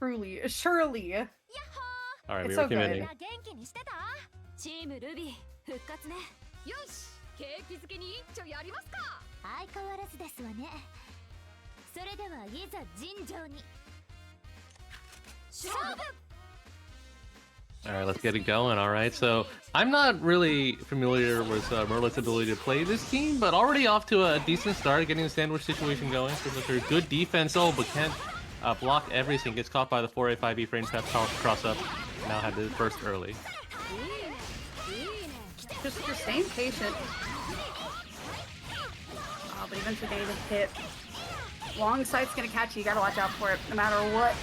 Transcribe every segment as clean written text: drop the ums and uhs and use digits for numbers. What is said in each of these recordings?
truly, surely. All right, It's we so were committing. good. チームルビー復活ね。よし、景気づけに一丁やりますか。相変わらずですわね。それではいざ尋常に。勝負。 All right, let's get it going. All right, so I'm not really familiar with Merlit's ability to play this team, but already off to a decent start, getting the sandwich situation going. There's good defense, but can't block everything. Gets caught by the 4A5E frame trap cross up. Now had his burst early. Just staying patient. Oh, but eventually getting the hit. Long sight's gonna catch you. You gotta watch out for it, no matter what.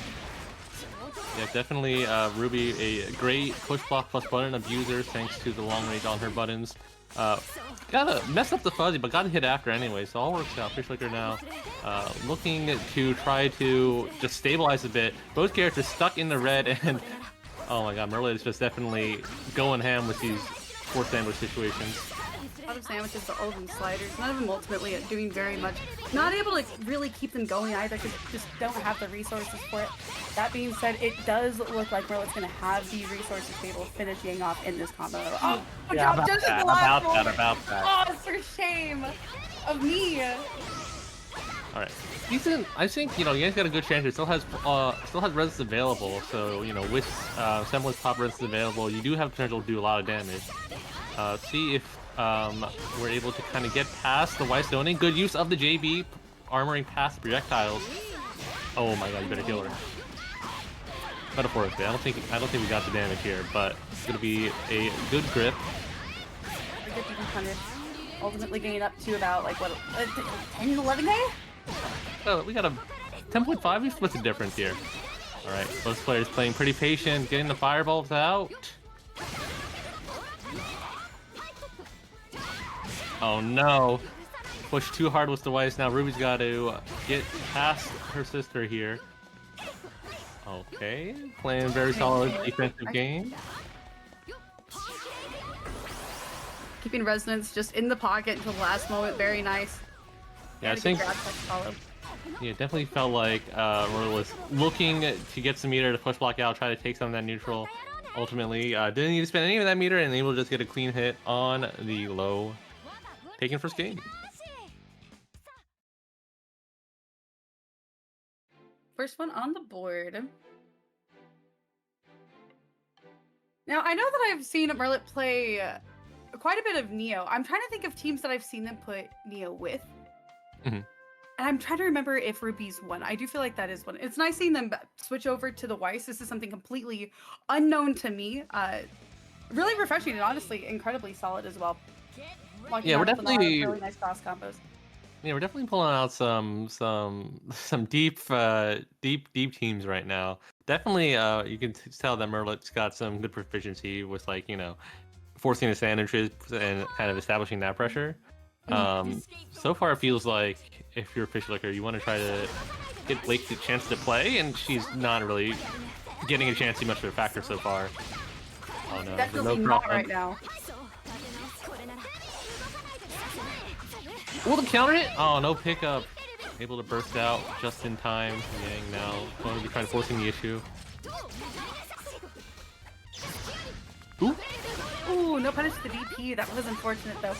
Yeah, definitely Ruby, a great push block plus button abuser thanks to the long range on her buttons. Gotta mess up the fuzzy, but got hit after anyway, so all works out. Fish Licker now looking to try to just stabilize a bit. Both characters stuck in the red, and oh my god, Merlit is just definitely going ham with these fourth sandwich situations. A lot of sandwiches, but all of them sliders. None of them ultimately doing very much. Not able to really keep them going either because just don't have the resources for it. That being said, it does look like Merlit's going to have the resources to be able to finish Yang off in this combo. Oh, yeah, God, just at the last moment. About that. Oh, it's for shame of me. All right, decent. I think Yang's got a good chance. It still has res available, so with semblance pop res available, you do have potential to do a lot of damage. See if we're able to kind of get past the White Stoning. Good use of the JB, armoring past projectiles. Oh my god, you better kill her. Metaphorically, I don't think we got the damage here, but it's gonna be a good grip. A good even punish. Ultimately getting up to about like what 10, 11k? Oh, we got a 10.5. We split the difference here. All right, both players playing pretty patient, getting the fireballs out. Oh no! Pushed too hard with the Weiss. Now Ruby's got to get past her sister here. Okay, playing very solid defensive game. Keeping Resonance just in the pocket until the last moment. Very nice. Yeah, I think. Yeah, definitely felt like Merle was looking to get some meter to push block out, try to take some of that neutral. Ultimately, didn't need to spend any of that meter, and able to just get a clean hit on the low. Taking first game. First one on the board. Now, I know that I've seen Merlit play quite a bit of Neo. I'm trying to think of teams that I've seen them put Neo with. Mm-hmm. And I'm trying to remember if Ruby's one. I do feel like that is one. It's nice seeing them switch over to the Weiss. This is something completely unknown to me. Really refreshing and honestly incredibly solid as well. Yeah, we're definitely really nice cross combos. Yeah, we're definitely pulling out some deep teams right now. Definitely, you can tell that Merlit's got some good proficiency with forcing the sandwiches and kind of establishing that pressure. So far it feels like if you're a Fish Licker, you want to try to get Blake the chance to play, and she's not really getting a chance too much of a factor so far. Oh no, definitely not right now. Will the counter hit? Oh, no pickup. Able to burst out just in time. Yang now going to be trying to forcing the issue. Ooh. Ooh, no punish to the DP. That was unfortunate though.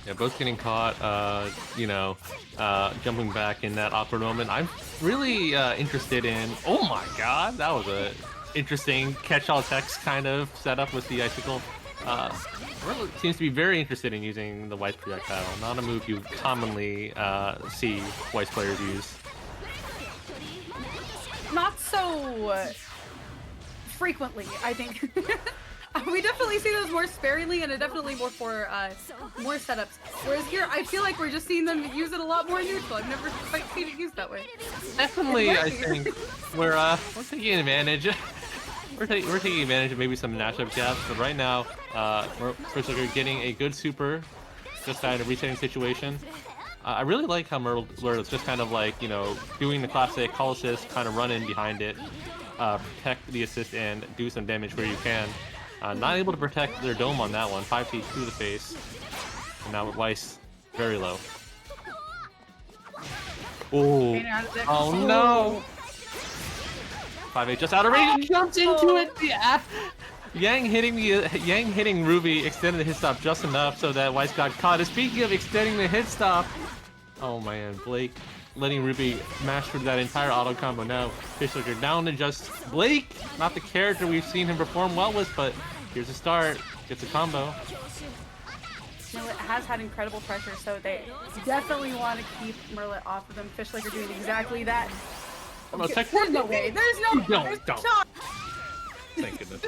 Yeah, both getting caught, jumping back in that awkward moment. I'm really interested in... Oh my god, that was a interesting catch-all text kind of setup with the icicle. Merlin seems to be very interested in using the Weiss projectile, not a move you commonly see Weiss players use. Not so frequently, I think. We definitely see those more sparingly and definitely more for more setups. Whereas here, I feel like we're just seeing them use it a lot more neutral. I've never quite seen it used that way. Definitely, I think we're taking advantage. We're taking advantage of maybe some matchup gaps, but right now, we're getting a good super, just kind of resetting situation. I really like how Merle's just kind of like, doing the classic call assist, kind of run in behind it, protect the assist and do some damage where you can. Not able to protect their dome on that one, 5 feet to the face. And now with Weiss, very low. Oh, oh no! 5-8 just out of range. Jumps into it. Yeah. Yang hitting Ruby extended the hit stop just enough so that Weiss got caught. And speaking of extending the hit stop, oh man, Blake letting Ruby mash through that entire auto combo. Now Fishlicker down to just Blake, not the character we've seen him perform well with, but here's a start, gets a combo. Merlet has had incredible pressure, so they definitely want to keep Merlet off of them. Fishlicker doing exactly that. Oh, no, There's no way. There's no shot. Thank goodness.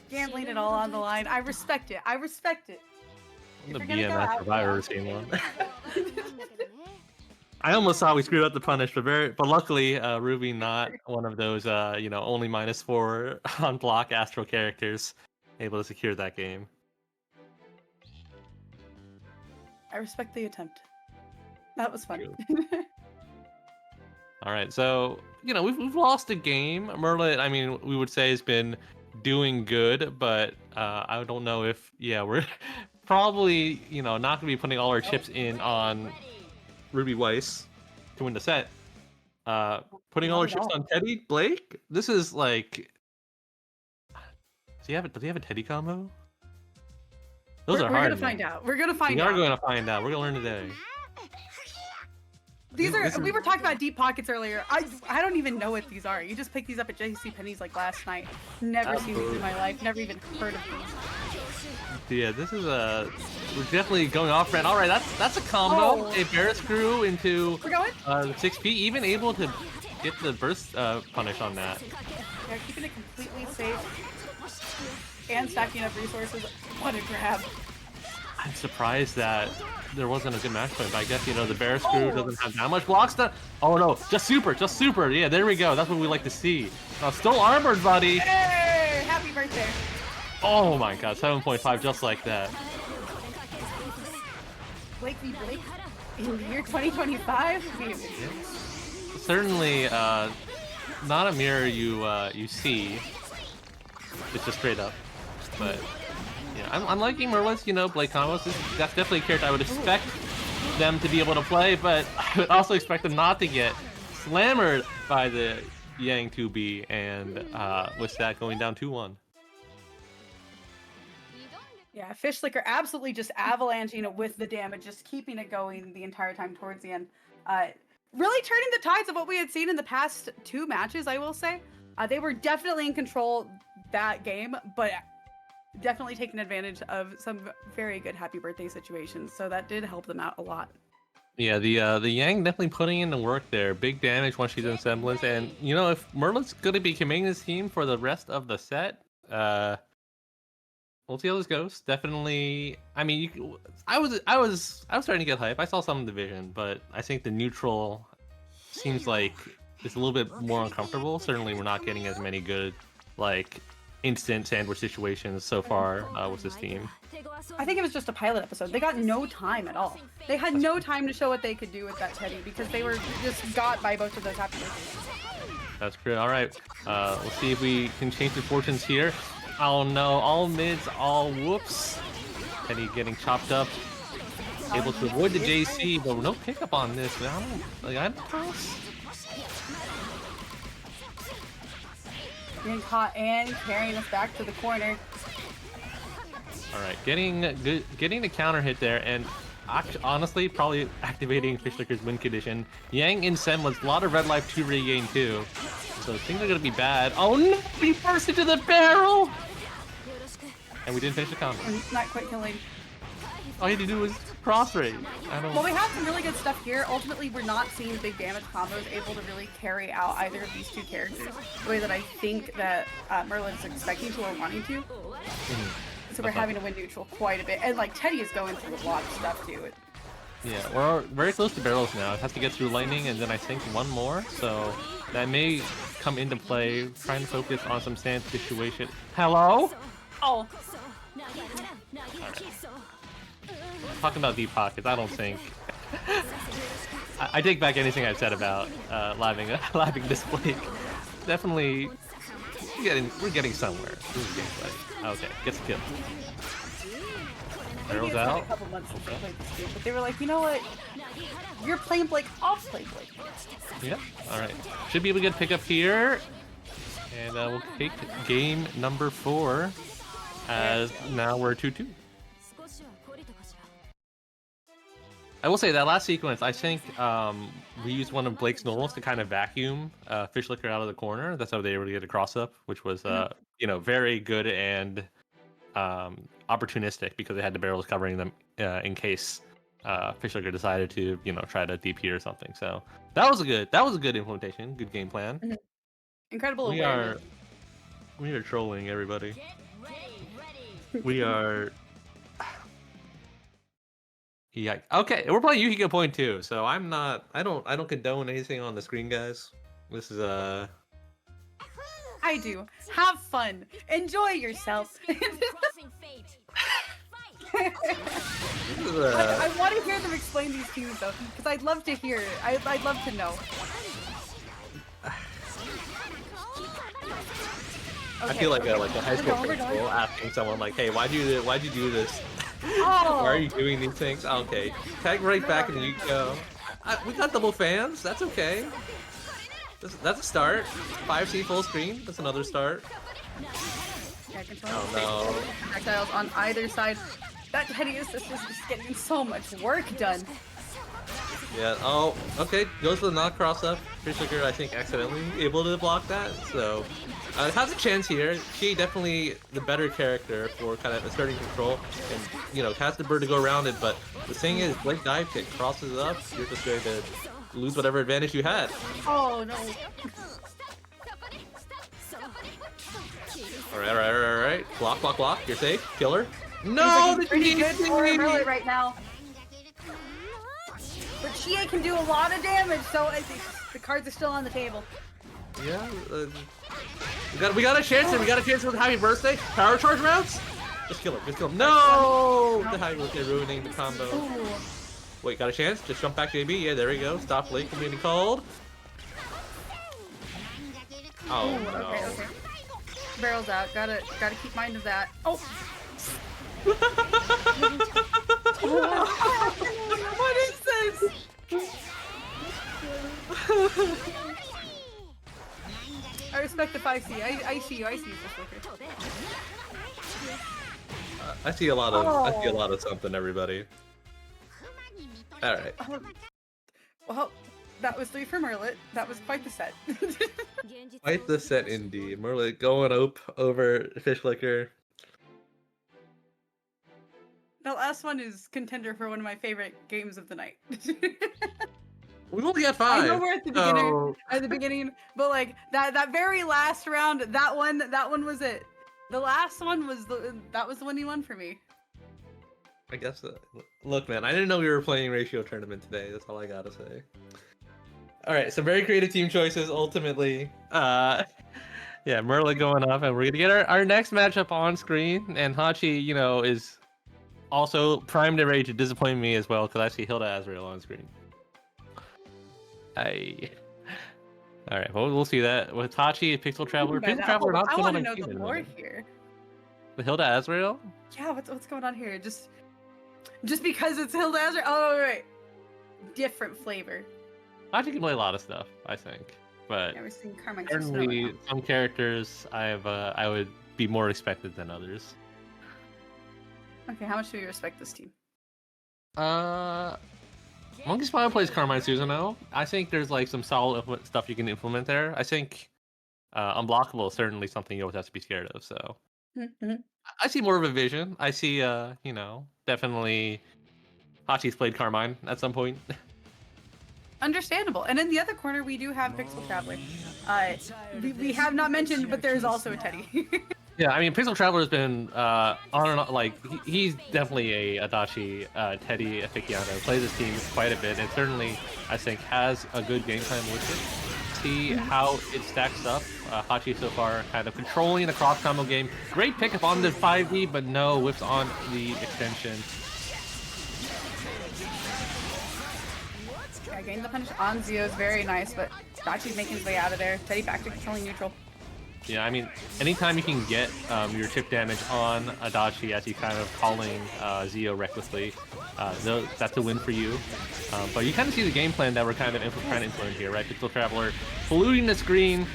Gambling it all on the line. I respect it. I respect it. The BMS Survivor seen one. I almost thought we screwed up the punish, but luckily Ruby not one of those you know, only -4 on block Astro characters, able to secure that game. I respect the attempt. That was fun. All right, so you know we've lost a game. Merlet, I mean, we would say has been doing good, but I don't know if we're probably not gonna be putting all our chips in on Ruby Weiss to win the set. Putting all our chips on Teddy Blake. This is like, does he have a Teddy combo? Those are hard. We're gonna find out. We're gonna find out. We are going to find out. We're gonna learn today. These are, we were talking about deep pockets earlier. I don't even know what these are. You just picked these up at JCPenney's like last night. Never seen these in my life. Never even heard of these. Yeah, this is we're definitely going off brand. All right, that's a combo. A bear screw into 6P, even able to get the burst punish on that. Yeah, keeping it completely safe and stacking up resources. What a grab. I'm surprised that there wasn't a good match point, but I guess, the bear screw doesn't have that much blocks to... Oh no, just super. Yeah, there we go. That's what we like to see. Still armored, buddy. Hey, happy birthday. Oh my god, 7.5 just like that. Blake v. Blake in the year 2025? Certainly not a mirror you see. It's just straight up. But yeah, I'm liking Merlet's, Blake combos. That's definitely a character I would expect them to be able to play, but I would also expect them not to get slammered by the Yang 2B, and with that going down 2-1. Yeah, Fishlicker absolutely just avalanching it with the damage, just keeping it going the entire time towards the end. Really turning the tides of what we had seen in the past 2 matches, I will say. They were definitely in control that game, but definitely taking advantage of some very good happy birthday situations, so that did help them out a lot. Yeah, the Yang definitely putting in the work there. Big damage once she's in semblance, and if Merlet's gonna be committing this team for the rest of the set, we'll see how this goes. Definitely, I mean, I was starting to get hype. I saw some division, but I think the neutral seems like it's a little bit more uncomfortable. Certainly, we're not getting as many good instant sandwich situations so far with this team. I think it was just a pilot episode. They got no time at all. They had no time to show what they could do with that Teddy because they were just got by both of those happy birthdays. That's true. All right, let's see if we can change the fortunes here. Oh no, all mids, all whoops. Teddy getting chopped up. Able to avoid the JC, but no pickup on this. I don't pass. Getting caught and carrying us back to the corner. All right, getting the counter hit there, and honestly, probably activating Fishlicker's win condition. Yang in semblance, a lot of red life to regain too. So things are gonna be bad. Oh no, we burst into the barrel! And we didn't finish the combo. Not quite killing. All you had to do was cross rate. Well, we have some really good stuff here. Ultimately, we're not seeing big damage combos able to really carry out either of these 2 characters the way that I think that Merlin's expecting to or wanting to. So we're having to win neutral quite a bit. And Teddy is going through a lot of stuff too. Yeah, we're very close to barrels now. It has to get through lightning and then I think 1 more. So that may come into play. Trying to focus on some sand situation. Hello? Oh. Right. Talking about deep pockets, I don't think. I take back anything I said about labbing this Blake. Definitely, we're getting somewhere. This is gameplay. Okay, gets killed. Barrels out. A couple months since they played this game, but they were like, you know what? You're playing Blake, I'll play Blake. Yeah. All right. Should be able to get a pickup here, and we'll take game number 4. As now we're 2-2. I will say that last sequence, I think we used one of Blake's normals to kind of vacuum Fish Liquor out of the corner. That's how they were able to get a cross up, which was very good and opportunistic because they had the barrels covering them in case Fish Liquor decided to try to DP or something. So that was a good implementation, good game plan. Incredible We awareness. are trolling everybody. We are. Yeah. Okay, we're playing Yukiko Point 2, so I'm not. I don't condone anything on the screen, guys. This is I do. Have fun. Enjoy yourself. I want to hear them explain these teams though, because I'd love to hear. I'd love to know. I feel like a high school principal asking someone like, "Hey, why'd you do this? Oh. Why are you doing these things?" Okay, tag right back and you go. We got double fans. That's okay. That's a start. 5C full screen. That's another start. Yeah, Oh no. Projectiles on either side. That Teddy is just getting so much work done. Yeah. Oh. Okay. Goes for the knock cross up. Fish Liquor, I think, accidentally able to block that. So has a chance here. She definitely the better character for kind of asserting control, and has the bird to go around it. But the thing is, Blake dive kick crosses up. You're just going to lose whatever advantage you had. Oh no. All right. Block. You're safe. Killer. No, He's pretty good for Merlin right now. But Chie can do a lot of damage, so I think the cards are still on the table. Yeah. We got a chance. We got a chance with happy birthday. Power charge rounds. Just kill him. No. The happy birthday ruining the combo. Ooh. Wait, got a chance? Just jump back, JB. Yeah, there we go. Stop Blake from being called. Oh Ooh, no. Okay. Barrels out. Gotta keep mind of that. Oh. What is this? I respect the 5C. I see you. Fish Liquor. I see a lot of something, everybody. All right. Well, that was 3 for Merlit. That was quite the set. Quite the set indeed. Merlin going over Fish Liquor. The last one is contender for one of my favorite games of the night. We only got 5. I know we're at the beginning, but like that very last round, that one was it. The last one was the winning one for me. I guess. Look, man, I didn't know we were playing ratio tournament today. That's all I gotta say. All right, some very creative team choices. Ultimately, yeah, Merlin going up, and we're gonna get our next matchup on screen. And Hachi, is also primed and ready to disappoint me as well because I see Hilda Azrael on screen. All right, well, we'll see that with Hachi, Pixel Traveler. Pixel Traveler not I good want on to a know the team, lore man. here. The Hilda Azrael? Yeah, what's going on here? Just because it's Hilda Azrael. Oh, right. Different flavor. Hachi can play a lot of stuff, I think, but Never seen Carmine. certainly some characters I would be more respected than others. Okay, how much do you respect this team? Monkey Smile plays Carmine Susanoo. I think there's like some solid stuff you can implement there. I think unblockable is certainly something you always have to be scared of. So I see more of a vision. I see, definitely Hachi's played Carmine at some point. Understandable. And in the other corner, we do have Pixel Traveler. We have not mentioned, but there's also a Teddy. Yeah, I mean, Pixel Traveler has been on and on, like, he's definitely a Adachi Teddy aficionado. Plays his team quite a bit, and certainly, I think, has a good game plan with it. See how it stacks up. Hachi so far kind of controlling the cross combo game. Great pickup on the 5D, but no, whips on the extension. Yeah, getting the punish on Zio is very nice, but Adachi's making his way out of there. Teddy back to controlling neutral. Yeah, I mean, anytime you can get your chip damage on Adachi as he's kind of calling Zio recklessly, that's a win for you. But you kind of see the game plan that we're kind of trying to implement here, right? Pixel Traveler polluting the screen,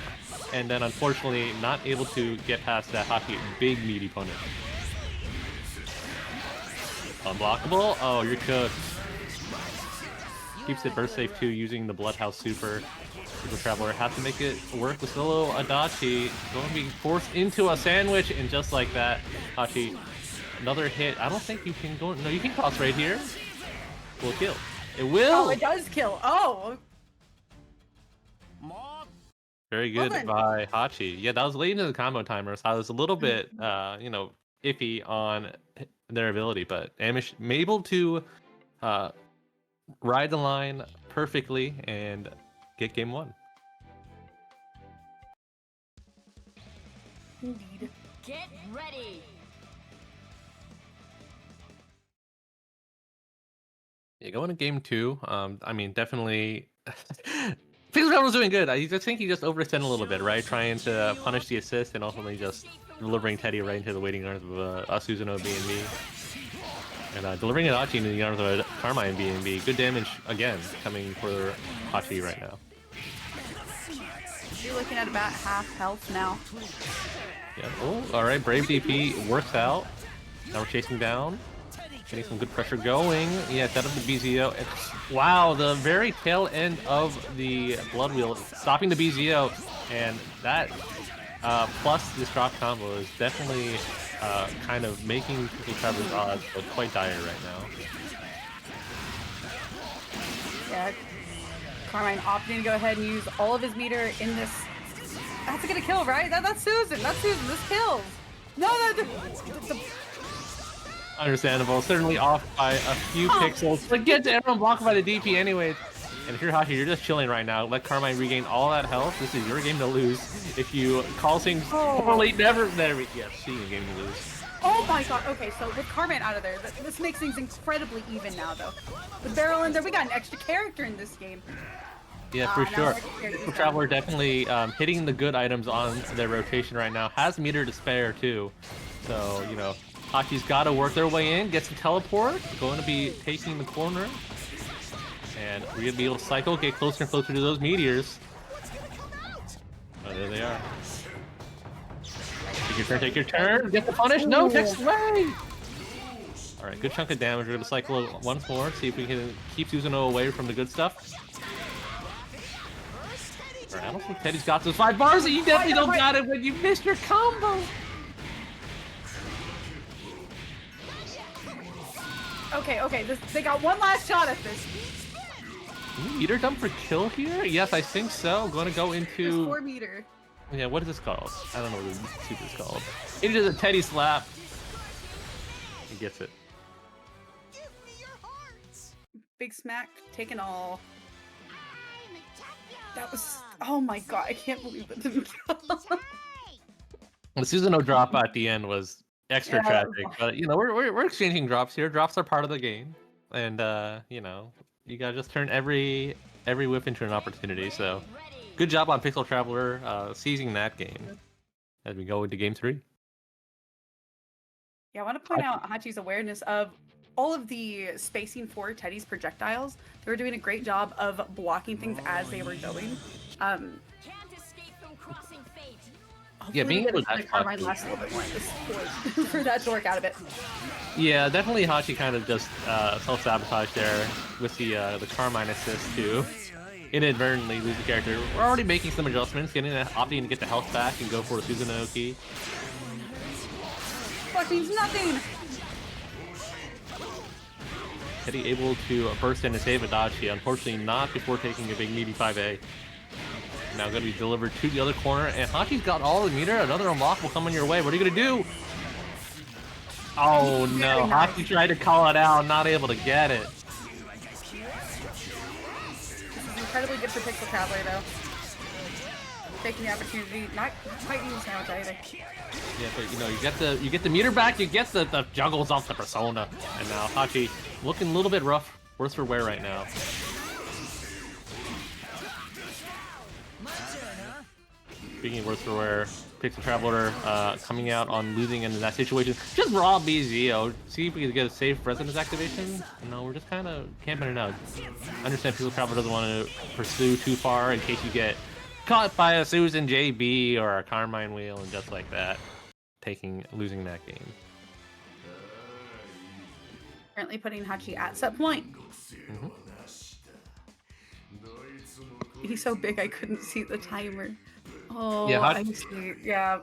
and then unfortunately not able to get past that Hachi big meaty opponent. Unblockable? Oh, you're cooked. Keeps it burst safe too, using the Bloodhouse Super. Pixel Traveler has to make it work with solo Adachi. Going to be forced into a sandwich, and just like that, Hachi, another hit. I don't think you can go. No, you can cross right here. Will kill. It will. Oh, it does kill. Oh. Very good by Hachi. Yeah, that was late into the combo timer, so I was a little bit, you know, iffy on their ability, but Amish able to ride the line perfectly and get game 1. Indeed. Get ready. Yeah, going to game 2. I mean, definitely. Pixel Traveler's doing good. I just think he just overextended a little bit, right? Trying to punish the assist and ultimately just delivering Teddy right into the waiting arms of Susanoo BNB. And delivering Adachi into the arms of Carmine BNB. Good damage, again, coming for Hachi right now. You're looking at about half health now. Yeah. Oh, alright. Brave DP works out. Now we're chasing down. Getting some good pressure going. Yeah, set up the BZO. Wow, the very tail end of the Blood Wheel, stopping the BZO, and that plus this drop combo is definitely kind of making Pixel Traveler's odds look quite dire right now. Yeah, Carmine opting to go ahead and use all of his meter in this. That's gonna kill, right? That's Susan. That's Susan. This kills. No, the Understandable. Certainly off by a few pixels, but gets everyone blocked by the DP anyways. And if you're Hachi, you're just chilling right now. Let Carmine regain all that health. This is your game to lose. If you call things poorly, never. Yeah, see your game to lose. Oh my god. Okay, so with Carmine out of there, this makes things incredibly even now, though. With Beryl in there, we got an extra character in this game. Yeah, for sure. Pixel Traveler definitely hitting the good items on their rotation right now. Has meter to spare too. So, you know, Hachi's got to work their way in, gets the teleport, going to be taking the corner, and we're going to be able to cycle, get closer and closer to those meteors. Oh, there they are. Take your turn, take your turn, get the punish, no, next way! Alright, good chunk of damage, we're going to cycle it once more, see if we can keep Susanoo away from the good stuff. Alright, I don't think Teddy's got those 5 bars, you definitely don't got it when you missed your combo! Okay, they got one last shot at this. Meter dump for kill here? Yes, I think so. Going to go into... 4 meter. Yeah, what is this called? I don't know what the super is called. It is a Teddy slap. He gets it. Big smack, taking all. That was... Oh my god, I can't believe it didn't kill. The Susanoo drop at the end was extra tragic, but you know we're exchanging drops here. Drops are part of the game, and you know you gotta just turn every whiff into an opportunity. So good job on Pixel Traveler seizing that game as we go into game 3. Yeah, I want to point out Hachi's awareness of all of the spacing for Teddy's projectiles. They were doing a great job of blocking things as they were going. Yeah, being able to Carmine lasts a little bit more for that to work out of it. Yeah, definitely Hachi kind of just self-sabotage there with the Carmine assist too. Inadvertently lose the character. We're already making some adjustments, opting to get the health back and go for a Susanoo key. Fuck means nothing! Teddy able to burst in and save Adachi, unfortunately not before taking a big meaty 5A. Now going to be delivered to the other corner, and Hachi's got all the meter. Another unlock will come on your way. What are you going to do? Oh no, Hachi tried to call it out, not able to get it. This is incredibly good for Pixel Traveler, though. Taking the opportunity, not quite using sandwich either. Yeah, but you know, you get the meter back, you get the juggles off the persona, and now Hachi looking a little bit rough, worse for wear right now. speaking of worse for wear, Pixel Traveler coming out on losing into that situation. Just raw BZO. See if we can get a safe Resonance activation. No, we're just kind of camping it out. I understand Pixel Traveler doesn't want to pursue too far in case you get caught by a Susan JB or a Carmine Wheel and just like that, losing that game. Currently putting Hachi at set point. He's so big I couldn't see the timer. Oh, yeah, I see. Yeah.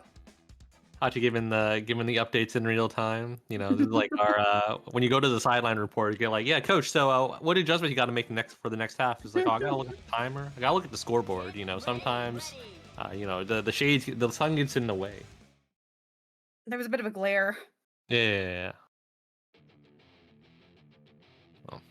Hachi giving the updates in real time. You know, this is like our when you go to the sideline report, you get like, yeah, coach. So what adjustment you got to make for the next half? It's like, oh, I gotta look at the timer. I gotta look at the scoreboard. You know, sometimes, you know, the shades, the sun gets in the way. There was a bit of a glare. Yeah. Well,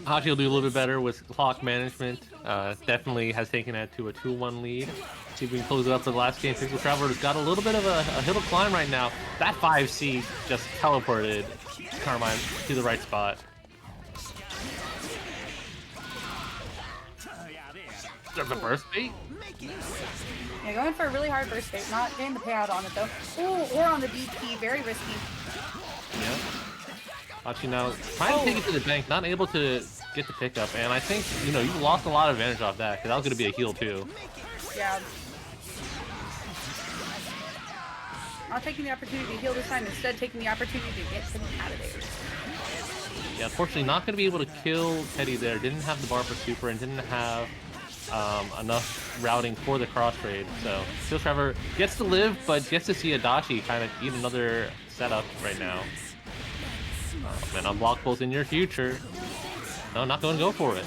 Hachi will do a little bit better with clock management. Definitely has taken that to a 2-1 lead. See if we can close it up for the last game. Pixel Traveler's got a little bit of a hill to climb right now. That 5C just teleported Carmine to the right spot. There's a burst bait. Yeah, going for a really hard burst bait, not getting the payout on it though. Ooh, or on the DP, very risky. Yeah. Hachi now trying to take it to the bank, not able to get the pickup, and I think, you know, you lost a lot of advantage off that, because that was going to be a heal too. Yeah. Not taking the opportunity to heal this time, instead taking the opportunity to get him out of there. Yeah, unfortunately not going to be able to kill Teddy there. Didn't have the bar for super and didn't have enough routing for the cross trade. So Pixel Traveler gets to live, but gets to see Adachi kind of eat another setup right now. And unblockables in your future. No, not going to go for it.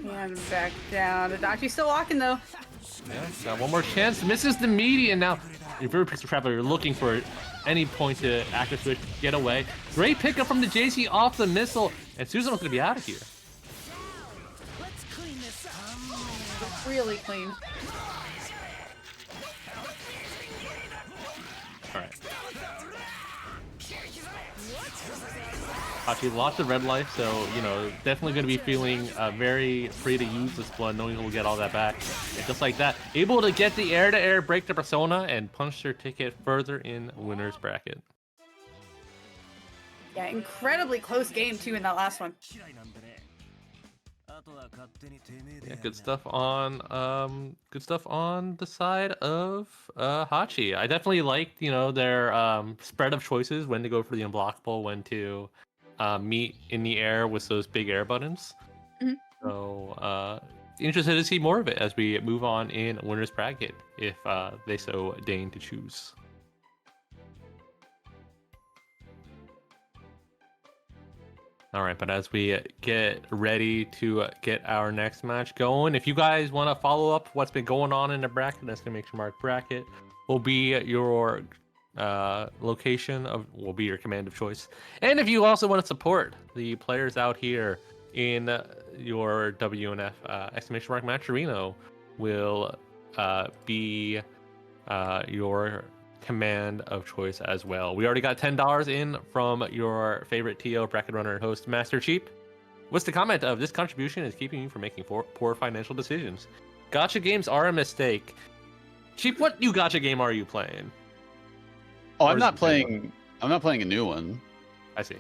And back down. Adachi's still walking though. Yeah, got one more chance. Misses the median. Now, if you're a Pixel Traveler, you're looking for any point to active switch, get away. Great pickup from the JC off the missile. And Susan's going to be out of here. Really clean. Alright. Hachi lost the red life, so, you know, definitely going to be feeling very free to use this blood, knowing he'll get all that back. And just like that, able to get the air-to-air break to Persona and punch their ticket further in winner's bracket. Yeah, incredibly close game too in that last one. Yeah, good stuff on the side of Hachi. I definitely liked, you know, their spread of choices, when to go for the unblockable, when to meet in the air with those big air buttons. Mm-hmm. So interested to see more of it as we move on in winner's bracket, if they so deign to choose. All right, but as we get ready to get our next match going, if you guys want to follow up what's been going on in the bracket, that's gonna make sure mark bracket will be your location will be your command of choice. And if you also want to support the players out here in your WNF exclamation mark Matcherino, will be your command of choice as well. We already got $10 in from your favorite TO bracket runner and host, Master Cheap. What's the comment of this contribution is keeping you from making poor financial decisions? Gacha games are a mistake. Cheap, what new gacha game are you playing? Oh, I'm not playing a new one. I see.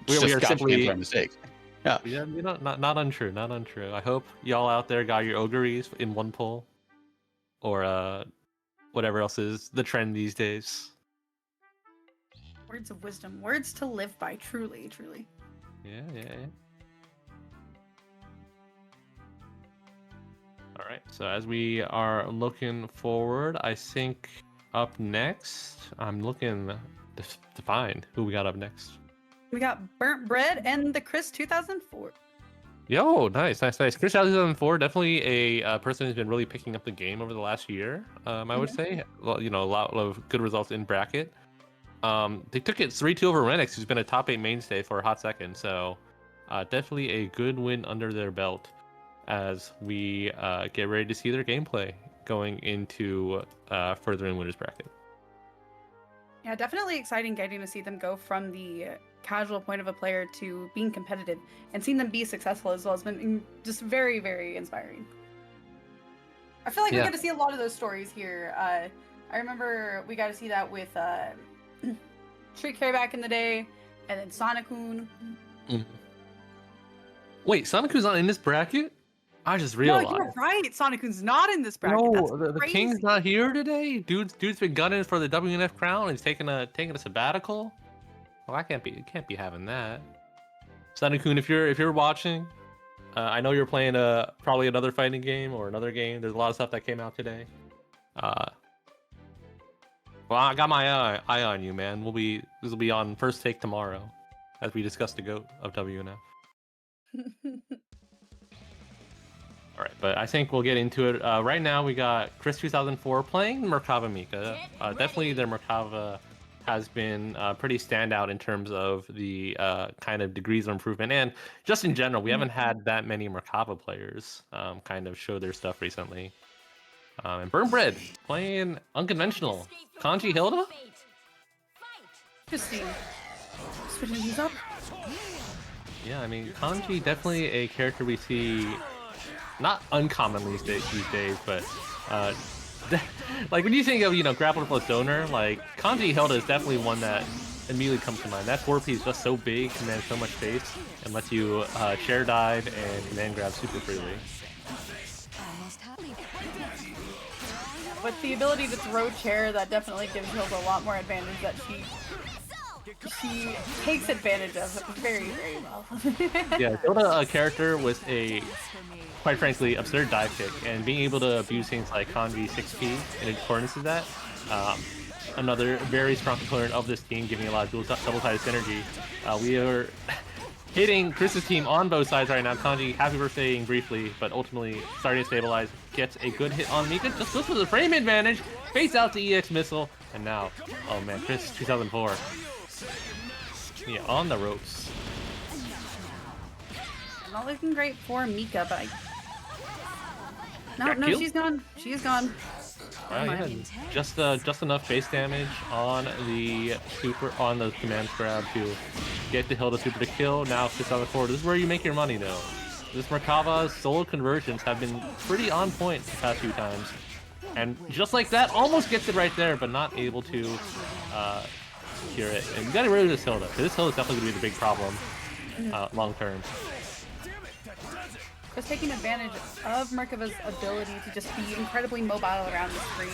We are simply games are a mistake. Yeah. Yeah, you know, not untrue, not untrue. I hope y'all out there got your Ogres in one pull, or whatever else is the trend these days. Words of wisdom, words to live by, truly, truly. Yeah. All right, so as we are looking forward, I think up next, I'm looking to find who we got up next. We got Burnt Bread and the Chris 2004. Yo, nice. Chris 2004, definitely a person who's been really picking up the game over the last year. I would say, well, you know, a lot of good results in bracket. They took it 3-2 over Renix, who's been a top 8 mainstay for a hot second. So, definitely a good win under their belt as we get ready to see their gameplay going into further in winners bracket. Yeah, definitely exciting getting to see them go from the casual point of a player to being competitive and seeing them be successful as well has been just very, very inspiring. I feel like we get to see a lot of those stories here. I remember we got to see that with Trick Carry back in the day, and then Sonic-kun. Wait, Sonic-kun's not in this bracket? I just realized. No, you're right. Sonic-kun's not in this bracket. No, the king's not here today. Dude's been gunning for the WNF crown. He's taking a sabbatical. Well, it can't be having that. Sonic-kun, if you're watching, I know you're playing probably another fighting game or another game. There's a lot of stuff that came out today. Well, I got my eye on you, man. This will be on First Take tomorrow, as we discuss the GOAT of WNF. All right, but I think we'll get into it. Right now, we got Chris2004 playing Merkava Mika. Definitely, their Merkava has been pretty standout in terms of the kind of degrees of improvement, and just in general, we haven't had that many Merkava players kind of show their stuff recently. And Burn Bread playing unconventional. Kanji Hilda? Interesting. Switching these up. Yeah, I mean, Kanji definitely a character we see not uncommonly these days, but like when you think of, grappler plus donor, like Kanji Hilda is definitely one that immediately comes to mind. That 4P is just so big, commands so much space, and lets you chair dive and command grab super freely. With the ability to throw chair, that definitely gives Hilda a lot more advantage that she takes advantage of very, very well. Yeah, Hilda, a character with a, quite frankly, absurd dive kick, and being able to abuse things like Kanji 6P in accordance with that. Another very strong component of this team, giving a lot of double-sided synergy. We are hitting Chris's team on both sides right now. Kanji, happy birthday briefly, but ultimately starting to stabilize. Gets a good hit on Mika. Just goes for the frame advantage. Face out the EX missile. And now, oh man, Chris 2004. Yeah, on the ropes. Not looking great for Mika, but no, killed? she's gone. She is gone. Yeah, just enough base damage on the command grab to get the Hilda super to kill. Now 6/4. This is where you make your money though. This Merkava's solo conversions have been pretty on point the past few times, and just like that, almost gets it right there, but not able to secure it. And you gotta get rid of this Hilda, because this Hilda is definitely gonna be the big problem long term. Just taking advantage of Merkava's ability to just be incredibly mobile around the screen.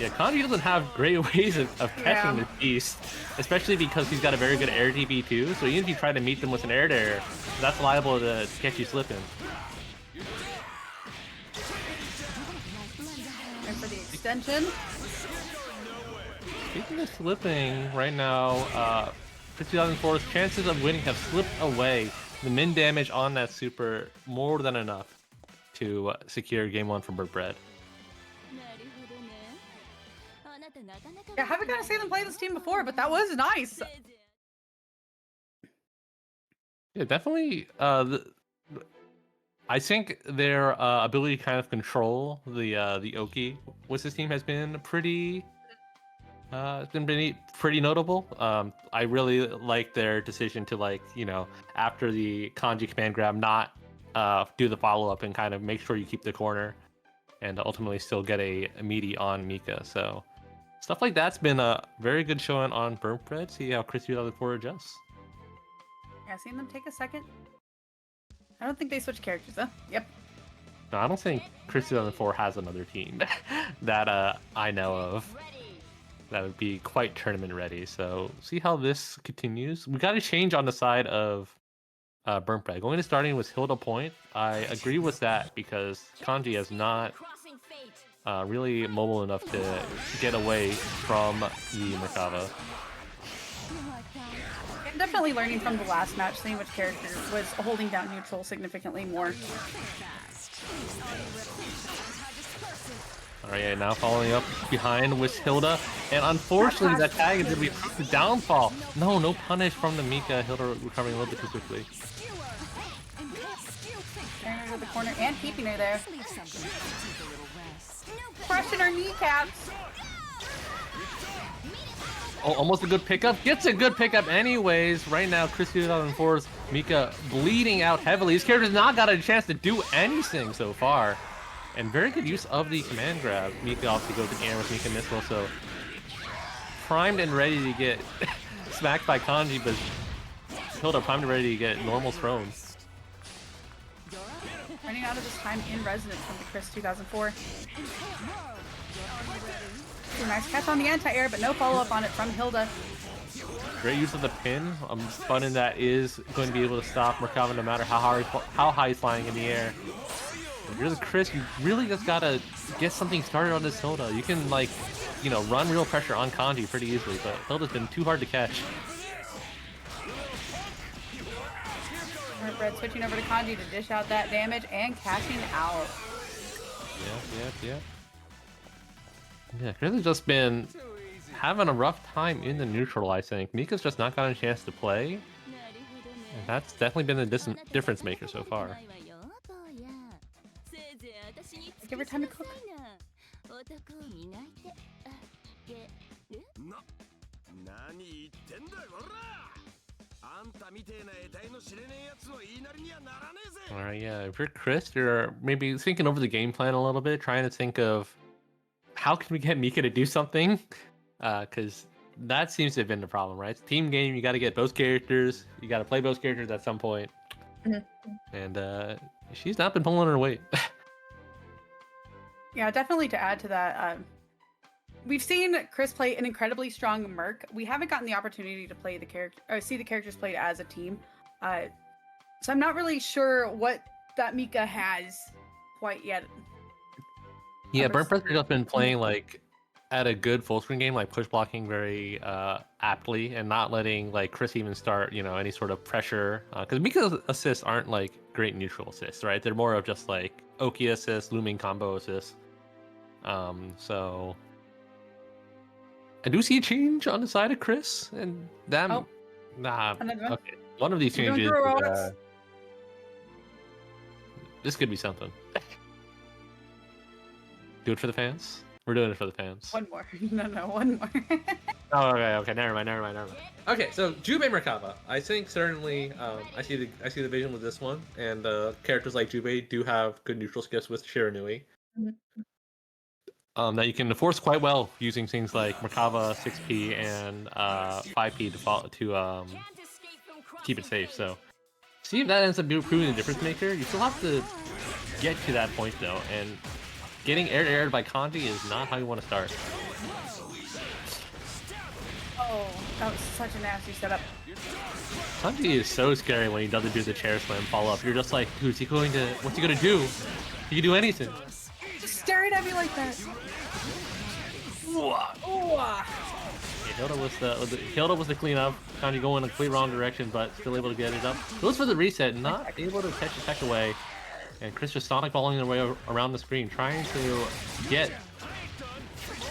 Yeah, Kanji doesn't have great ways of catching this beast, especially because he's got a very good air DB too, so even if you try to meet them with an air dare, that's liable to catch you slipping. And for the extension. Speaking of slipping, right now, 2004's chances of winning have slipped away. The min damage on that super, more than enough to secure game 1 from Burn Bread. Yeah, I haven't got to see them play this team before, but that was nice. Yeah, definitely. I think their ability to kind of control the Oki with this team has been pretty. It's been pretty notable. I really like their decision to after the Kanji command grab, not do the follow up and kind of make sure you keep the corner, and ultimately still get a meaty on Mika. So stuff like that's been a very good showing on Burn Bread. See how Chris 2004 adjusts. Yeah, seeing them take a second. I don't think they switch characters, though. Yep. No, I don't think Chris 2004 has another team that I know of that would be quite tournament ready. So see how this continues. We got to change on the side of Burn Bread. Going to starting with Hilda Point. I agree with that because Kanji is not really mobile enough to get away from the Merkava. I'm definitely learning from the last match, seeing which character was holding down neutral significantly more. Alright, now following up behind with Hilda, and unfortunately that tag is going to be the downfall. No punish from the Mika. Hilda recovering a little bit too quickly. Carrying her to the corner and keeping her there. Crushing her kneecaps. Oh, almost a good pickup. Gets a good pickup anyways. Right now, Chris 2004's Mika bleeding out heavily. His character's not got a chance to do anything so far. And very good use of the command grab. Mika off to go to the air with Mika missile, so primed and ready to get smacked by Kanji, but Hilda primed and ready to get normal thrown. Running out of his time in resonance from the Chris 2004. Ooh, nice catch on the anti-air, but no follow-up on it from Hilda. Great use of the pin. Button that is going to be able to stop Merkava no matter how high he's flying in the air. If you're the Chris, you really just gotta get something started on this Hilda. You can, like, you know, run real pressure on Kanji pretty easily, but Hilda's been too hard to catch. Red switching over to Kanji to dish out that damage and cashing out. Yep. Yeah, Chris has just been having a rough time in the neutral, I think. Mika's just not gotten a chance to play. And that's definitely been the difference maker so far. Give her time to cook. Alright, yeah, if you're Chris, you're maybe thinking over the game plan a little bit, trying to think of how can we get Mika to do something? Because that seems to have been the problem, right? It's a team game, you got to get both characters, you got to play both characters at some point. And she's not been pulling her weight. Yeah, definitely to add to that, we've seen Chris play an incredibly strong Merc. We haven't gotten the opportunity to play the character or see the characters played as a team. So I'm not really sure what that Mika has quite yet. Yeah, Burnt Breath has just been playing like at a good full screen game, like push blocking very aptly and not letting like Chris even start, you know, any sort of pressure. Because Mika's assists aren't like great neutral assists, right? They're more of just like Oki assists, looming combo assists. So I do see a change on the side of Chris, and that okay. One of these changes. This could be something. Do it for the fans. We're doing it for the fans. One more. No, one more. Oh, okay. Never mind. Okay, so Jubei Merkava. I think certainly I see the vision with this one, and characters like Jubei do have good neutral skips with Shiranui. That you can force quite well using things like Merkava 6P and 5P to keep it safe. So see if that ends up proving the difference maker. You still have to get to that point though, and getting aired by Kanji is not how you want to start. Oh, that was such a nasty setup. Kanji is so scary when he doesn't do the chair slam follow up. You're just like, what's he going to do? He can do anything. Just staring at me like that. Yeah, Hilda was the cleanup. Kanji going in a complete wrong direction, but still able to get it up. Goes for the reset, not able to catch the tech away. And Chris just Sonic balling their way around the screen, trying to get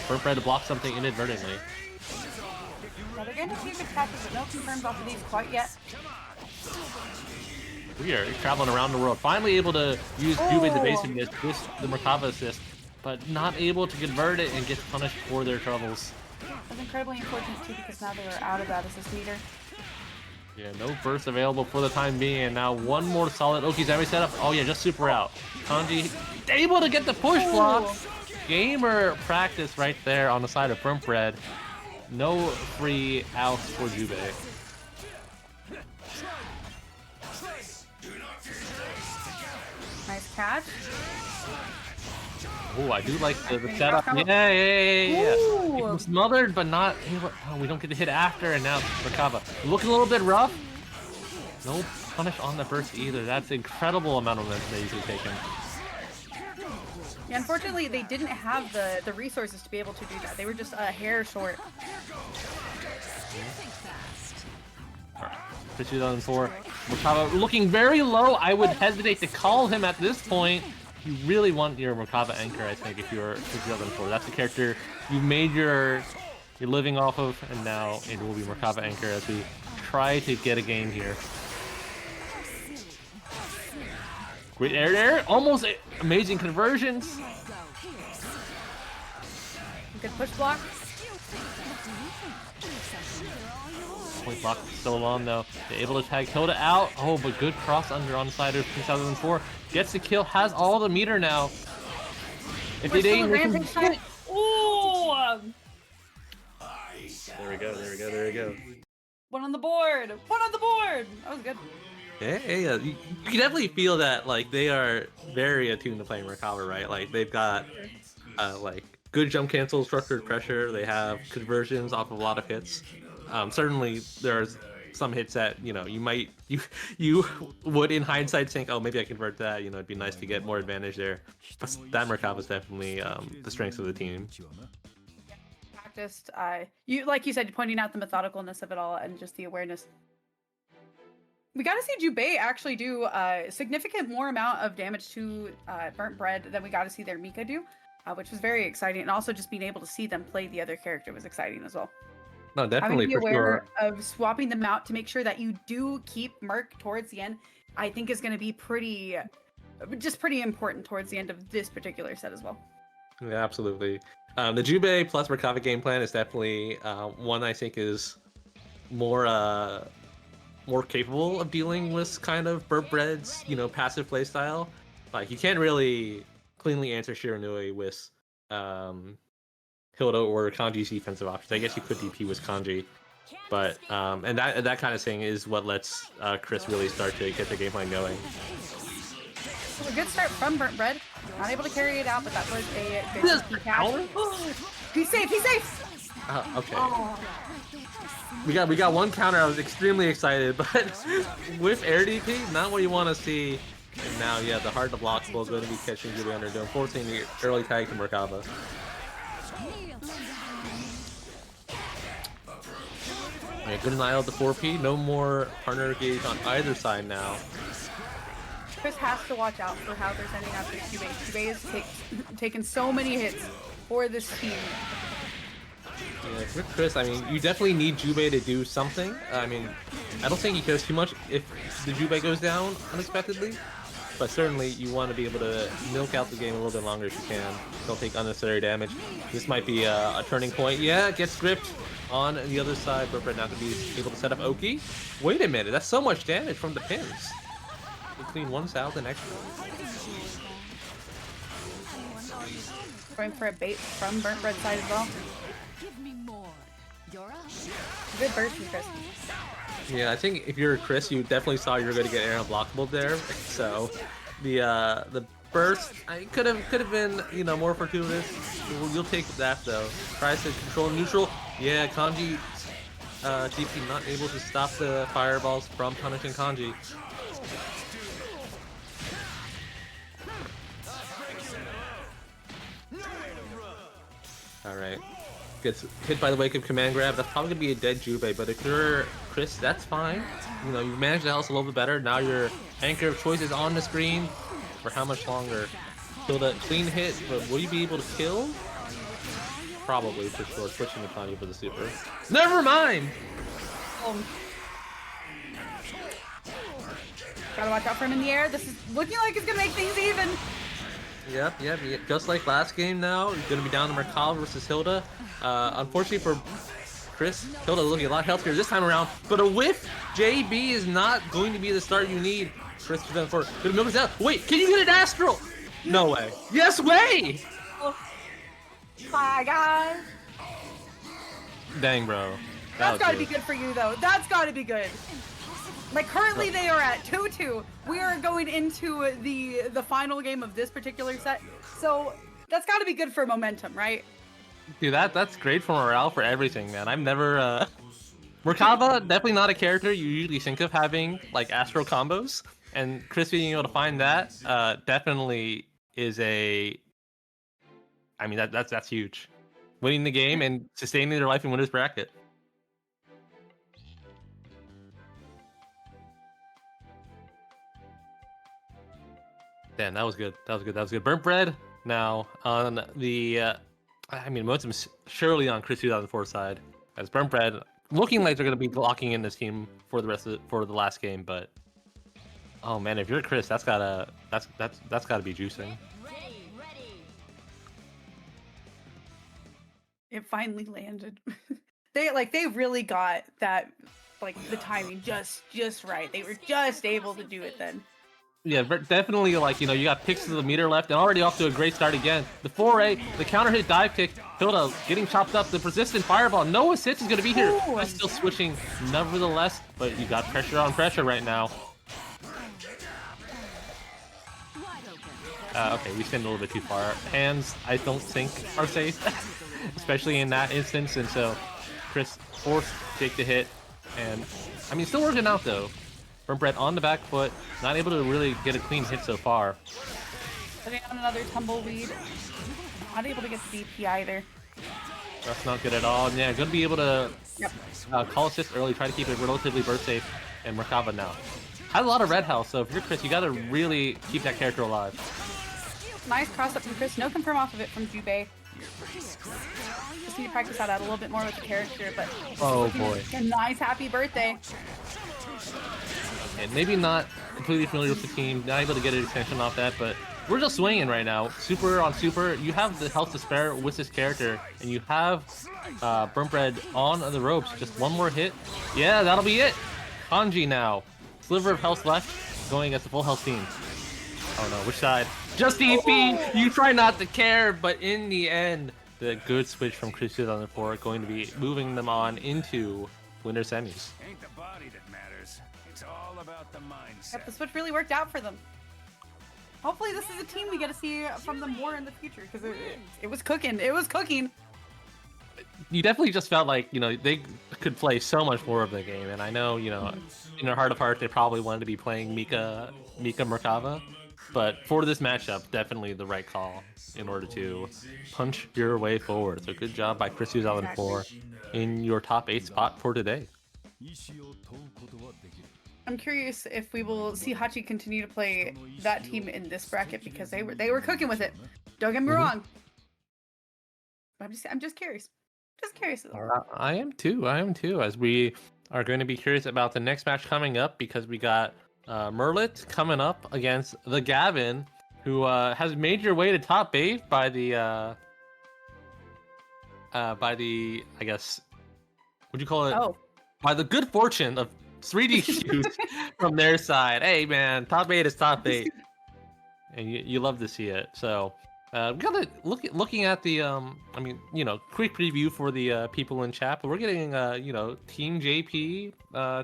Burnt Bread to block something inadvertently. Now they're getting a few good catches, but no confirms off of these quite yet. We are traveling around the world, finally able to use Jubei's evasiveness with the Merkava assist, but not able to convert it and gets punished for their troubles. That's incredibly unfortunate too, because now they are out of that assist meter. Yeah, no burst available for the time being, and now one more solid Okizami setup. Oh yeah, just super out. Kanji able to get the push block. Gamer practice right there on the side of Burnt Bread. No free outs for Jubei. Nice catch. Oh, I do like the setup. Yeah. It was smothered, but not. Oh, we don't get to hit after, and now Merkava looking a little bit rough. No punish on the burst either. That's an incredible amount of momentum they usually taken. Yeah, unfortunately, they didn't have the resources to be able to do that. They were just a hair short. Alright, 2004. Merkava looking very low. I would hesitate to call him at this point. You really want your Merkava anchor, I think, if you're 2004. That's the character you made your living off of, and now it will be Merkava anchor as we try to get a game here. Great air, almost amazing conversions. Good push block. Point block still on though. They're able to tag Hilda out. Oh, but good cross under on slider 2004. Gets the kill, has all the meter now. If they didn't, they can... Ooh! There we go, there we go, there we go. One on the board! One on the board! That was good. Yeah, you can definitely feel that like they are very attuned to playing Merkaba, right? Like they've got like good jump cancel, structured pressure. They have conversions off of a lot of hits. Certainly, there's some hits that you would in hindsight think, oh, maybe I convert that. You know, it'd be nice to get more advantage there. But that Merkaba is definitely the strength of the team. Practiced. Like you said, pointing out the methodicalness of it all and just the awareness. We got to see Jubei actually do a significant more amount of damage to Burnt Bread than we got to see their Mika do, which was very exciting. And also just being able to see them play the other character was exciting as well. No, definitely. Having to be aware of swapping them out to make sure that you do keep Merc towards the end, I think is going to be pretty important towards the end of this particular set as well. Yeah, absolutely. The Jubei plus Merkava game plan is definitely one I think is more capable of dealing with kind of Burnt Bread's, passive playstyle. Like you can't really cleanly answer Shiranui with Hilda or Kanji's defensive options. I guess you could DP with Kanji, but and that kind of thing is what lets Chris really start to get the game plan going. So a good start from Burnt Bread. Not able to carry it out, but that was a good DP catch. He's safe. He's safe. Okay. Oh. We got one counter. I was extremely excited, but with air DP, not what you want to see. And now, yeah, the hard to block will going to be catching Jubei under doing, forcing the early tag to Merkaba. Alright, good denial of the 4P. No more partner gauge on either side now. Chris has to watch out for how they're sending out this Jubei. Jubei has taken so many hits for this team. Yeah, for Chris, I mean, you definitely need Jubei to do something. I mean, I don't think he cares too much if the Jubei goes down unexpectedly, but certainly you want to be able to milk out the game a little bit longer if you can. Don't take unnecessary damage. This might be a turning point. Yeah, gets gripped on the other side, but right now to be able to set up Oki. Wait a minute, that's so much damage from the pins. Between 1,000 extra. Going for a bait from Burnt Bread side as well. Good burst from Chris. Yeah, I think if you're Chris, you definitely saw you were going to get air unblockable there. So the burst could have been more fortuitous. You'll take that though. Tries to control neutral. Yeah, Kanji GP not able to stop the fireballs from punishing Kanji. Alright. Gets hit by the wake of command grab. That's probably gonna be a dead Jubei, but if you're Chris, that's fine. You managed the house a little bit better. Now your anchor of choice is on the screen. For how much longer? Kill the clean hit, but will you be able to kill? Probably, for sure. Switching the Kanji for the super. Never mind! Gotta watch out for him in the air. This is looking like it's gonna make things even. Yep. Just like last game now, it's gonna be down to Merkava versus Hilda. Unfortunately for Chris, Hilda looking a lot healthier this time around, but a whiff JB is not going to be the start you need. Chris is done for good milk down. Wait, can you get an Astral? No way. Yes way! Bye guys. Dang, bro. That's gotta be good for you though. That's gotta be good. Like currently they are at 2-2. We are going into the final game of this particular set. So that's gotta be good for momentum, right? Dude, that's great for morale for everything, man. I've never Merkava, definitely not a character you usually think of having like Astro combos. And Chris being able to find that definitely is that's huge. Winning the game and sustaining their life in winner's bracket. Damn, that was good. That was good. Burnt Bread now on the momentum's surely on Chris 2004 side. As Burnt Bread looking like they're gonna be locking in this team for the last game, but oh man, if you're Chris, that's gotta be juicing. It finally landed. They really got that, like, the timing just right. They were just able to do it then. Yeah, definitely, like, you got picks of the meter left and already off to a great start again. The 4A, the counter hit dive kick, Hilda getting chopped up, the persistent fireball, no assist is going to be here. Ooh, Still switching nevertheless, but you got pressure on pressure right now. Okay, we spin a little bit too far. Hands, I don't think, are safe, especially in that instance, and so Chris forced to take the hit, and, I mean, still working out, though. Brett on the back foot, not able to really get a clean hit so far. Putting on another tumbleweed. Not able to get the DP either. That's not good at all. And yeah, gonna be able to call assist early, try to keep it relatively burst safe, and Merkava now. Had a lot of red health, so if you're Chris, you gotta really keep that character alive. Nice cross up from Chris. No confirm off of it from Jubei. Just need to practice that out a little bit more with the character, but oh boy. A nice happy birthday. And maybe not completely familiar with the team, not able to get an extension off that, but we're just swinging right now. Super on super. You have the health to spare with this character, and you have Burnt Bread on the ropes. Just one more hit. Yeah, that'll be it. Kanji now. Sliver of health left, going against the full health team. Oh no, which side? Just EP! Oh. You try not to care, but in the end, the good switch from Chris 2004 going to be moving them on into winter semis. Ain't the body that matters. It's all about the mindset. Yep, the switch really worked out for them. Hopefully this is a team we get to see from them more in the future, because it was cooking. It was cooking. You definitely just felt like, they could play so much more of the game, and I know, in their heart of heart, they probably wanted to be playing Mika Merkava, but for this matchup, definitely the right call in order to punch your way forward. So good job by Chris 2004 in your top 8 spot for today. I'm curious if we will see Hachi continue to play that team in this bracket, because they were cooking with it. Don't get me wrong. But I'm just curious. Just curious. I am too, as we are going to be curious about the next match coming up, because we got Merlit coming up against the Gavin, who has made your way to top 8 by the I guess, would you call it? Oh. By the good fortune of 3D shoots from their side. Hey man, top 8 is top 8, and you love to see it. So we gotta looking at the quick preview for the people in chat, but we're getting Team JP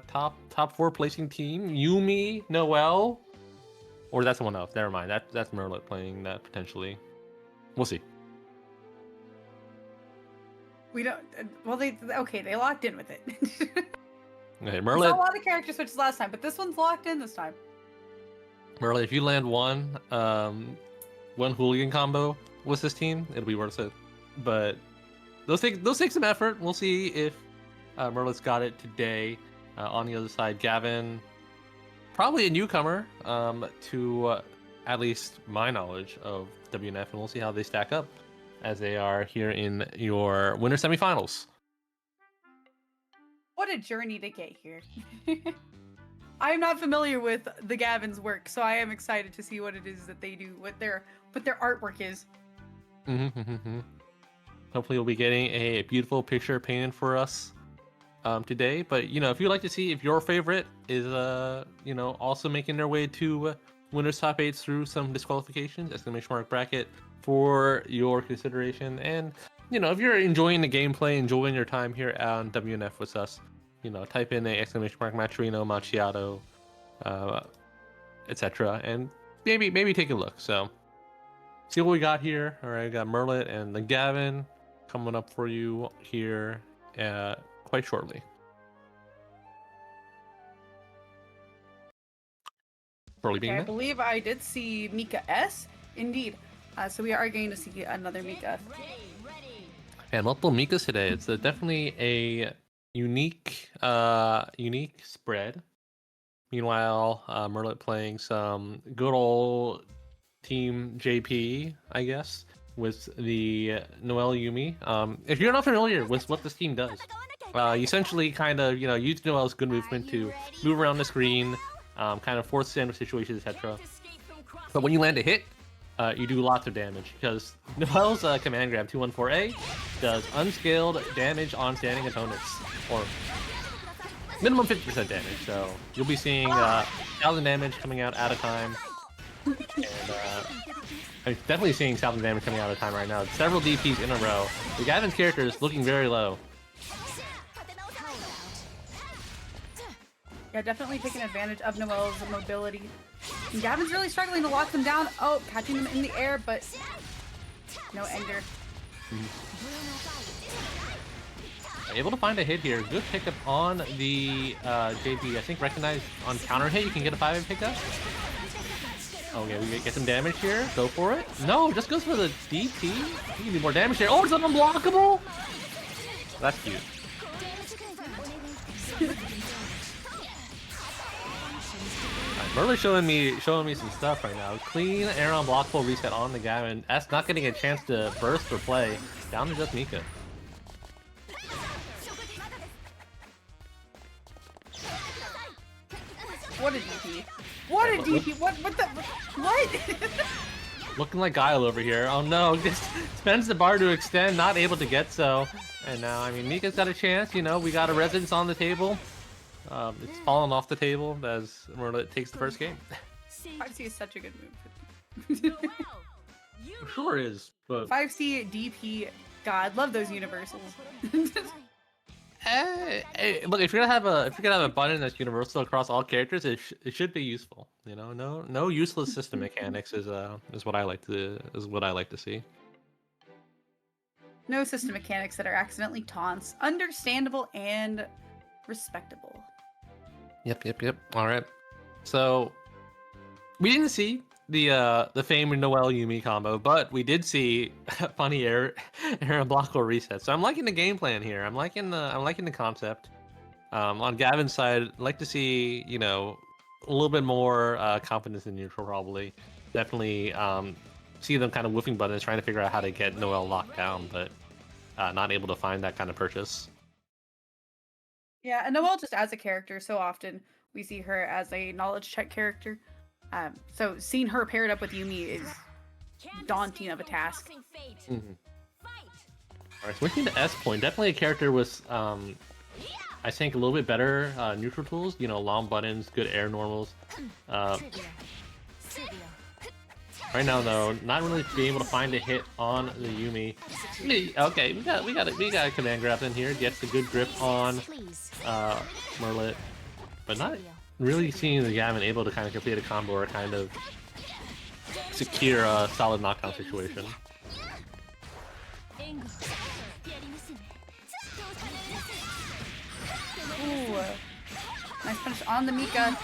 top 4 placing team, Yumi, Noel, or that's someone else. Never mind, that's Merlit playing that potentially. We'll see. We don't. Well, they locked in with it. Okay, Merlit. We saw a lot of character switches last time, but this one's locked in this time. Merlit, if you land one hooligan combo with this team, it'll be worth it. But those take some effort. We'll see if Merlit's got it today. On the other side, Gavin, probably a newcomer to at least my knowledge of WNF, and we'll see how they stack up as they are here in your winter semifinals. What a journey to get here. I'm not familiar with the Gavin's work, so I am excited to see what it is that they do, what their artwork is. Hopefully we'll be getting a beautiful picture painted for us today. But if you'd like to see if your favorite is also making their way to winners top 8 through some disqualifications, ! bracket for your consideration. And if you're enjoying the gameplay, enjoying your time here on WNF with us, type in a ! Maturino, Macchiato, etc., and maybe take a look. So see what we got here. All right, we got Merlit and the Gavin coming up for you here quite shortly. Okay, I believe I did see Mika S. Indeed. So we are going to see another Mika. And multiple Mikas today. It's definitely a unique spread. Meanwhile, Merlit playing some good old Team JP, I guess, with the Noel Yumi. If you're not familiar with what this team does, you essentially kind of use Noel's good movement to move around the screen, kind of force stand situations, etc. But when you land a hit, you do lots of damage because Noelle's command grab 214A does unscaled damage on standing opponents, or minimum 50% damage. So you'll be seeing 1,000 damage coming out at a time, and I'm definitely seeing 1,000 damage coming out at a time right now. Several DPs in a row. The Gavin's character is looking very low. Yeah, definitely taking advantage of Noelle's mobility. And Gavin's really struggling to lock them down. Oh, catching them in the air, but no ender. Able to find a hit here. Good pickup on the JP. I think recognized on counter hit. You can get a 5-hit pickup. Okay, we get some damage here. Go for it. No, just goes for the DP. You can do more damage here. Oh, it's an unblockable. That's cute. Merle's showing me some stuff right now. Clean air unblockable reset on the Gavin. S not getting a chance to burst or play. Down to just Mika. What a DP. What a DP. What the what? Looking like Guile over here. Oh no, just spends the bar to extend, not able to get so. And now, I mean, Mika's got a chance, you know, we got a residence on the table. It's fallen off the table as Merle takes the first game. 5C is such a good move. Sure is, but 5C DP, God, love those universals. Look, if you're gonna have a button that's universal across all characters, it should be useful. You know, no useless system mechanics is what I like to see. No system mechanics that are accidentally taunts. Understandable and respectable. Yep. All right. So we didn't see the famed Noelle Yumi combo, but we did see funny air unblockable reset. So I'm liking the game plan here. I'm liking the concept. On Gavin's side, I'd like to see, you know, a little bit more confidence in neutral probably. Definitely see them kind of woofing buttons, trying to figure out how to get Noelle locked down, but not able to find that kind of purchase. Yeah, and Noelle just as a character, so often we see her as a knowledge check character. So seeing her paired up with Yumi is daunting of a task. Mm-hmm. Alright, switching to S point, definitely a character with I think a little bit better neutral tools, you know, long buttons, good air normals. Right now though, not really being able to find a hit on the Yumi. Okay, we got a command grab in here, gets a good grip on Merlet, but not really seeing the Gavin able to kind of complete a combo or kind of secure a solid knockdown situation. Ooh, nice finish on the Mika.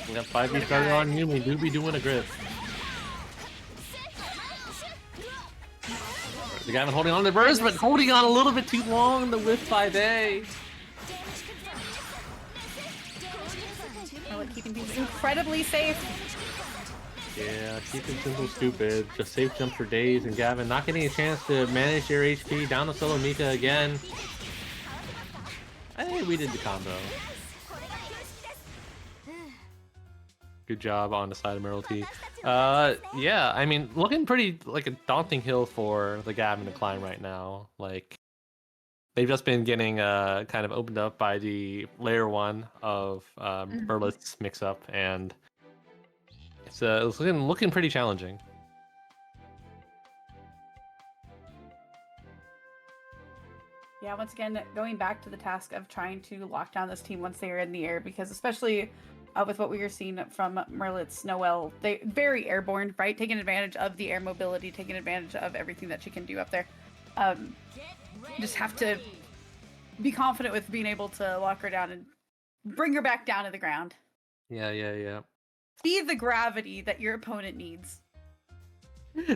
We got 5v started on Yumi, do be doing a grip. The Gavin holding on to the burst, but holding on a little bit too long, the whiff 5A. Keeping things incredibly safe. Yeah, keeping simple stupid. Just safe jump for days, and Gavin not getting a chance to manage their HP. Down to solo Mika again. Hey, we did the combo. Good job on the side of Merle T. Yeah, I mean, looking pretty like a daunting hill for the Gavin to climb right now. Like, they've just been getting kind of opened up by the layer 1 of Merlet's mix-up, and it's looking pretty challenging. Yeah, once again, going back to the task of trying to lock down this team once they are in the air, because especially with what we were seeing from Merlet's Noelle, they very airborne, right? Taking advantage of the air mobility, taking advantage of everything that she can do up there. Just have to be confident with being able to lock her down and bring her back down to the ground. Yeah. See the gravity that your opponent needs.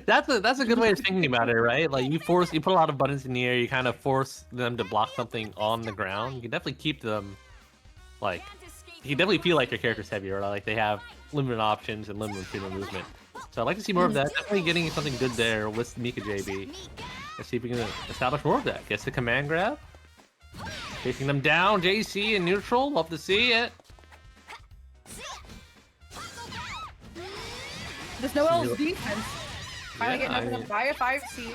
That's a good way of thinking about it, right? Like you put a lot of buttons in the air, you kind of force them to block something on the ground. You can definitely keep them, like, you can definitely feel like your character's heavier, like they have limited options and limited freedom of movement. So I'd like to see more of that. Definitely getting something good there with Mika JB. Let's see if we can establish more of that. Gets the command grab. Chasing them down, JC in neutral. Love to see it. This Noelle's defense Finally Yeah, getting up by a 5 seed.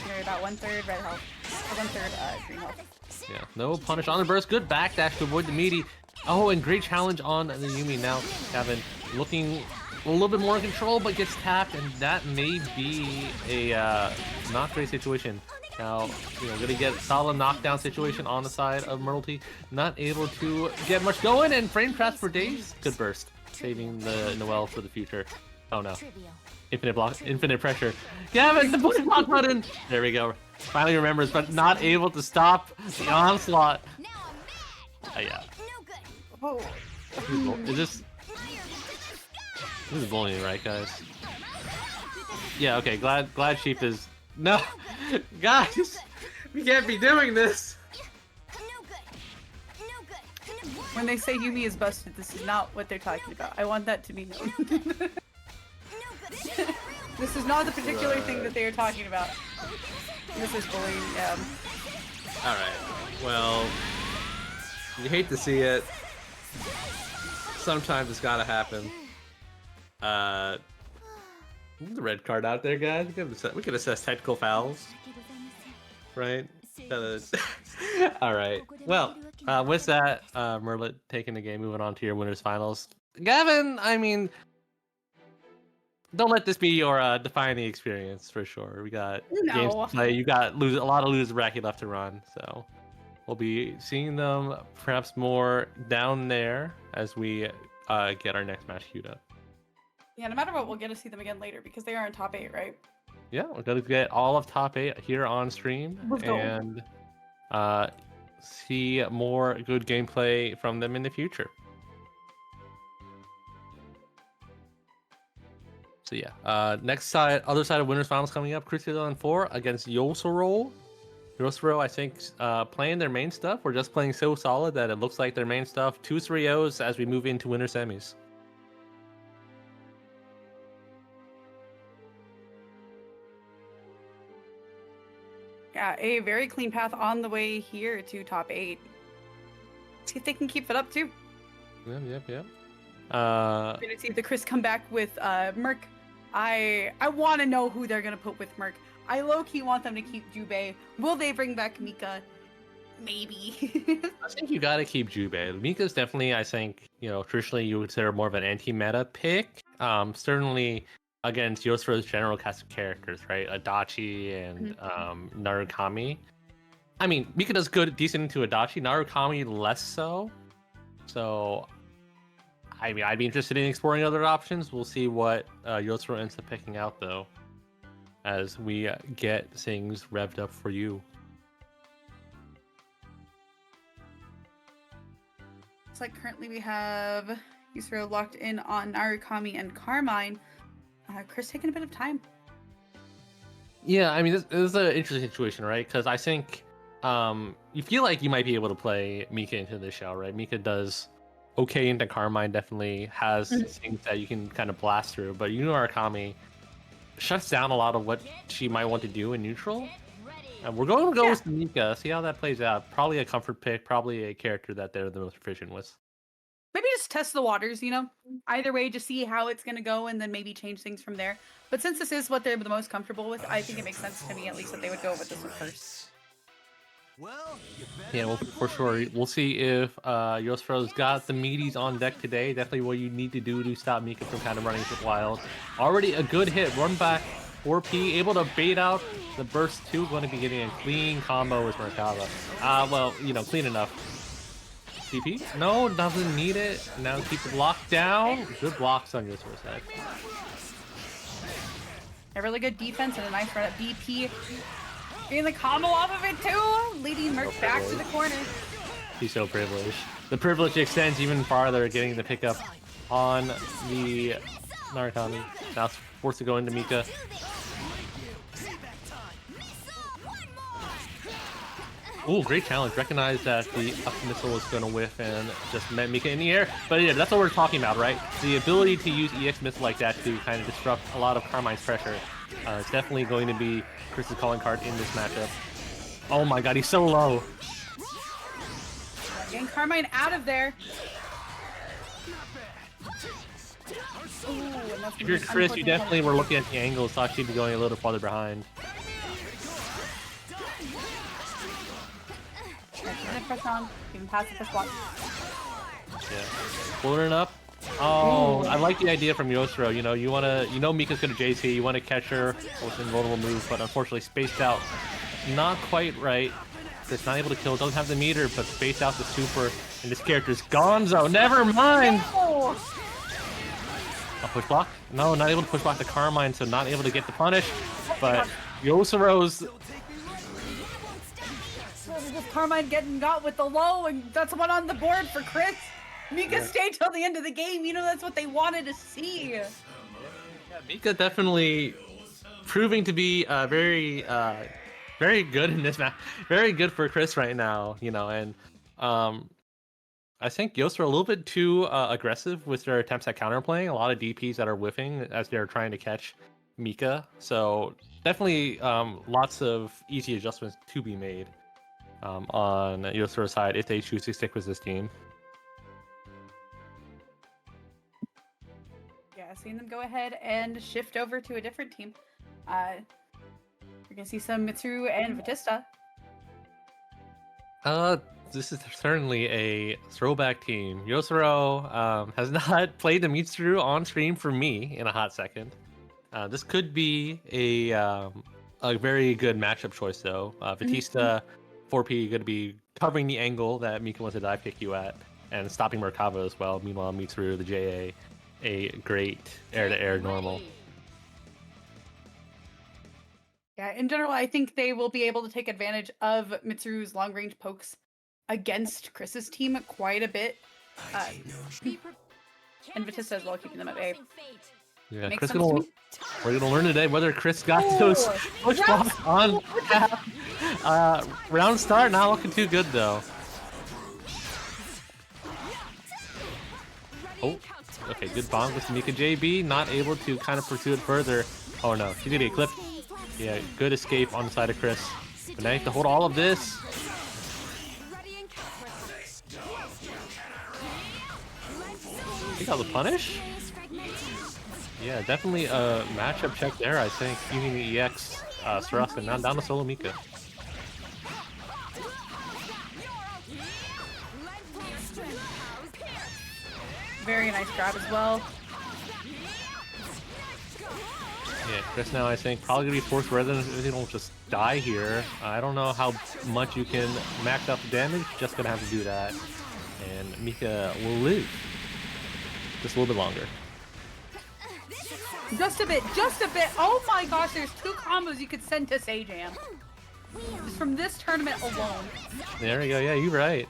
They're about 1/3 red health, or 1/3 green health. Yeah, no punish on the burst. Good backdash to avoid the meaty. Oh, and great challenge on the Yumi now. Gavin looking a little bit more in control, but gets tapped, and that may be a not great situation. Now, gonna get solid knockdown situation on the side of Myrtlety. Not able to get much going, and frame traps for days. Good burst, saving the Noelle for the future. Oh no. Infinite block, infinite pressure. Gavin, the push block button! There we go. Finally remembers, but not able to stop the onslaught. Yeah. Oh. Is this is bullying, right, guys? Yeah, okay, glad Sheep is... No! Guys! We can't be doing this! When they say Yumi is busted, this is not what they're talking about. I want that to be known. This is not the particular thing that they are talking about. This is bullying, yeah. Alright, well... You hate to see it. Sometimes it's gotta happen. The red card out there, guys. We could assess technical fouls, right? All right. Well, with that, Merlet taking the game, moving on to your winners finals. Gavin, I mean, don't let this be your defining experience for sure. We got games to play. You got a lot of loser bracket left to run, so we'll be seeing them perhaps more down there as we get our next match queued up. Yeah, no matter what, we'll get to see them again later because they are in top 8, right? Yeah, we're gonna get all of top 8 here on stream and see more good gameplay from them in the future. So yeah, next side, other side of winners finals coming up, Crucible and 4 against Yosoro. Yosoro, I think, playing their main stuff. We're just playing so solid that it looks like their main stuff. 2 3-0s as we move into winter semis. Yeah, a very clean path on the way here to top 8. See if they can keep it up too. Yep. We're gonna see the Chris come back with Merc. I want to know who they're gonna put with Merc. I low-key want them to keep Jubei. Will they bring back Mika? Maybe. I think you gotta keep Jubei. Mika's definitely, I think, traditionally you would consider more of an anti-meta pick. Certainly against Yosoro's general cast of characters, right? Adachi and Narukami. I mean, Mika does decent into Adachi. Narukami less so. So, I mean, I'd be interested in exploring other options. We'll see what Yosoro ends up picking out, though, as we get things revved up for you. Looks like currently we have Yusuro locked in on Narukami and Carmine. Chris taking a bit of time. Yeah, I mean, this is an interesting situation, right? Because I think you feel like you might be able to play Mika into the show, right? Mika does okay into Carmine, definitely has things that you can kind of blast through, but Narukami shuts down a lot of what she might want to do in neutral. And we're going to go with Mika, see how that plays out. Probably a comfort pick, probably a character that they're the most proficient with. Maybe just test the waters, Either way, just see how it's going to go and then maybe change things from there. But since this is what they're the most comfortable with, I think it makes sense to me at least that they would go with this one first. Yeah, well, for sure. We'll see if Yosoro's got the meaties on deck today. Definitely what you need to do to stop Mika from kind of running wild. Already a good hit. Run back 4P. Able to bait out the burst 2. Going to be getting a clean combo with Merkava. Well, clean enough. CP? No, doesn't need it. Now keep it locked down. Good blocks on Yosoro's side. A really good defense and a nice run at BP. Getting the combo off of it too, leading Merc back to the corner. He's so privileged. The privilege extends even farther, getting the pickup on the Narukami. Now it's forced to go into Mika. Ooh, great challenge. Recognized that the up missile was going to whiff and just met Mika in the air. But yeah, that's what we're talking about, right? The ability to use EX missile like that to kind of disrupt a lot of Carmine's pressure. It's definitely going to be Chris's calling card in this matchup. Oh my god, he's so low. Getting Carmine out of there. Ooh, and that's If you're Chris, you unfortunate. definitely were looking at the angle, so actually be going a little farther behind. Press on, even past the first block. Yeah. Pulling it up. Oh, I like the idea from Yosro. You know, Mika's gonna JC. You want to catch her with an invulnerable move, but unfortunately spaced out. Not quite right. It's not able to kill. Doesn't have the meter, but spaced out the super. And this character's Gonzo. Never mind. Oh. A push block? No, not able to push block the Carmine, so not able to get the punish. But Yosoro's. Carmine getting got with the low, and that's one on the board for Chris. Mika stayed till the end of the game. You know, that's what they wanted to see. Yeah, Mika definitely proving to be very good in this match. Very good for Chris right now, you know, and I think Yost are a little bit too aggressive with their attempts at counterplaying. A lot of DPs that are whiffing as they're trying to catch Mika. So definitely lots of easy adjustments to be made on Yosto's side if they choose to stick with this team. Yeah, seeing them go ahead and shift over to a different team. We're gonna see some Mitsuru and Batista. This is certainly a throwback team. Yosuro has not played the Mitsuru on stream for me in a hot second. This could be a very good matchup choice though. Batista, 4P going to be covering the angle that Mika wants to dive kick you at and stopping Merkava as well. Meanwhile, Mitsuru, the JA, a great air-to-air normal. Yeah, in general, I think they will be able to take advantage of Mitsuru's long-range pokes against Chris's team quite a bit. And Batista as well, keeping them at bay. Yeah, Makes Chris sense to me. we're gonna learn today whether Chris got those push blocks on round start. Not looking too good though. Oh, okay, good bomb with Mika JB. Not able to kind of pursue it further. Oh no, she's gonna get clipped. Yeah, good escape on the side of Chris. But now you have to hold all of this. He got the punish? Yeah, definitely a matchup check there, I think. Using the EX thrust and now down to solo Mika. Very nice grab as well. Yeah, Chris now I think probably gonna be forced rather than they don't just die here. I don't know how much you can max out the damage, just gonna have to do that. And Mika will live just a little bit longer. Just a bit, just a bit. Oh my gosh, there's 2 combos you could send to Sajam. Just from this tournament alone. There we go, yeah, you're right.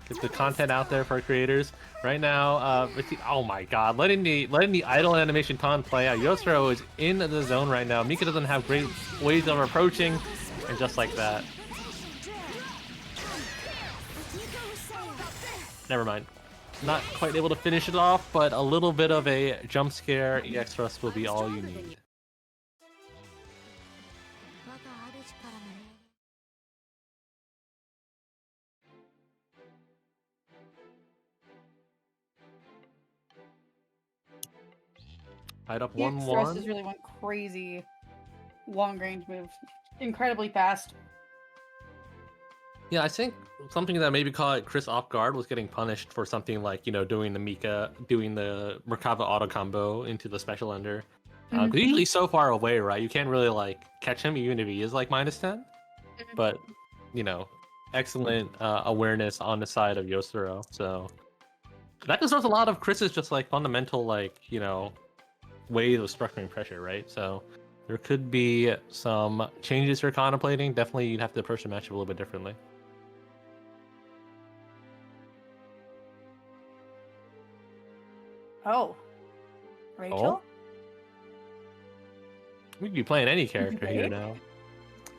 Get the content out there for our creators. Right now, oh my god, letting the idle animation taunt play out. Yosro is in the zone right now. Mika doesn't have great ways of approaching, and just like that. Never mind. Not quite able to finish it off, but a little bit of a jump scare. EX thrust will be all you need. Tied up 1-1. Thrust is really one crazy long range move. Incredibly fast. Yeah, I think something that maybe caught Chris off guard was getting punished for something like, you know, doing the Merkava auto combo into the special ender. Because usually he's so far away, right? You can't really like catch him even if he is like -10. But, you know, excellent awareness on the side of Yosuro. So that deserves a lot of Chris's just like fundamental like, you know, ways of structuring pressure, right? So there could be some changes you're contemplating. Definitely you'd have to approach the matchup a little bit differently. Oh. Rachel? Oh. We could be playing any character here now.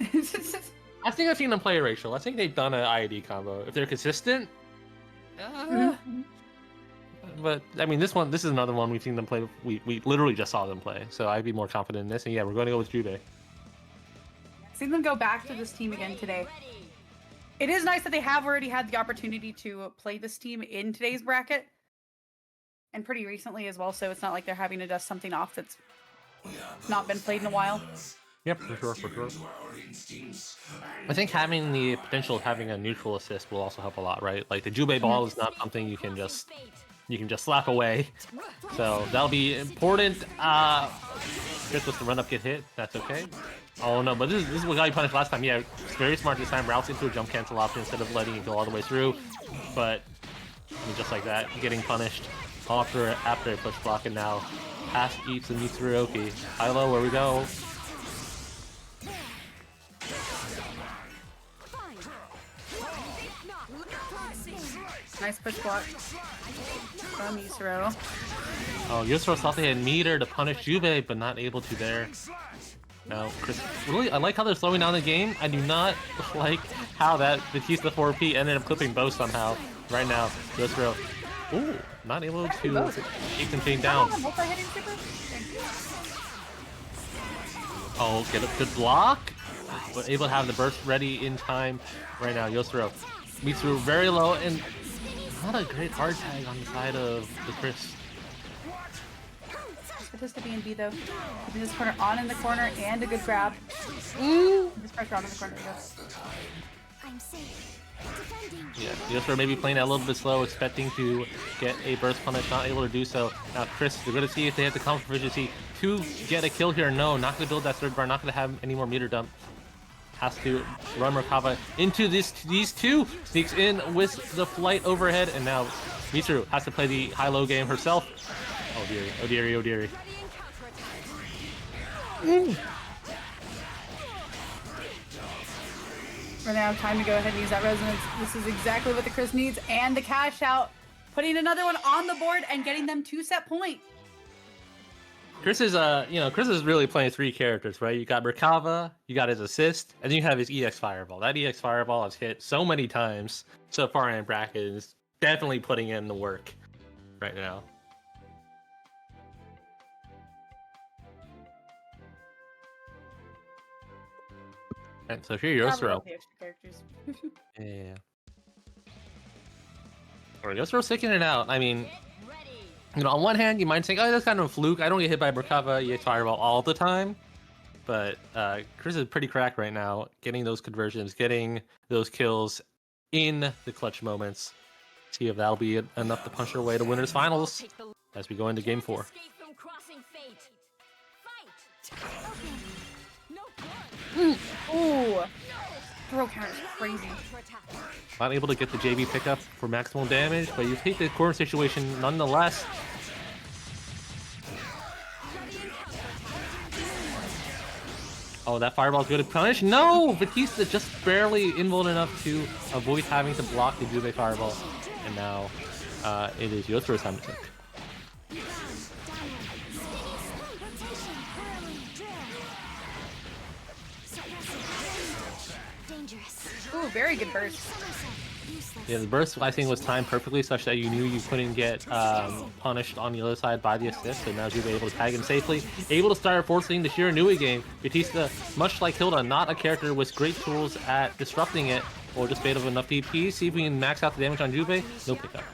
I think I've seen them play Rachel. I think they've done an IED combo. If they're consistent, but I mean, this is another one we've seen them play. We literally just saw them play, so I'd be more confident in this. And yeah, we're going to go with Jude. Seeing them go back to this team again today. It is nice that they have already had the opportunity to play this team in today's bracket. and pretty recently as well, so it's not like they're having to dust something off that's not been played in a while. Yep, for sure, for sure. I think having the potential of having a neutral assist will also help a lot, right? Like the Jubei ball is not something you can just slap away, so that'll be important. Chris was to run up, get hit. That's okay. Oh no, but this is what got you punished last time. Yeah, it's very smart this time. Routes into a jump cancel option instead of letting it go all the way through. But I mean, just like that, getting punished after a push block, and now pass eats the Mitsuruoki. High low, where we go. Nice push block from Yusuro. Oh, Yusuro thought they had meter to punish Jubei, but not able to there. Now, Chris, really, I like how they're slowing down the game. I do not like how that Batista 4P ended up clipping both somehow. Right now, Yusuro, ooh, not able to keep them chained down. Oh, get a good block, but able to have the burst ready in time. Right now, Yusuro meets through very low, and not a great hard tag on the side of the Chris. Batista B&B though. Keeping this corner on in the corner and a good grab. This pressure on in the corner. I'm safe. Yeah, Yusuro maybe playing that a little bit slow, expecting to get a burst punish, not able to do so. Now Chris, they're going to see if they have the comp proficiency to get a kill here. No, not going to build that third bar, not going to have any more meter dump. Has to run Merkava into these two. Sneaks in with the flight overhead, and now Mitsuru has to play the high-low game herself. Oh dearie, oh dearie, oh dearie. Right now, time to go ahead and use that resonance. This is exactly what the Chris needs, and the cash out. Putting another one on the board and getting them 2 set point. Chris is Chris is really playing 3 characters, right? You got Merkava, you got his assist, and then you have his EX Fireball. That EX Fireball has hit so many times so far in bracket, is definitely putting in the work right now. And so here Yusuro. Yeah. Or Yusuro sticking it out. I mean, you know, on one hand, you might think, oh, that's kind of a fluke. I don't get hit by Merkava, EX Fireball all the time. But Chris is pretty cracked right now, getting those conversions, getting those kills in the clutch moments. See if that'll be enough to punch their way to winners finals as we go into game 4. Ooh, throw count is crazy. Not able to get the JB pickup for maximum damage, but you take the corner situation nonetheless. Oh, that fireball's good to punish. No! Batista just barely involved enough to avoid having to block the Jubei fireball. And now it is Yosuro's time to cook. Ooh, very good burst. Yeah, the burst I think was timed perfectly such that you knew you couldn't get punished on the other side by the assist, so now you'll be able to tag him safely. Able to start forcing the Shiranui game. Batista, much like Hilda, not a character with great tools at disrupting it, or just made of enough DP. See if we can max out the damage on Jubei. No pickup.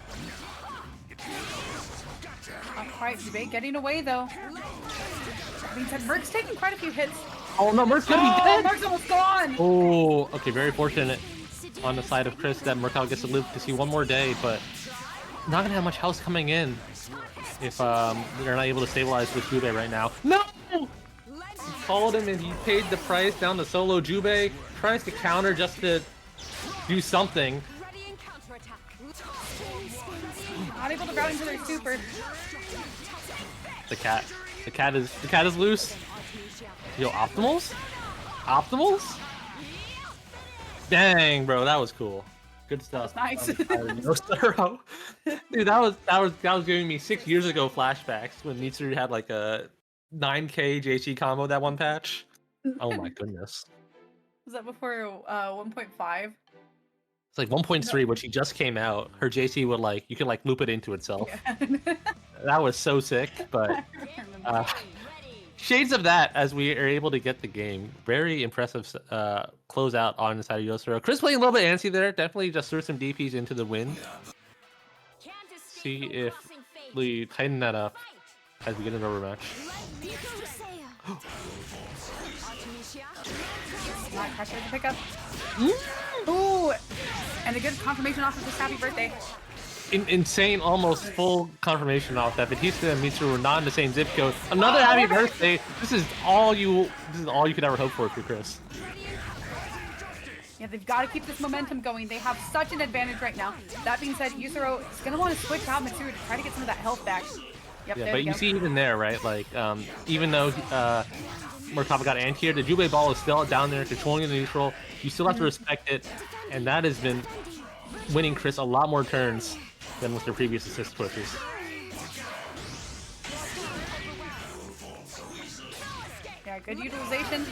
Not quite. Jubei getting away though. That being said, Merc's taking quite a few hits. Oh no, Merc's gonna be dead! Merc's almost gone! Oh, okay, very fortunate on the side of Chris that Mercal gets to live to see one more day, but not gonna have much health coming in if they're not able to stabilize with Jubei right now. No! He called him and he paid the price down to solo Jubei. Tries to counter just to do something. Not able to route into their super. The cat is loose. Yo, optimals? Optimals? Dang, bro, that was cool. Good stuff. Nice. Dude, that was giving me 6 years ago flashbacks when Mitsuru had like a 9K JC combo that one patch. Oh my goodness. Was that before 1.5? It's like 1.3, which she just came out. Her JC would like, you could like loop it into itself. Yeah. That was so sick, but shades of that as we are able to get the game. Very impressive closeout on the side of Yosuro. Chris playing a little bit antsy there. Definitely just threw some DPs into the wind. See if really tighten that up as we get into the rubber match. Not pressure to pick up. Ooh, and a good confirmation off of this happy birthday. Insane, almost full confirmation off that Batista and Mitsuru were not in the same zip code. Another happy birthday. This is all you could ever hope for if you're Chris. Yeah, they've got to keep this momentum going. They have such an advantage right now. That being said, Yuzuru is going to want to switch out Mitsuru to try to get some of that health back. Yep, Yeah, there but we you go. see even there, right? Like, even though Murakawa got anti-air, the Jubei ball is still down there controlling the neutral. You still have to respect it, and that has been winning Chris a lot more turns than with their previous assist twitches. Yeah, good utilization.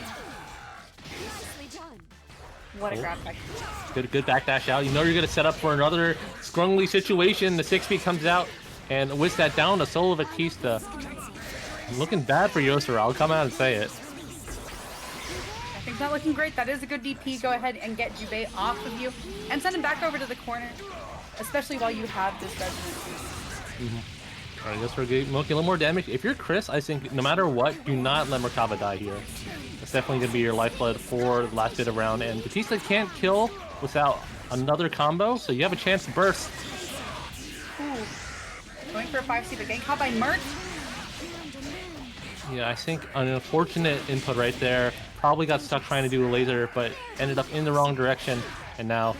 What a grab back. Good backdash out. You know you're gonna set up for another scrungly situation. The 6-speed comes out and whips that down to solo Batista. Looking bad for Yosura. I'll come out and say it. I think not looking great. That is a good DP. Go ahead and get Jubei off of you and send him back over to the corner, especially while you have this resident. All right, Yosura getting a little more damage. If you're Chris, I think no matter what, do not let Murakawa die here. It's definitely going to be your lifeblood for the last bit of round, and Batista can't kill without another combo, so you have a chance to burst. Ooh. Going for a 5C, but getting caught by Mert. Yeah, I think an unfortunate input right there. Probably got stuck trying to do a laser, but ended up in the wrong direction, and now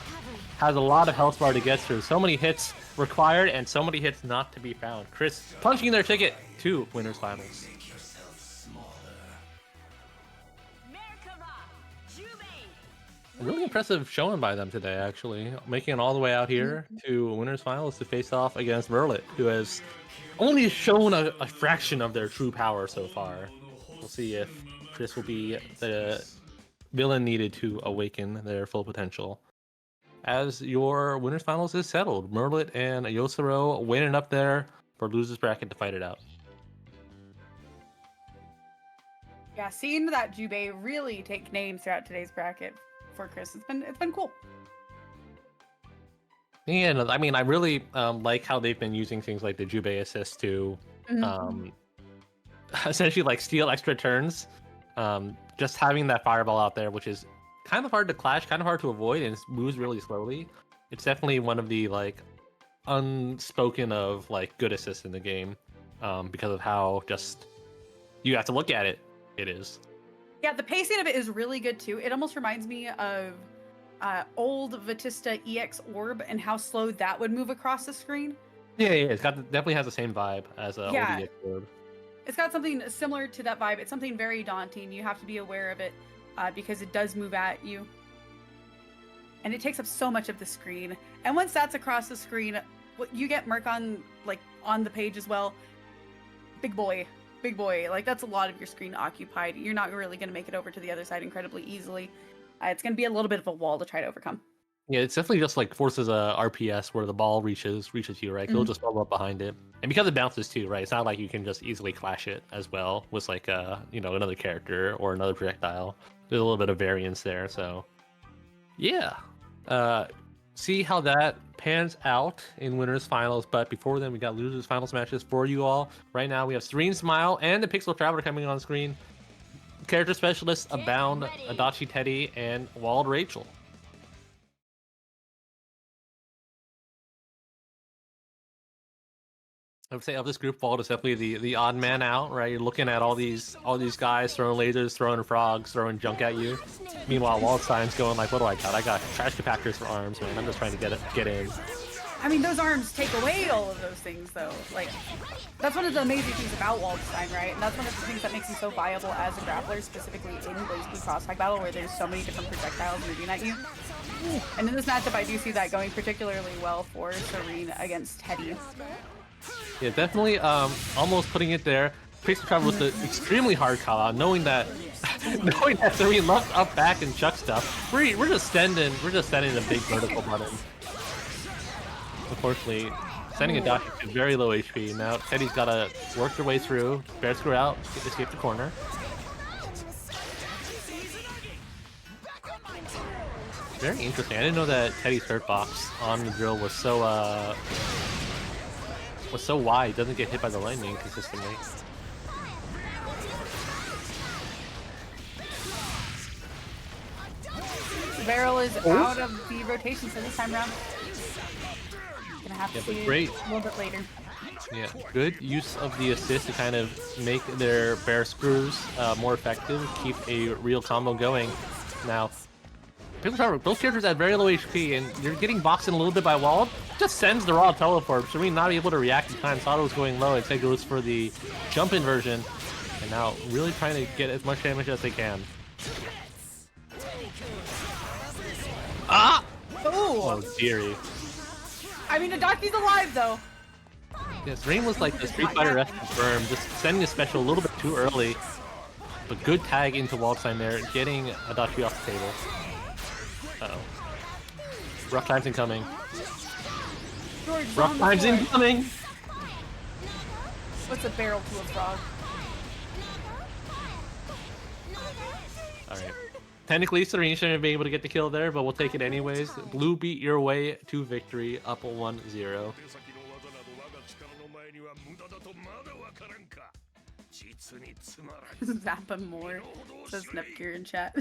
has a lot of health bar to get through. So many hits required, and so many hits not to be found. Chris punching their ticket to winners finals. A really impressive showing by them today, actually. Making it all the way out here to winners finals to face off against Merlet, who has only shown a fraction of their true power so far. We'll see if Chris will be the villain needed to awaken their full potential. As your winners finals is settled, Merlet and Yosuro waiting up there for losers bracket to fight it out. Yeah, seeing that Jubei really take names throughout today's bracket for Chris, it's been cool. Yeah, I mean, I really like how they've been using things like the Jubei assist to essentially like steal extra turns. Just having that fireball out there, which is kind of hard to clash, kind of hard to avoid, and it moves really slowly. It's definitely one of the like unspoken of like good assists in the game, because of how just you have to look at it. It is. Yeah, the pacing of it is really good too. It almost reminds me of old Batista EX Orb and how slow that would move across the screen. Yeah, it's got definitely has the same vibe as a Yeah. ODX Orb. It's got something similar to that vibe. It's something very daunting. You have to be aware of it because it does move at you. And it takes up so much of the screen. And once that's across the screen, you get Merc on the page as well. Big boy. Like that's a lot of your screen occupied. You're not really going to make it over to the other side incredibly easily. It's going to be a little bit of a wall to try to overcome. Yeah, it's definitely just like forces a RPS where the ball reaches you, right? It'll just bubble up behind it, and because it bounces too, right? It's not like you can just easily clash it as well with like another character or another projectile. There's a little bit of variance there, so yeah. See how that pans out in winners finals, but before then we got losers finals matches for you all. Right now we have Serene Smile and the Pixel Traveler coming on screen. Character specialists Abound, Adachi Teddy, and Wild Rachel. I would say of this group, Wald is definitely the odd man out, right? You're looking at all these guys throwing lasers, throwing frogs, throwing junk at you. Meanwhile, Waldstein's going like, what do I got? I got trash compactors for arms, man. I'm just trying to get in. I mean, those arms take away all of those things, though. Like, that's one of the amazing things about Waldstein, right? And that's one of the things that makes him so viable as a grappler, specifically in Blaze Blue Crossfire Battle, where there's so many different projectiles moving at you. And in this matchup, I do see that going particularly well for Serene against Teddy. Yeah, definitely almost putting it there. Pixel Traveler with the extremely hard call out, knowing that Serene loves up back and chuck stuff. We're just sending the big vertical button. Unfortunately, sending a dash to very low HP. Now Teddy's gotta work their way through, bear screw out, escape the corner. Very interesting. I didn't know that Teddy's hurt box on the drill was so was so wide, doesn't get hit by the lightning consistently. The barrel is out of the rotation for this time around. Gonna have to see great. a little bit later. Yeah, good use of the assist to kind of make their bear screws more effective, keep a real combo going. Now, those characters at very low HP, and you're getting boxed in a little bit by wall. Just sends the raw teleport. Serene not able to react in time. Thought it was going low. Instead goes for the jump inversion, and now really trying to get as much damage as they can. Ah! Oh, dearie. I mean, Adachi's alive though. Yeah, Serene was like the Street Fighter F confirmed, just sending a special a little bit too early. But good tag into Waldstein there, getting Adachi off the table. Uh-oh. Rough times incoming. Rough times incoming! What's a barrel to a frog? Alright. Technically, Serene shouldn't be able to get the kill there, but we'll take it anyways. Blue beat your way to victory, up 1-0. Zap him more, says Nepgear in chat.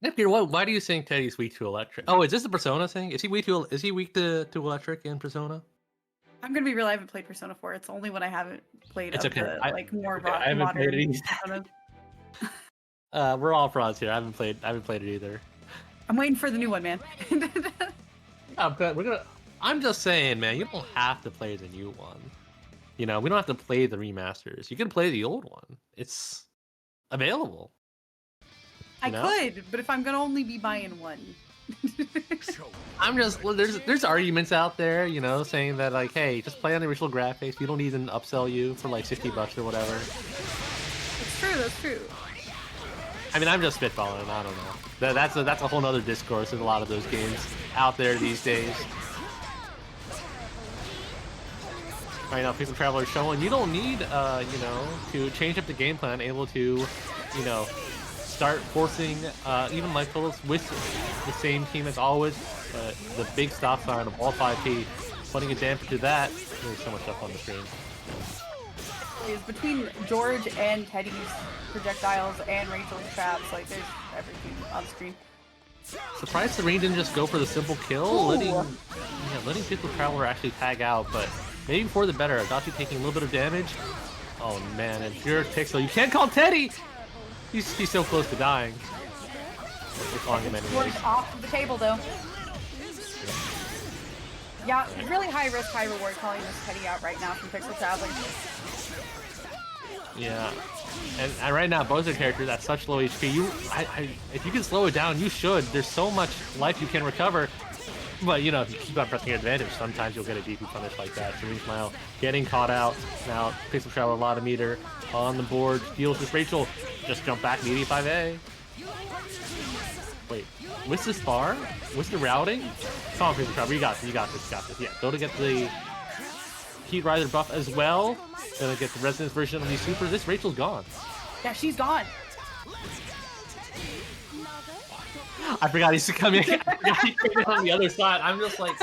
Nepgear, why do you think Teddy's weak to electric? Oh, is this the Persona thing? Is he weak to electric in Persona? I'm gonna be real. I haven't played Persona 4. It's the only one I haven't played. It's okay. I haven't played it modern. We're all frauds here. I haven't played it either. I'm waiting for the new one, man. I'm just saying, man. You don't have to play the new one. You know, we don't have to play the remasters. You can play the old one. It's available. I could, but if I'm gonna only be buying one. There's arguments out there, you know, saying that like, hey, just play on the original graphics. We don't need to upsell you for like $50 or whatever. It's true. That's true. I mean, I'm just spitballing. I don't know. That's a whole nother discourse in a lot of those games out there these days. Right now, People Traveler showing you don't need, you know, to change up the game plan, able to, you know, start forcing even life totals with the same team as always. The big stop sign of all 5P, putting a damper to that. There's so much stuff on the screen. Is between George and Teddy's projectiles and Rachel's traps, like there's everything on screen. Surprised Serene didn't just go for the simple kill, letting People Traveler actually tag out, but maybe for the better. Adachi taking a little bit of damage. Oh man, and pure pixel. You can't call Teddy! He's so close to dying. We're calling him anyways. George off the table though. Yeah, really high risk, high reward calling this Teddy out right now from Pixel Traveler. Yeah, and right now both their characters at such low HP. If you can slow it down, you should. There's so much life you can recover. But you know, if you keep on pressing your advantage, sometimes you'll get a DP punish like that. Serene Smile getting caught out. Now Pixel Traveler a lot of meter on the board. Deals with Rachel. Just jump back to 85A. Wait, what's this bar? What's the routing? Come on, Pixel Traveler, you got this. Yeah, go to get the Heat Rider buff as well. Gonna get the Resonance version of these supers. This Rachel's gone. Yeah, she's gone. I forgot he's coming. I forgot he came in on the other side. I'm just like,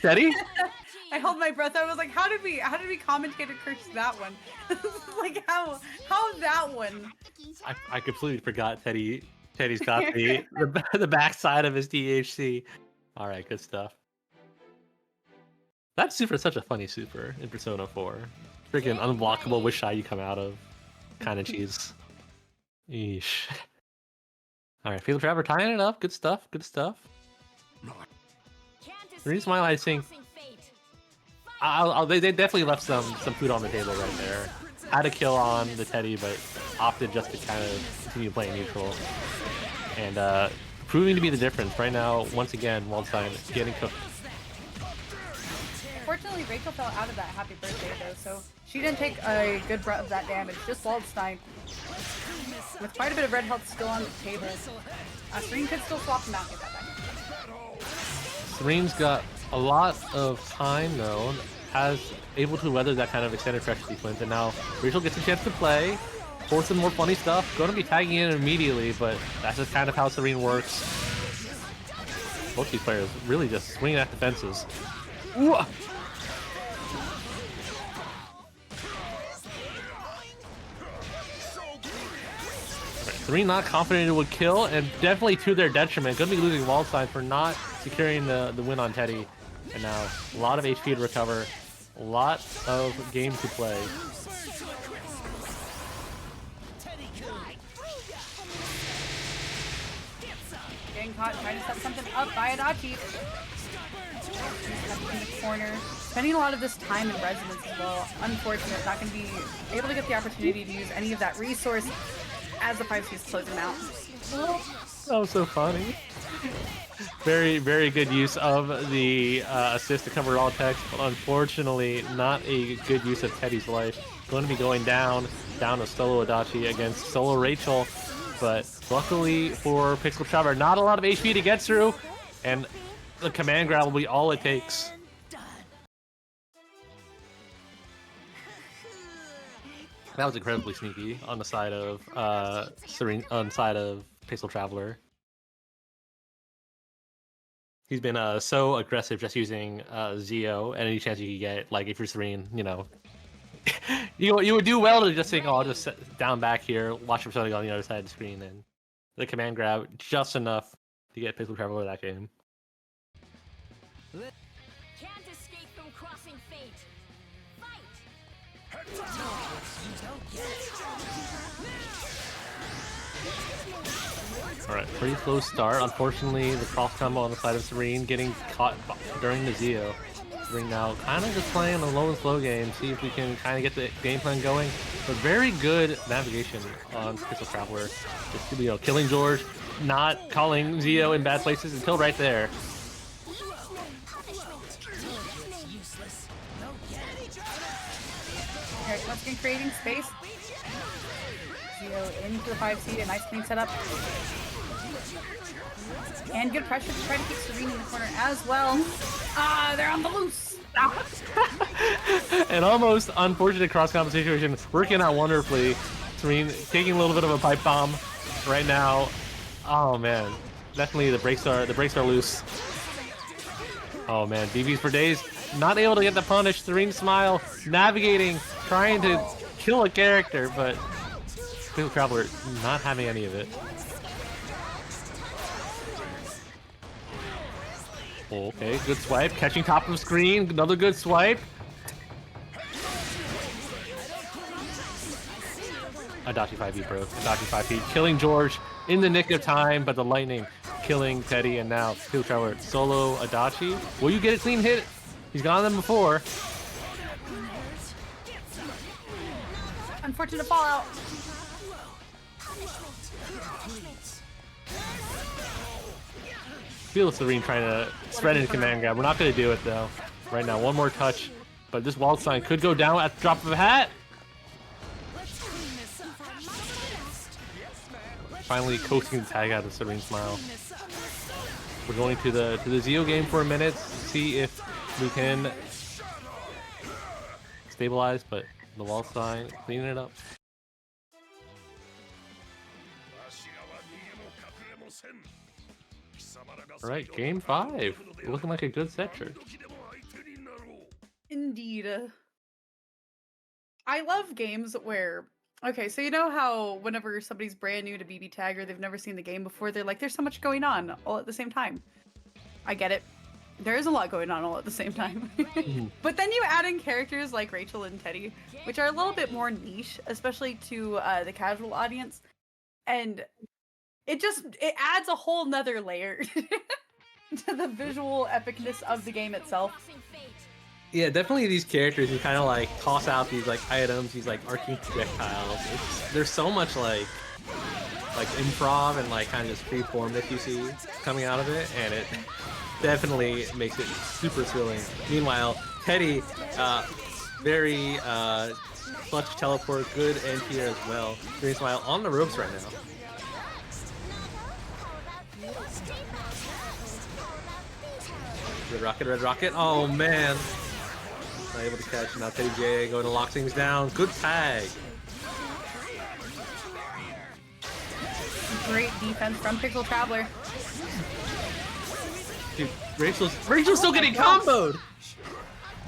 Teddy? I held my breath. I was like, how did we commentator curse that one? Like how that one? I completely forgot Teddy's got the backside of his DHC. All right, good stuff. That super is such a funny super in Persona 4. Freaking unblockable, which side you come out of. Kind of cheese. Eesh. Alright, People Traveler tying it up. Good stuff, good stuff. The reason why I think they definitely left some food on the table right there. Had a kill on the Teddy, but opted just to kind of continue playing neutral. And proving to be the difference. Right now, once again, Waldstein getting cooked. Unfortunately, Rachel fell out of that happy birthday though, so she didn't take a good brunt of that damage. Just Waldstein. With quite a bit of red health still on the table. Serene could still swap him out and get that back. Serene's got a lot of time though, able to weather that kind of extended pressure sequence, and now Rachel gets a chance to play, for some more funny stuff. Going to be tagging in immediately, but that's just kind of how Serene works. Both these players really just swinging at the fences. Ooh. Serene not confident it would kill, and definitely to their detriment. Gonna be losing wall sign for not securing the win on Teddy. And now a lot of HP to recover, a lot of game to play. Getting caught trying to set something up by Adachi. In the corner, spending a lot of this time in resonance as well. Unfortunate, not going to be able to get the opportunity to use any of that resource as the 5C is closing out. That was so funny. Very, very good use of the assist to cover all text, but unfortunately not a good use of Teddy's life. Going to be going down to solo Adachi against solo Rachel, but luckily for Pixel Traveler, not a lot of HP to get through, and the command grab will be all it takes. That was incredibly sneaky on the side of Serene, on the side of Pixel Traveler. He's been so aggressive just using Zio, and any chance you could get, like if you're Serene, you know, you would do well to just think, oh, I'll just sit down back here, watch for something on the other side of the screen, and the command grab just enough to get Pixel Traveler that game. Can't escape from crossing fate. Fight! Alright, pretty slow start. Unfortunately, the cross combo on the side of Serene getting caught during the Zio. Serene now kind of just playing a low and slow game, see if we can kind of get the game plan going. But very good navigation on Pixel Traveler. Just, you know, killing George, not calling Zio in bad places until right there. Alright, once again creating space. Zio into the 5C, a nice clean setup. And good pressure to try to keep Serene in the corner as well. Ah, they're on the loose. An almost unfortunate cross-combo situation working out wonderfully. Serene taking a little bit of a pipe bomb right now. Oh man, definitely the brakes are loose. Oh man, DBs for days, not able to get the punish. Serene Smile navigating, trying to kill a character, but Pixel Traveler not having any of it. Okay, good swipe. Catching top of the screen. Another good swipe. Adachi 5e pro. Adachi 5e killing George in the nick of time, but the lightning killing Teddy, and now Pixel Traveler solo Adachi. Will you get a clean hit? He's gone them before. Unfortunate fallout. Feel Serene trying to spread into command grab. We're not going to do it though. Right now, one more touch, but this wall sign could go down at the drop of a hat. Finally coasting the tag out of Serene Smile. We're going to the Zio game for a minute, see if we can stabilize, but the wall sign cleaning it up. Alright, game 5. Looking like a good sector. Indeed. I love games where, okay, so you know how whenever somebody's brand new to BBTAG or they've never seen the game before, they're like, there's so much going on all at the same time. I get it. There is a lot going on all at the same time. But then you add in characters like Rachel and Teddy, which are a little bit more niche, especially to the casual audience. And it adds a whole nother layer to the visual epicness of the game itself. Yeah, definitely these characters who kind of like toss out these like items, these like arcing projectiles. There's so much like improv and like kind of just free form that you see coming out of it, and it definitely makes it super thrilling. Meanwhile, Teddy, very clutch teleport, good end here as well. Green Smile on the ropes right now. Red Rocket. Oh man. Not able to catch. Now Teddy J going to lock things down. Good tag. Great defense from Pixel Traveler. Dude, Rachel's still getting comboed.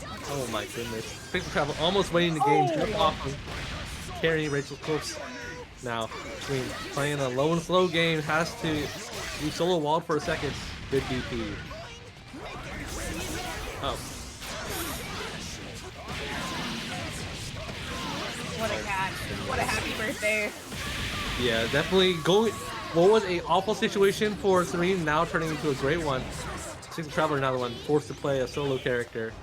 Oh my goodness. Pixel Traveler almost winning the game. Just off of carrying Rachel's corpse. Now, between playing a low and slow game, has to do solo wall for a second. Good DP. Oh. What a catch. What a happy birthday. Yeah, definitely going. What was a awful situation for Serene, now turning into a great one. Six Traveler, now the one forced to play a solo character.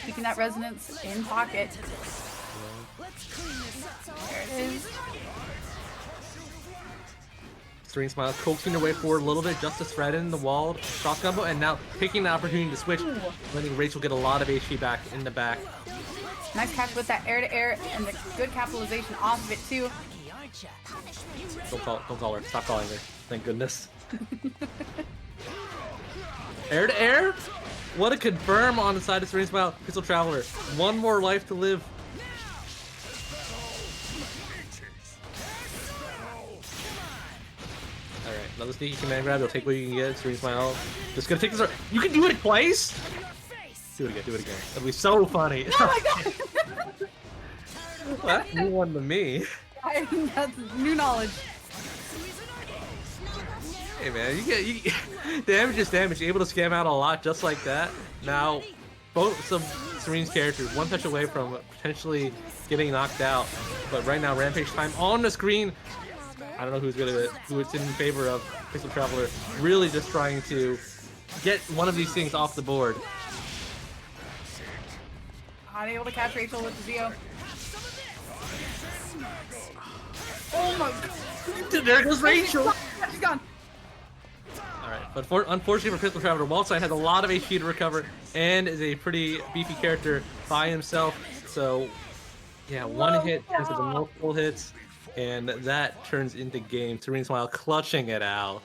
Keeping that resonance in pocket. There it is. Serene Smile coaxing her way forward a little bit just to threaten the wall cross combo, and now picking the opportunity to switch, letting Rachel get a lot of HP back in the back. Nice catch with that air-to-air and the good capitalization off of it too. Don't call her. Stop calling her. Thank goodness. Air to air? What a confirm on the side of Serene Smile. Pixel Traveler. One more life to live. Alright, another sneaky command grab. You'll take what you can get. Serene Smile. Just gonna take this. You can do it twice? Do it again. Do it again. That'll be so funny. Oh my god! Well, that's new one to me. That's new knowledge. Hey man, you get damage is damage. You're able to scam out a lot just like that. Now, both some Serene's characters one touch away from potentially getting knocked out. But right now, Rampage time on the screen. I don't know who it's in favor of. Pixel Traveler really just trying to get one of these things off the board. Unable to catch Rachel with the Zeo. Oh my god. There goes Rachel. She's gone. Alright, but unfortunately for Pixel Traveler, Wildside has a lot of HP to recover and is a pretty beefy character by himself. So, yeah, one hit turns into multiple hits, and that turns into game. Serene Smile clutching it out.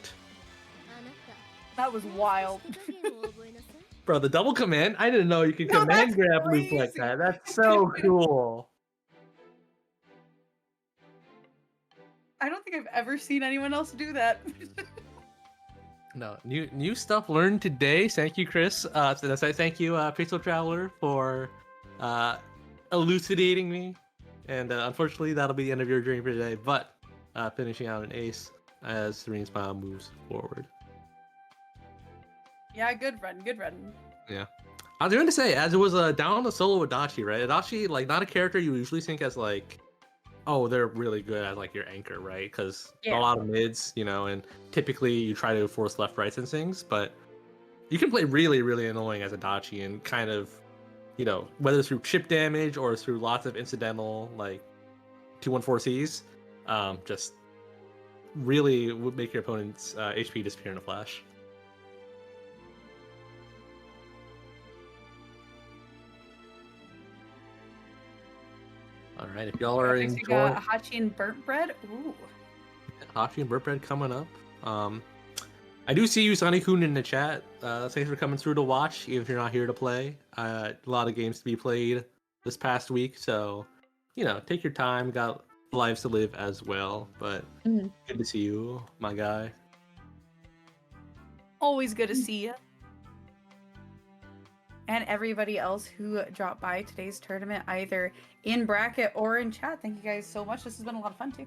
That was wild. Bro, the double command? I didn't know you could command grab loop like that. That's so cool. I don't think I've ever seen anyone else do that. No, new stuff learned today. Thank you, Chris. So thank you, Pixel Traveler, for elucidating me. And unfortunately, that'll be the end of your journey for today. But finishing out an ace as Serene Smile moves forward. Yeah, good run, good run. Yeah. I was going to say, as it was down the solo Adachi, right? Adachi, like, not a character you usually think as, like, oh, they're really good as, like, your anchor, right? Because a lot of mids, you know, and typically you try to force left, rights and things, but you can play really, really annoying as Adachi and kind of, you know, whether through chip damage or through lots of incidental, like, 214Cs, just really would make your opponent's HP disappear in a flash. All right, if y'all are enjoying, Hachi and burnt bread. Ooh. Hachi and burnt bread coming up. I do see you, Sunny-kun, in the chat. Thanks for coming through to watch, even if you're not here to play. A lot of games to be played this past week, so you know, take your time. Got lives to live as well, but good to see you, my guy. Always good to see you. And everybody else who dropped by today's tournament, either in bracket or in chat. Thank you guys so much. This has been a lot of fun too.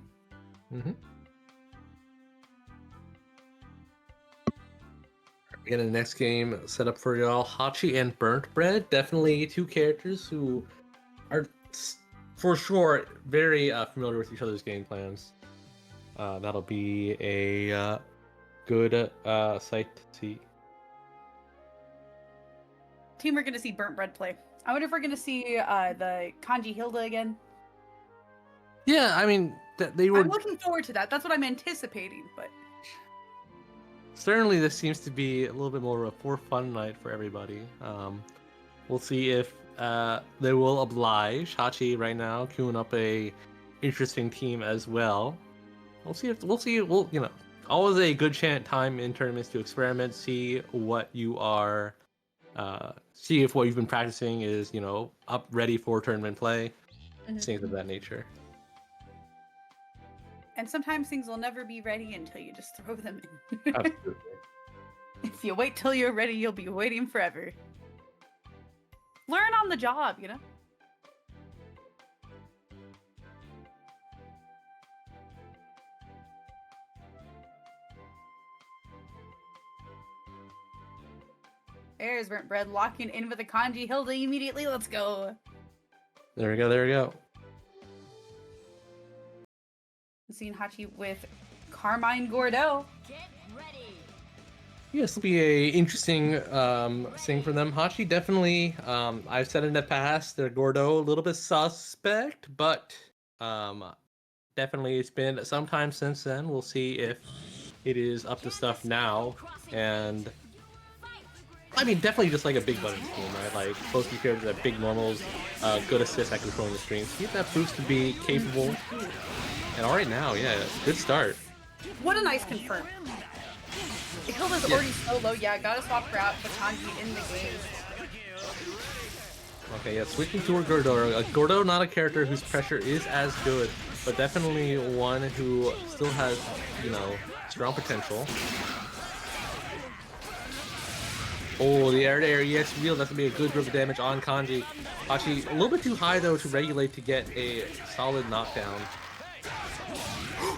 We got the next game set up for y'all. Hachi and Burnt Bread. Definitely two characters who are, for sure, very familiar with each other's game plans. That'll be a good sight to see. Team, we're gonna see burnt bread play. I wonder if we're gonna see the Kanji Hilda again. Yeah, I mean, they were. I'm looking forward to that. That's what I'm anticipating. But certainly, this seems to be a little bit more of a for fun night for everybody. We'll see if they will oblige. Hachi right now queuing up a interesting team as well. We'll see. We'll you know, always a good time in tournaments to experiment, see what you are. See if what you've been practicing is, you know, up ready for tournament play, things of that nature. And sometimes things will never be ready until you just throw them in. Absolutely. If you wait till you're ready, you'll be waiting forever. Learn on the job, you know? There's Burnt Bread locking in with the Kanji Hilda immediately. Let's go. There we go. There we go. Seeing Hachi with Carmine Gordeau. Get ready. Yes, this will be a interesting thing for them. Hachi definitely, I've said in the past, they're Gordeau a little bit suspect, but definitely it's been some time since then. We'll see if it is up to stuff now. And I mean, definitely just like a big button team, right? Like close to characters that big normals, good assists at controlling the streams. Get that boost to be capable. And all right now, yeah, good start. What a nice confirm. Hilda's already so low. Yeah, gotta swap her out for Kanji in the game. Okay, yeah, switching to a Gordeau. Gordeau, not a character whose pressure is as good, but definitely one who still has, you know, strong potential. Oh, the air-to-air EX wheel, that's gonna be a good grip of damage on Kanji. Hachi, a little bit too high though to regulate to get a solid knockdown.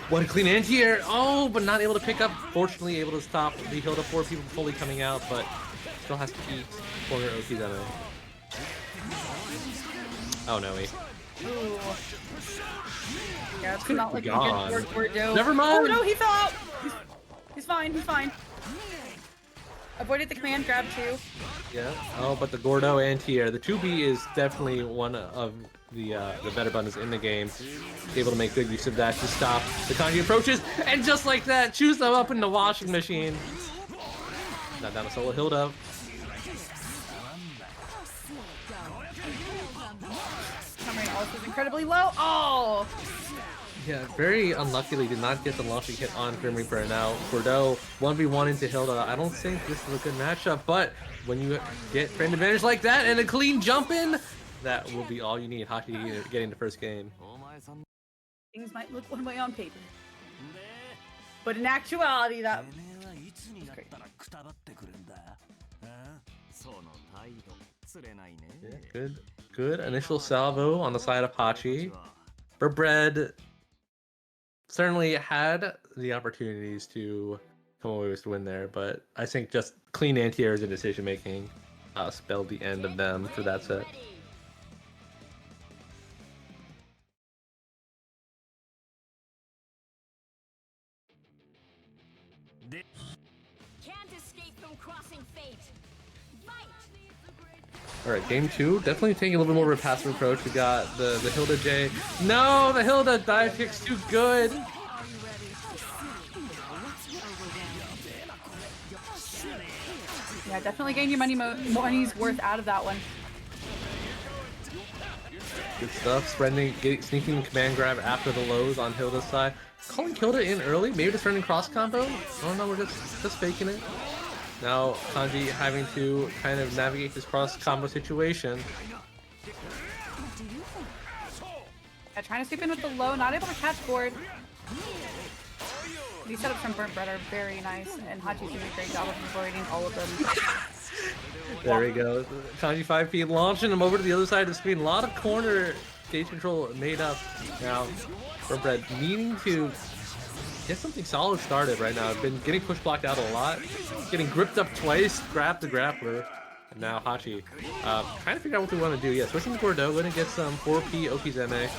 What a clean anti-air! Oh, but not able to pick up. Fortunately, able to stop the Hilda 4 people fully coming out, but still has to eat corner Okizeme. Oh no, he. Ooh. Yeah, it's not looking God. good for Gordeau. Never mind. Oh no, he fell out! He's fine, he's fine. Avoided the command grab too. Yeah. Oh, but the Gordeau anti-air. The 2B is definitely one of the better buttons in the game. Able to make good use of that to stop the Kanji approaches, and just like that, chews them up in the washing machine. Not down a solo Hilda. Cameron also is incredibly low. Oh! Yeah, very unluckily did not get the launching hit on Grim Reaper. Now, Gordeau 1v1 into Hilda. I don't think this is a good matchup, but when you get frame advantage like that and a clean jump in, that will be all you need. Hachi getting the first game. Things might look one way on paper, but in actuality, that was great. Yeah, good initial salvo on the side of Hachi. Burnt Bread certainly had the opportunities to come away with the win there, but I think just clean anti-airs and decision making spelled the end of them for that set. Can't escape from crossing fate. Fight. All right, game 2, definitely taking a little bit more of a passive approach. We got the Hilda J. No, the Hilda dive kick's too good. Yeah, definitely getting your money's worth out of that one. Good stuff. Sneaking command grab after the lows on Hilda's side. Calling Hilda in early, maybe just running cross combo. I don't know, we're just faking it. Now Kanji having to kind of navigate this cross combo situation. Yeah, trying to sweep in with the low, not able to catch board. These setups from Burnt Bread are very nice, and Hachi's doing a great job of avoiding all of them. There we go. Kanji 5P launching him over to the other side of the screen. A lot of corner stage control made up. Now, Burnt Bread needing to get something solid started right now. Been getting push blocked out a lot. Getting gripped up twice, grabbed the grappler. And now Hachi trying to figure out what we want to do. Yeah, switching to Gordeau, going to get some 4P Okizeme.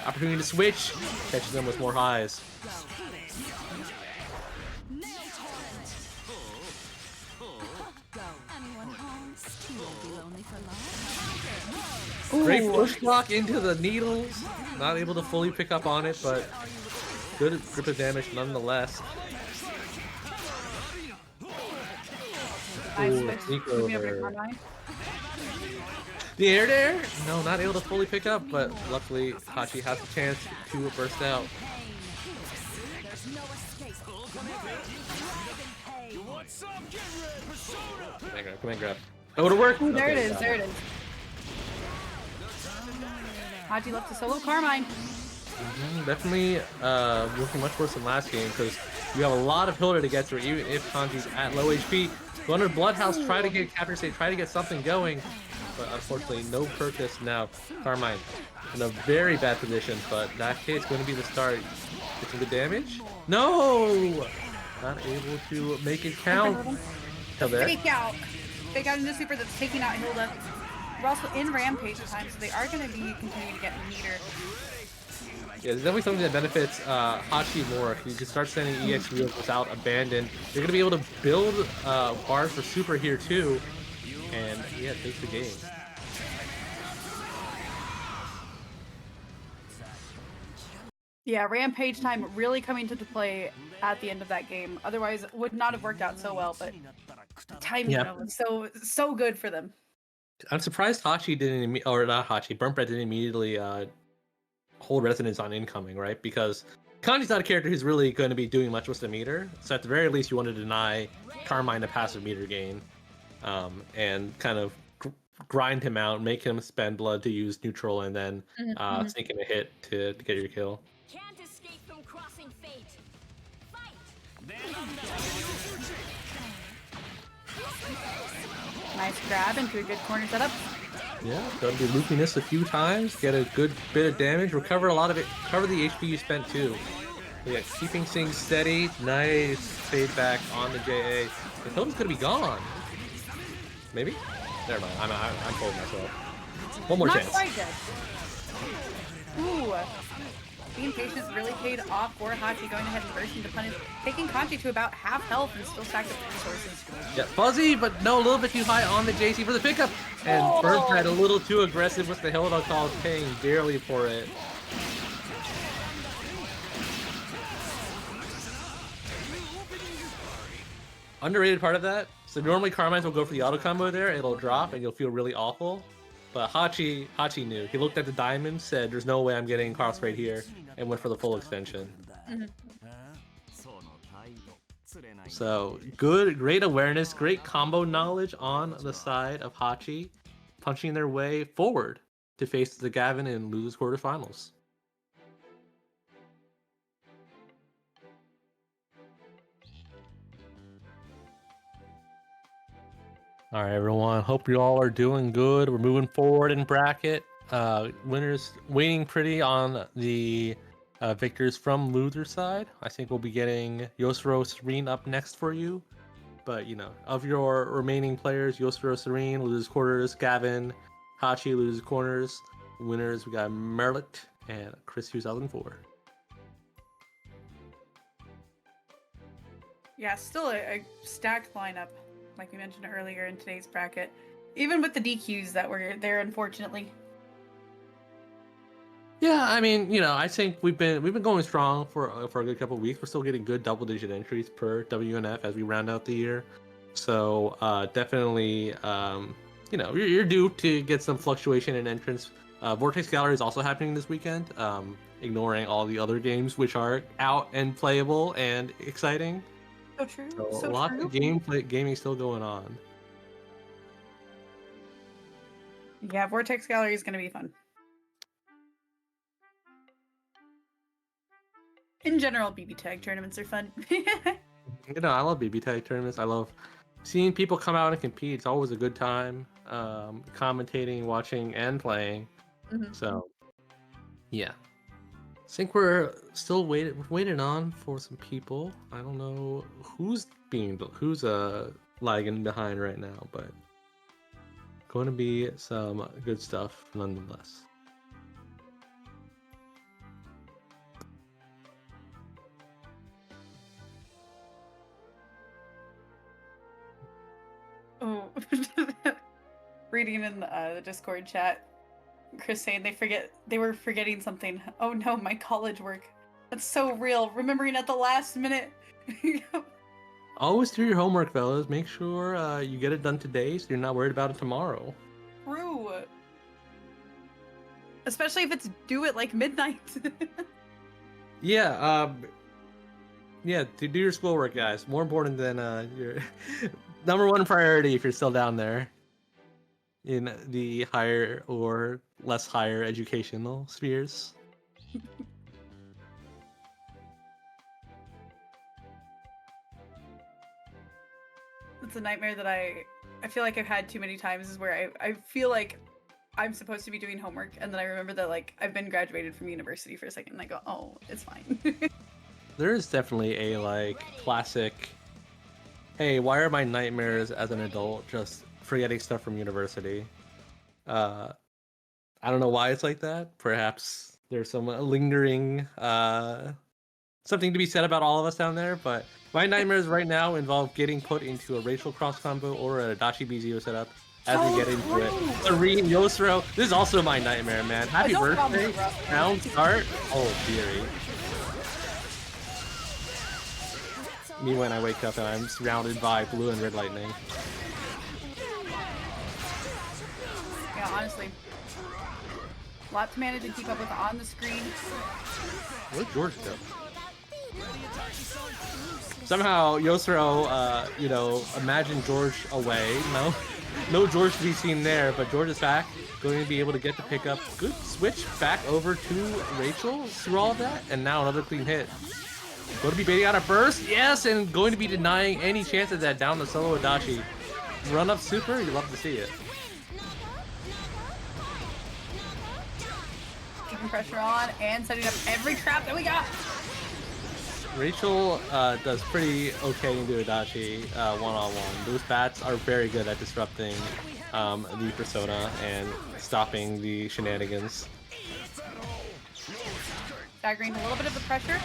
Opportunity to switch. Catches them with more highs. Great push block into the needles. Not able to fully pick up on it, but good grip of damage nonetheless. Ooh, sneak over. The air there? No, not able to fully pick up, but luckily Hachi has a chance to burst out. Come on, grab. Oh, it'll work! Ooh, there Okay, it is, there it is. Hachi left to solo Carmine. Definitely looking much worse than last game because you have a lot of Hilda to get through, even if Kanji's at low HP. Gunner Bloodhouse try to get capture state, try to get something going, but unfortunately no purchase now. Carmine in a very bad position, but that case going to be the start. Get some good damage. No! Not able to make it count. Still there. Fake out. fake out into super that's taking out Hilda. We're also in Rampage time, so they are going to be continuing to get meter. Yeah, there's definitely something that benefits Hachi more. If you just start sending EX wheels without Abandon, you're going to be able to build bars for super here too. And yeah, it takes the game. Yeah, Rampage time really coming to play at the end of that game. Otherwise, it would not have worked out so well, but the timing was so good for them. I'm surprised Hachi didn't, or not Hachi, Burnt Bread didn't immediately hold resonance on incoming, right? Because Kanji's not a character who's really going to be doing much with the meter. So at the very least, you want to deny Carmine a passive meter gain and kind of grind him out, make him spend blood to use neutral, and then sneak in a hit to get your kill. Can't escape from crossing fate. Fight. Nice grab into a good corner setup. Yeah, gotta be looping this a few times, get a good bit of damage, recover a lot of it, cover the HP you spent too. Yeah, keeping things steady, nice fade back on the JA. The Hilda's gonna be gone. Maybe? Never mind, I'm holding myself. One more chance. Not quite dead. Ooh. Being patient really paid off for Hachi going ahead and bursting to punish, taking Kanji to about half health and still stacked up resources. Yeah, fuzzy, but no, a little bit too high on the JC for the pickup. And Burnt Bread a little too aggressive with the Hilda calls, paying dearly for it. Underrated part of that, so normally Carmines will go for the auto combo there, it'll drop and you'll feel really awful. But Hachi knew. He looked at the diamond, said, "There's no way I'm getting crossfade here," and went for the full extension. So great awareness, great combo knowledge on the side of Hachi, punching their way forward to face the Gavin in losers quarterfinals. All right, everyone. Hope you all are doing good. We're moving forward in bracket. Winners waiting pretty on the victors from loser side. I think we'll be getting Yosuro Serene up next for you. But, you know, of your remaining players, Yosuro Serene, losers quarters, Gavin, Hachi, losers corners. Winners, we got Merlit and Chris 2004. Yeah, still a stacked lineup, like we mentioned earlier in today's bracket, even with the DQs that were there, unfortunately. Yeah, I mean, you know, I think we've been going strong for a good couple of weeks. We're still getting good double-digit entries per WNF as we round out the year. So definitely, you know, you're due to get some fluctuation in entrance. Vortex Gallery is also happening this weekend, ignoring all the other games which are out and playable and exciting. So true. So lots of gaming still going on. Yeah, Vortex Gallery is going to be fun. In general, BBTAG tournaments are fun. You know, I love BBTAG tournaments. I love seeing people come out and compete. It's always a good time. Commentating, watching, and playing. So, yeah. I think we're still waiting on for some people. I don't know who's lagging behind right now, but going to be some good stuff nonetheless. Oh, reading in the Discord chat, Chris saying they were forgetting something. Oh no, my college work. That's so real. Remembering at the last minute. Always do your homework, fellas. Make sure you get it done today so you're not worried about it tomorrow. True. Especially if it's due at like midnight. Yeah, to do your schoolwork, guys. More important than your number one priority if you're still down there in the higher or less higher educational spheres. It's a nightmare that I feel like I've had too many times, is where I feel like I'm supposed to be doing homework, and then I remember that like I've been graduated from university for a second, and I go, oh, it's fine. There is definitely a like classic, hey, why are my nightmares as an adult just forgetting stuff from university. I don't know why it's like that. Perhaps there's some lingering something to be said about all of us down there, but my nightmares right now involve getting put into a Rachel cross combo or a Dachi BZO setup as we get into it. Serene, Yosro, this is also my nightmare, man. Happy birthday, round start. Oh, dearie. Me when I wake up and I'm surrounded by blue and red lightning. Yeah, honestly. A lot to manage and keep up with on the screen. Where'd George go? Somehow Yosro, you know, imagine George away. No George to be seen there, but George is back, going to be able to get the pickup. Good switch back over to Rachel through all of that, and now another clean hit. Going to be baiting out a burst, yes, and going to be denying any chance of that down the solo Adachi. Run up super, you love to see it. Keeping pressure on and setting up every trap that we got. Rachel does pretty okay into Adachi one-on-one. Those bats are very good at disrupting the persona and stopping the shenanigans. Staggering a little bit of the pressure,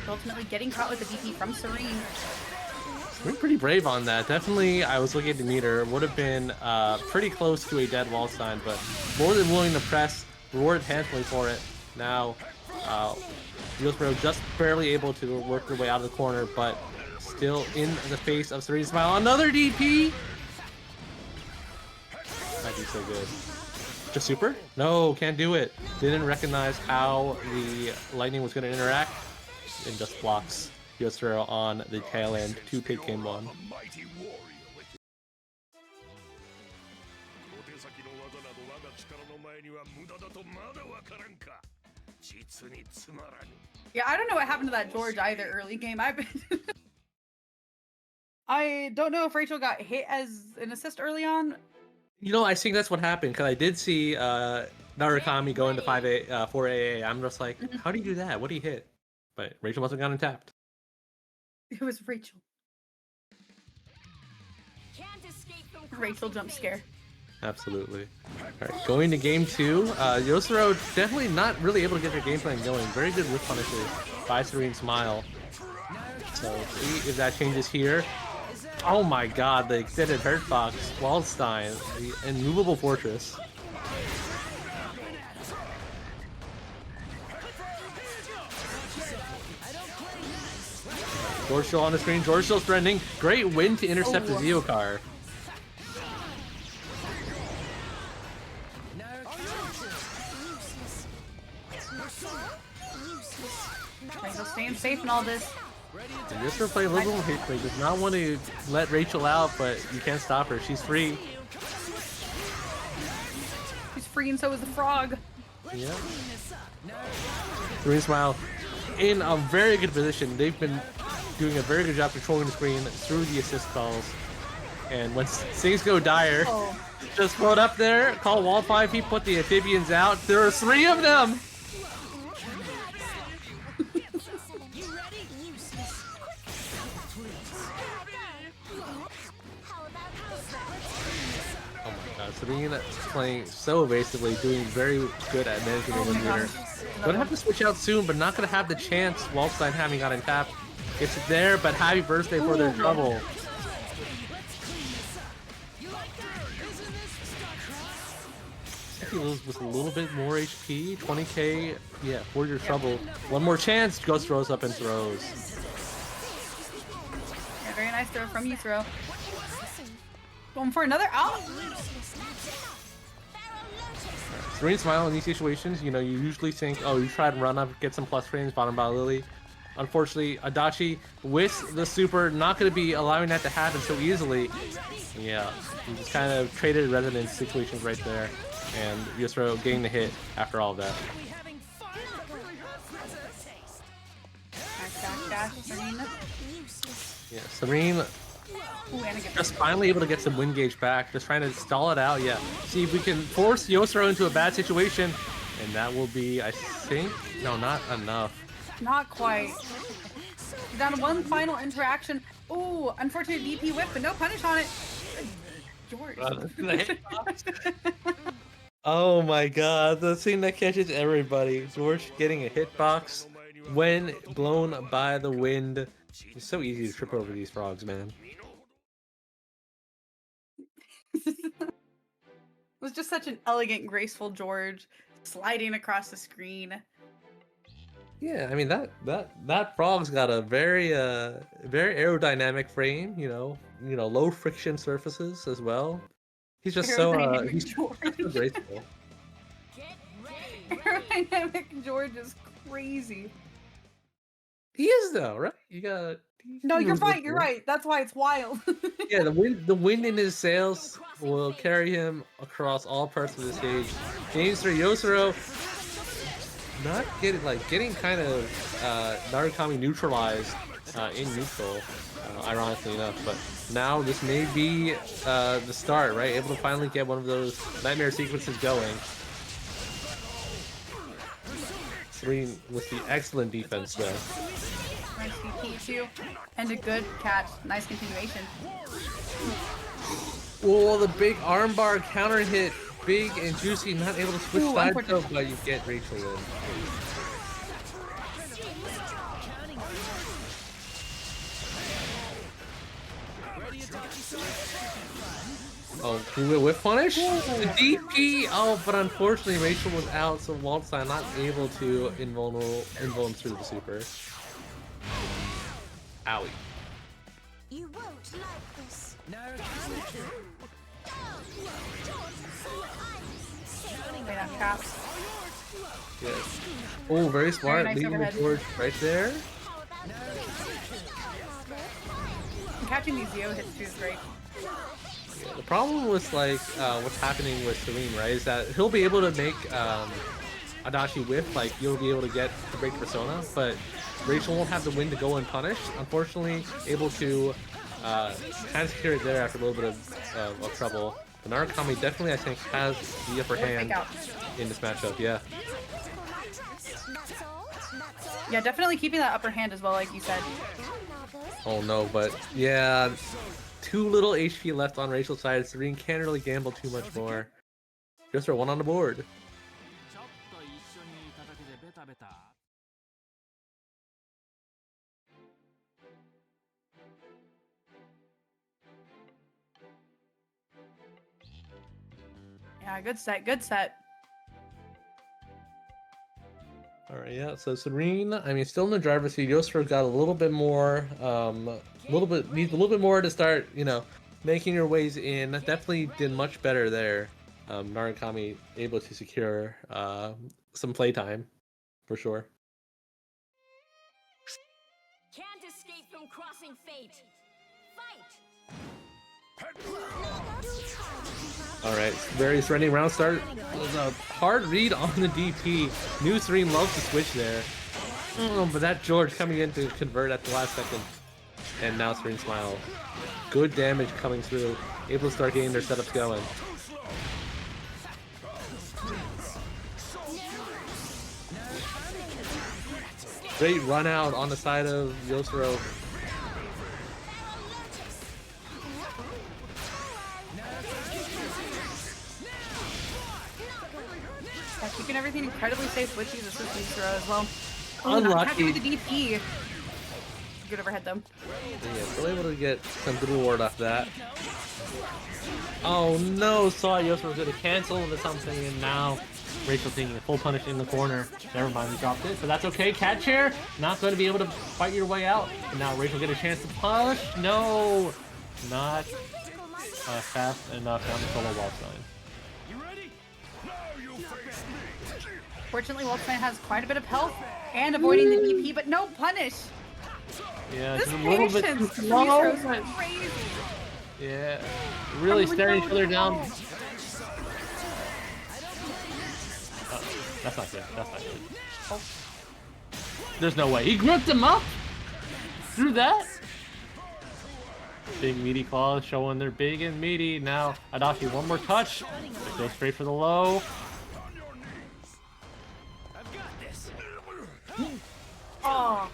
ultimately getting caught with the DP from Serene. We're pretty brave on that. Definitely, I was looking at the meter. Would have been pretty close to a dead wall sign, but more than willing to press, rewarded handsomely for it. Now, Yosro just barely able to work their way out of the corner, but still in the face of Serene's Smile. Another DP! Might be so good. Just super? No, can't do it. Didn't recognize how the lightning was going to interact, and just blocks Yosro on the tail end to pick game one. Yeah, I don't know what happened to that George either early game. I don't know if Rachel got hit as an assist early on. You know, I think that's what happened, because I did see Narukami go into 4AA. I'm just like, how do you do that? What do you hit? But Rachel must have gotten tapped. It was Rachel. Rachel jump scare. Absolutely. Alright, going to game two. Yosro definitely not really able to get their game plan going. Very good whip punishes by Serene Smile. So see if that changes here. Oh my god, the extended Hurt Fox, Waldstein, the immovable fortress. George still on the screen, George still trending. Great win to intercept the Zeokar. Rachel staying safe in all this. And Yosro play a little more hate play. Does not want to let Rachel out, but you can't stop her. She's free. She's free and so is the frog. Yeah. Serene Smile in a very good position. They've been doing a very good job controlling the screen through the assist calls. And when things go dire, just float up there, call wall 5P, put the amphibians out. There are 3 of them! Serene playing so evasively, doing very good at managing the meter. Gonna have to switch out soon, but not gonna have the chance. Waldstein having gotten tapped. It's there, but happy birthday for their trouble. If he loses with a little bit more HP, 20k, yeah, for your trouble. One more chance, Ghost throws up and throws. Yeah, very nice throw from you, throw. Going for another out. Serene Smile in these situations, you know, you usually think, oh, you try to run up, get some plus frames, bottom by Lily. Unfortunately, Adachi with the super, not going to be allowing that to happen so easily. Yeah, he just kind of traded resonance situations right there. And Yosro getting the hit after all of that. Yeah, Serene just finally able to get some win gauge back, just trying to stall it out. Yeah, see if we can force Yosro into a bad situation, and that will be, I think, no, not enough. Not quite. Down to one final interaction. Ooh, unfortunate DP whip, but no punish on it. George. The hitbox. Oh my god, the thing that catches everybody. George getting a hitbox when blown by the wind. It's so easy to trip over these frogs, man. It was just such an elegant, graceful George sliding across the screen. Yeah, I mean that frog's got a very very aerodynamic frame, you know, low friction surfaces as well. He's just so Aerodynamic he's so George. graceful. Aerodynamic George is crazy. He is though, right? You got. No, you're right. You're right. That's why it's wild. Yeah, the wind in his sails will carry him across all parts of the stage. Games for Yosuro not getting kind of Narukami neutralized in neutral, ironically enough. But now this may be the start, right? Able to finally get one of those nightmare sequences going. Serene with the excellent defense though. Nice DP too, and a good catch. Nice continuation. Oh, the big armbar counter hit, big and juicy. Not able to switch sides though, but you get Rachel in. Oh, he will whiff punish? The DP! Oh, but unfortunately Rachel was out, so Waldstein not able to invuln through the super. Owie. You won't like this. Wait on caps. Yes. Oh, very smart. Nice Leading the overhead. George right there. And catching these Zio hits too is great. Yeah, the problem with what's happening with Serene, right, is that he'll be able to make Adachi whiff, like you'll be able to get the break persona, but Rachel won't have the win to go unpunished. Unfortunately, able to kind of secure it there after a little bit of trouble. But Narukami definitely, I think, has the upper hand in this matchup. Yeah. Yeah, definitely keeping that upper hand as well, like you said. Oh no, but yeah, too little HP left on Rachel's side. Serene can't really gamble too much more. Just for one on the board. Yeah, good set, good set. All right, yeah. So Serene, I mean, still in the driver's seat. Yosura got a little bit more, needs a little bit more to start, you know, making her ways in. Definitely did much better there. Narukami able to secure some playtime, for sure. Can't escape from crossing fate. Fight. All right, very threatening round start. It was a hard read on the DP. New Serene loves to switch there. But that George coming in to convert at the last second. And now Serene Smile. Good damage coming through. Able to start getting their setups going. Great run out on the side of Yosuro. Yeah, keeping everything incredibly safe with these assistance throw as well. Unlucky. With the DP. Good overhead though. Yeah, still able to get some good reward off that. Oh no, saw Yosura was going to cancel into something, and now Rachel taking a full punish in the corner. Never mind, we dropped it, but that's okay. Cat chair, not going to be able to fight your way out. And now Rachel get a chance to punish. No, not fast enough on the solo wall sign. Fortunately, Wolfman has quite a bit of health and avoiding the DP, but no punish. Yeah, This just a little bit too patience slow. is crazy. Yeah, really staring each other down. That's not good. That's not good. Oh. There's no way. He gripped him up through that. Big meaty claws showing they're big and meaty. Now Adachi, one more touch. It goes straight for the low. Oh.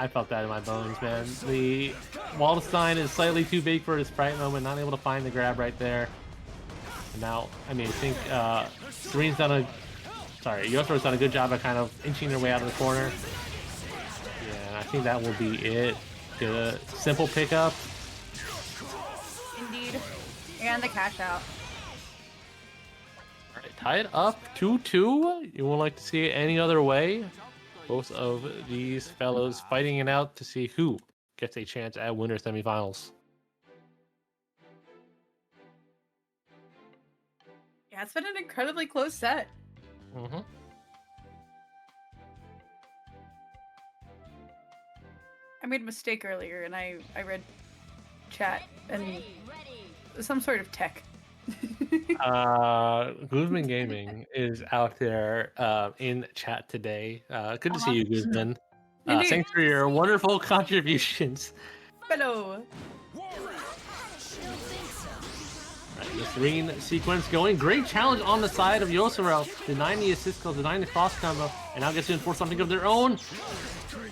I felt that in my bones, man. The Waldstein is slightly too big for his sprite moment, not able to find the grab right there. And now, I mean, I think Serene's done a... Sorry, Yoshiro's done a good job of kind of inching their way out of the corner. Yeah, and I think that will be it. Get a simple pickup. Indeed. And the cash out. Alright, tied up 2-2. You won't like to see it any other way. Both of these fellows fighting it out to see who gets a chance at winner semifinals. Yeah, it's been an incredibly close set. Mm-hmm. I made a mistake earlier, and I read chat and some sort of tech. Guzman Gaming is out there in chat today. Good to see you, Guzman. Indeed. Thanks for your wonderful contributions. Hello. Right, the Serene sequence going. Great challenge on the side of Yosiro. Denying the assist kill, denying the cross combo, and now gets to enforce something of their own.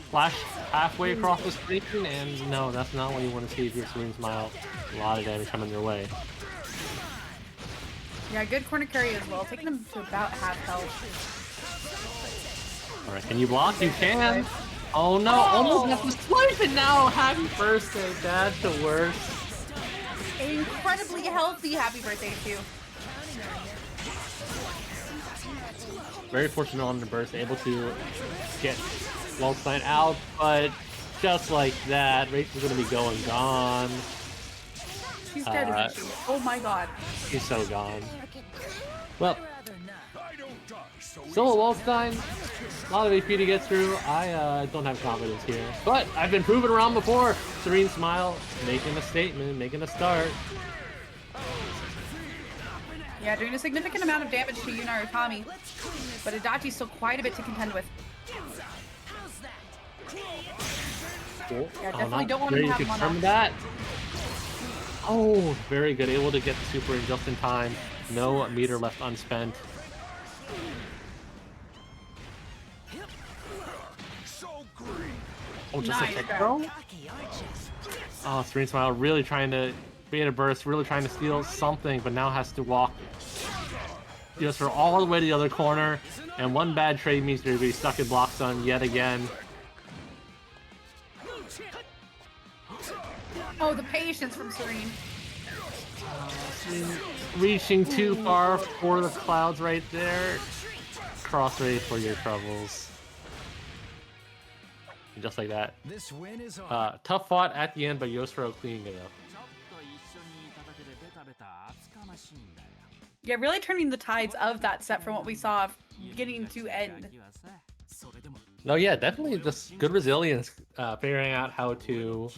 Flash halfway across the screen, and no, that's not what you want to see if you're Serene Smile. A lot of damage coming your way. Yeah, good corner carry as well, taking them to about half health. Alright, can you block? You can! Oh no, almost got the swipe, and now happy birthday, that's the worst. Incredibly healthy happy birthday to you. Very fortunate on the burst, able to get Waldstein out, but just like that, Rachel's gonna be gone. She's dead, isn't she? Oh my god. He's so gone. Well, still a Waldstein. A lot of AP to get through. I don't have confidence here. But I've been proven wrong before. Serene Smile making a statement, making a start. Yeah, doing a significant amount of damage to Yuna Utami. But Adachi's still quite a bit to contend with. Cool. Yeah, definitely don't want him to have one confirm off. that. Oh, very good. Able to get the super in just in time. No meter left unspent. Oh, just Nice a kick grab. throw? Oh, Serene Smile really trying to create a burst, really trying to steal something, but now has to walk just for all the way to the other corner. And one bad trade means they're going to be stuck in block zone yet again. Oh, the patience from Serene. Reaching too far for the clouds right there. Cross ready for your troubles. And just like that. This win is on. Tough fought at the end, but Yosiro cleaning it up. Yeah, really turning the tides of that set from what we saw getting to end. No, yeah, definitely just good resilience, figuring out how to,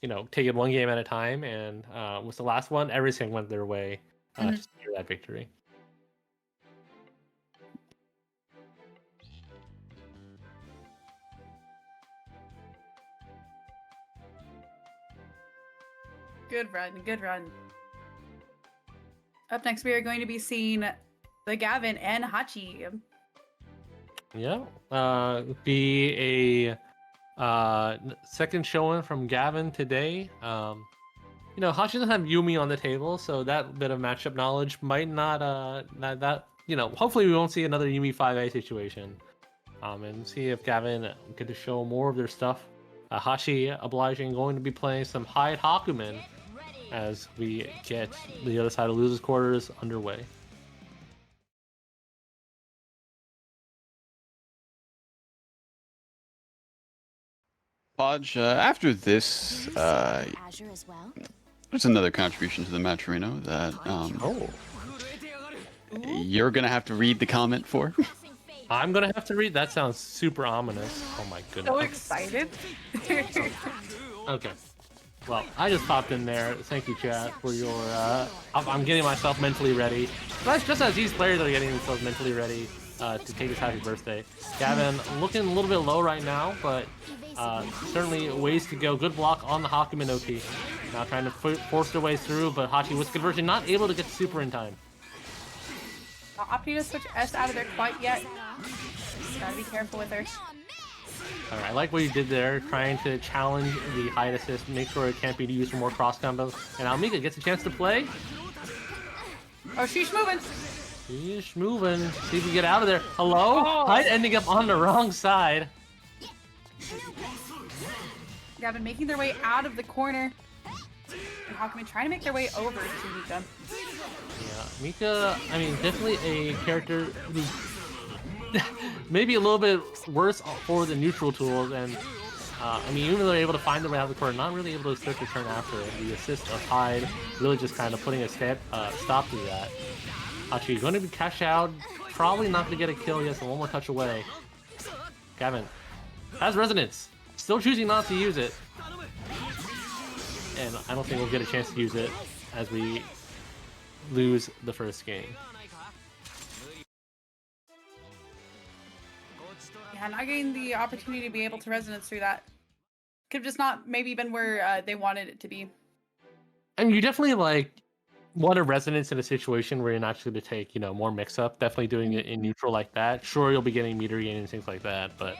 you know, take it one game at a time. And with the last one, everything went their way to secure that victory. Good run, good run. Up next, we are going to be seeing the Gavin and Hachi. Yeah, be a second showing from Gavin today. You know, Hachi doesn't have Yumi on the table, so that bit of matchup knowledge might not, that you know, hopefully we won't see another Yumi 5A situation. And see if Gavin get to show more of their stuff. Hachi obliging going to be playing some Hyde Hakumen as we get the other side of Losers Quarters underway. Podge, after this, Azure as well. there's another contribution to the match, Reno, that you're going to have to read the comment for. I'm gonna have to read. That sounds super ominous. Oh my goodness. So excited. Okay. Well, I just popped in there. Thank you, chat, for your. I'm getting myself mentally ready. That's just as these players are getting themselves mentally ready to take his happy birthday. Gavin looking a little bit low right now, but certainly ways to go. Good block on the Hakumen OT. Now trying to force their way through, but Hachi with conversion not able to get the super in time. Opting to switch S out of there quite yet. Gotta be careful with her. Alright, I like what you did there, trying to challenge the height assist, make sure it can't be used for more cross combos. And Almika gets a chance to play. Oh, she's moving. She's moving. See if we get out of there. Hello? Oh. Height ending up on the wrong side. Gavin making their way out of the corner. And Hakumen trying to make their way over to Mika. Yeah, Mika, I mean, definitely a character who's maybe a little bit worse for the neutral tools, and I mean, even though they're able to find their way out of the corner, not really able to start to turn after it. The assist of Hyde really just kind of putting a stop to that. Hachi going to be cash out, probably not going to get a kill yet, so one more touch away. Gavin has resonance, still choosing not to use it, and I don't think we'll get a chance to use it as we lose the first game. Yeah, not getting the opportunity to be able to resonance through that. Could have just not maybe been where they wanted it to be. I mean, you definitely like want a resonance in a situation where you're not going to take, you know, more mix up. Definitely doing it in neutral like that. Sure, you'll be getting meter gain and things like that, but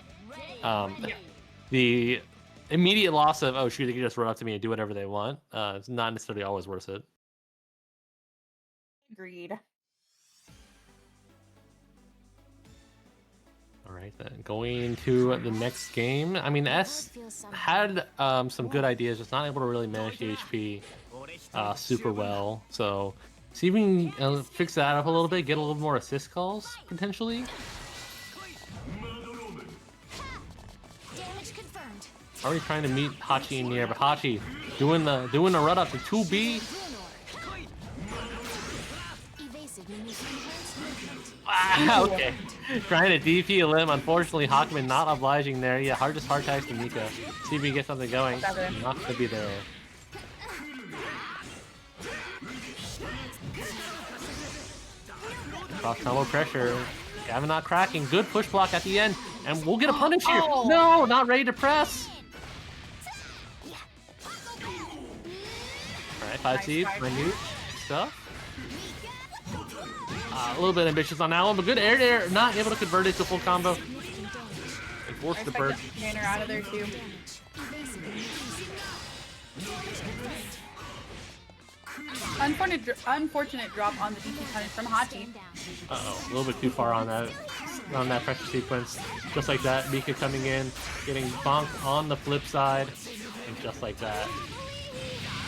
the immediate loss of, oh shoot, they can just run up to me and do whatever they want, it's not necessarily always worth it. Agreed. All right, then going to the next game. I mean, S had some good ideas, just not able to really manage the HP super well. So see if we can fix that up a little bit, get a little more assist calls potentially. Already trying to meet Hachi in the air, but Hachi doing the run up to 2B. Ah, okay. Trying to DP a limb. Unfortunately, Hakumen not obliging there. Yeah, hard tags to Mika. See if we get something going. Not gonna be there. Cross combo pressure. Gavin not cracking. Good push block at the end. And we'll get a punish here. Oh. No, not ready to press. Alright, 5C, minute stuff. A little bit ambitious on that one, but good air to air. Not able to convert it to full combo. And forced the burst. Banner out of there too. Unfortunate drop on the DP punish from Hachi. Uh-oh, a little bit too far on that pressure sequence. Just like that, Mika coming in, getting bonked on the flip side, and just like that.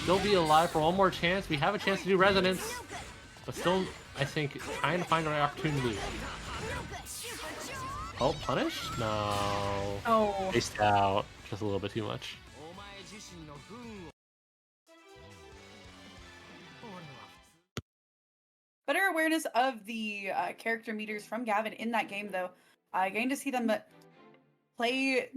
Still be alive for one more chance. We have a chance to do resonance, but still, I think, trying to find the right opportunity. Oh, punish? No. Oh. Spaced out. Just a little bit too much. Better awareness of the character meters from Gavin in that game, though. Getting to see them play.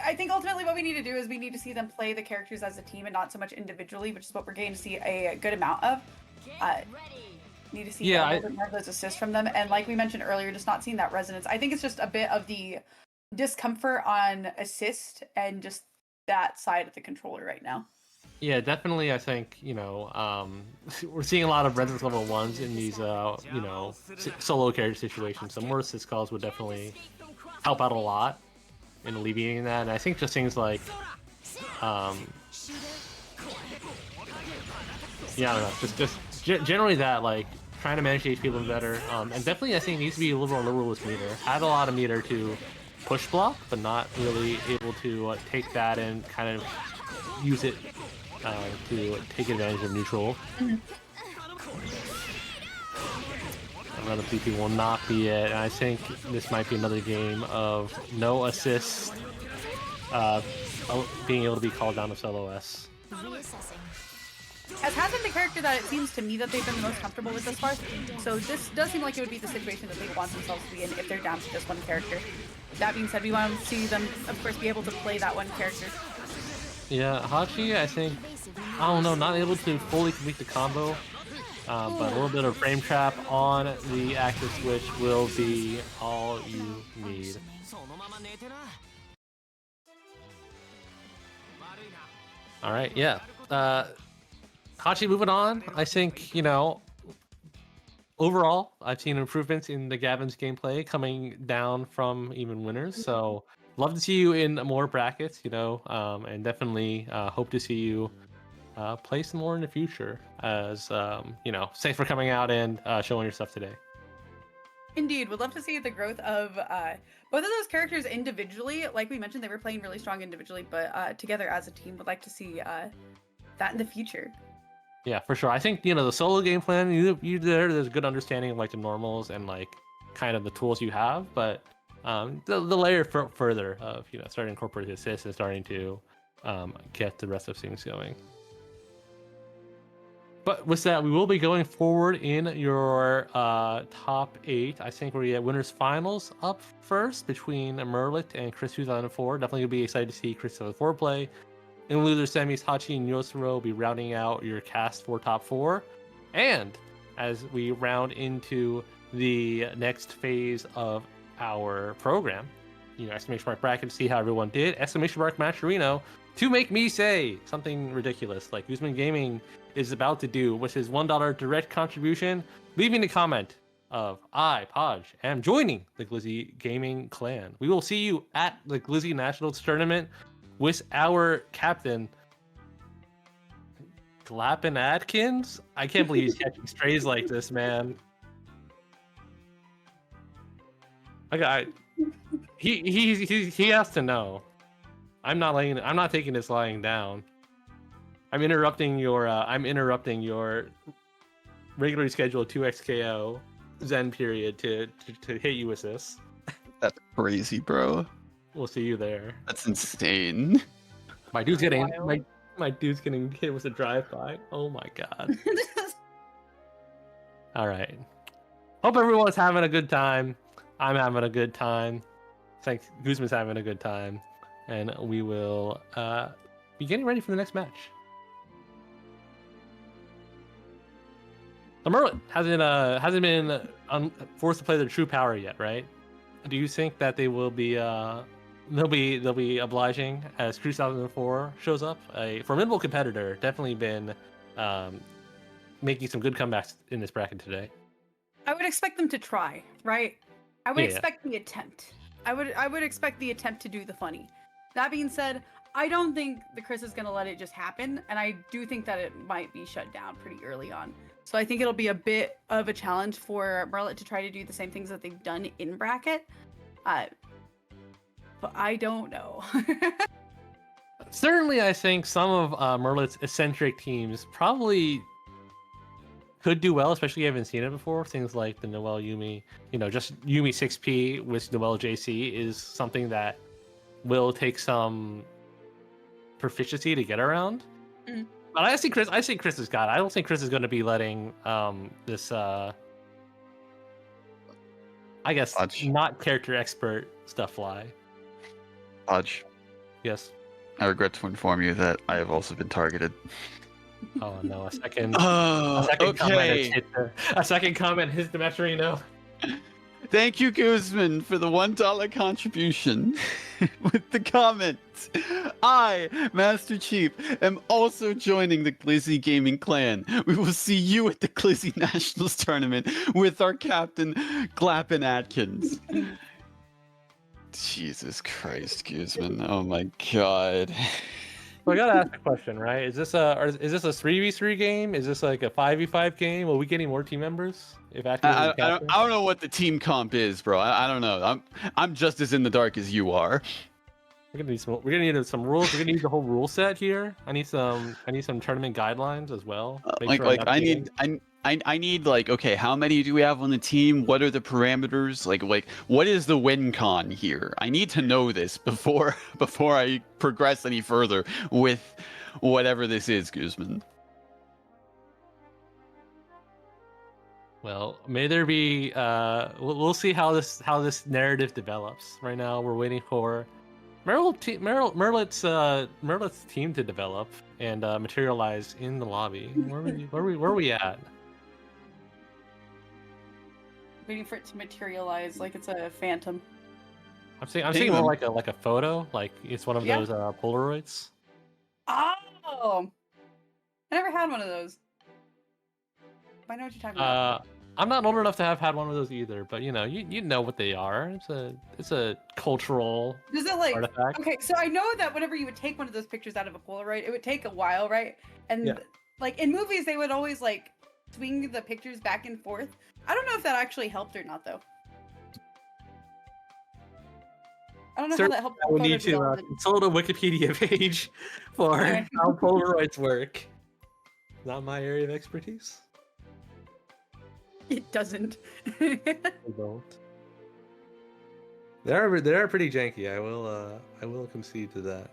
I think ultimately what we need to do is we need to see them play the characters as a team and not so much individually, which is what we're getting to see a good amount of. Need to see a little bit more of those assists from them, and like we mentioned earlier, just not seeing that resonance. I think it's just a bit of the discomfort on assist and just that side of the controller right now. Yeah, definitely. I think, you know, we're seeing a lot of resonance level 1s in these, you know, solo character situations. So more assist calls would definitely help out a lot in alleviating that. And I think just things like, yeah, I don't know, just generally that, like, trying to manage the HP a little better. And definitely I think it needs to be a little more liberal with meter. Had a lot of meter to push block, but not really able to take that and kind of use it to take advantage of neutral. Another PP will not be it, and I think this might be another game of no assist, being able to be called down to solo S. As has been the character that it seems to me that they've been the most comfortable with thus far, so this does seem like it would be the situation that they want themselves to be in if they're down to just one character. That being said, we want to see them, of course, be able to play that one character. Yeah, Hachi, I think, I don't know, not able to fully complete the combo, but a little bit of frame trap on the active switch will be all you need. Alright, yeah. Hachi moving on. I think, you know, overall, I've seen improvements in the Gavin's gameplay coming down from even winners. So love to see you in more brackets, and definitely hope to see you play some more in the future. As thanks for coming out and showing your stuff today. Indeed, would love to see the growth of both of those characters individually. Like we mentioned, they were playing really strong individually, but together as a team, would like to see that in the future. Yeah, for sure. I think the solo game plan, there's a good understanding of like the normals and like kind of the tools you have, but the layer further of starting to incorporate assists and starting to get the rest of things going. But with that, we will be going forward in your top 8. I think we're at winners finals up first between Merlit and Chris 2004. Definitely gonna be excited to see Chris 2004 play. In loser semis, Hachi and Yosuro will be rounding out your cast for top 4. And as we round into the next phase of our program, exclamation mark bracket to see how everyone did, exclamation mark Matcherino to make me say something ridiculous like Guzman Gaming is about to do, which is $1 direct contribution, leaving a comment of I, Podge, am joining the Glizzy Gaming clan. We will see you at the Glizzy Nationals tournament with our captain, Glappin Adkins. I can't believe he's catching strays like this, man. He has to know. I'm not taking this lying down. I'm interrupting your regularly scheduled 2xKO Zen period to hit you with this. That's crazy, bro. We'll see you there. That's insane. My dude's getting hit with a drive-by. Oh my god. All right. Hope everyone's having a good time. I'm having a good time. Thanks. Guzman's having a good time, and we will be getting ready for the next match. The Merlin hasn't been forced to play their true power yet, right? Do you think that they will be they'll be obliging as Crew 2004 shows up? A formidable competitor, definitely been making some good comebacks in this bracket today. I would expect them to try, right? I would expect the attempt. I would expect the attempt to do the funny. That being said, I don't think the Chris is going to let it just happen, and I do think that it might be shut down pretty early on. So I think it'll be a bit of a challenge for Merlit to try to do the same things that they've done in bracket. But I don't know. Certainly, I think some of Merlit's eccentric teams probably could do well, especially if you haven't seen it before. Things like the Noelle Yumi, just Yumi 6P with Noelle JC is something that will take some proficiency to get around. Mm. But I see Chris has got it. I don't think Chris is going to be letting this I guess Podge. Not character expert stuff fly. Podge, Yes. I regret to inform you that I have also been targeted. Oh no, a second Okay. comment hits the Matcherino. Thank you, Guzman, for the $1 contribution with the comment. I, Master Chief, am also joining the Glizzy Gaming clan. We will see you at the Glizzy Nationals tournament with our captain, Glappin Atkins. Jesus Christ, Guzman. Oh my god. So I gotta ask a question, right? Is this a 3v3 game? Is this like a 5v5 game? Will we getting more team members? If I don't know what the team comp is, bro. I don't know. I'm just as in the dark as you are. We're gonna need some rules. We're gonna need the whole rule set here. I need some tournament guidelines as well. I need like, okay, how many do we have on the team? What are the parameters? Like what is the win con here? I need to know this before I progress any further with whatever this is, Guzman. Well, may there be. We'll see how this narrative develops. Right now, we're waiting for Merlit's team to develop and materialize in the lobby. Where are we at? Waiting for it to materialize like it's a phantom. I'm seeing more like a photo, like it's one of those Polaroids. Oh, I never had one of those. I know what you're talking about. I'm not old enough to have had one of those either, but you know what they are. It's a cultural Does it like artifact. okay? So I know that whenever you would take one of those pictures out of a Polaroid, it would take a while, right? And Yeah. like in movies, they would always like swing the pictures back and forth. I don't know if that actually helped or not, though. I don't know how that helped. I would need to consult a Wikipedia page for Okay. how Polaroids work. Not my area of expertise. It doesn't. I don't. They are pretty janky. I will concede to that.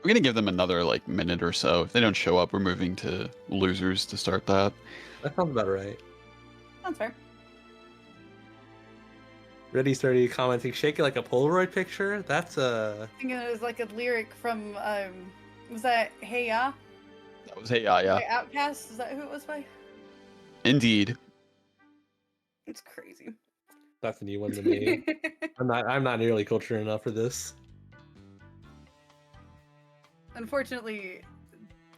We're gonna give them another like minute or so. If they don't show up, we're moving to losers to start that. That sounds about right. Sounds fair. Ready started commenting, shake it like a Polaroid picture? That's I think it was like a lyric from was that Hey Ya? That was Hey Ya, yeah. By Outkast? Is that who it was by? Indeed. It's crazy. that's a new one to me. I'm not nearly cultured enough for this. Unfortunately,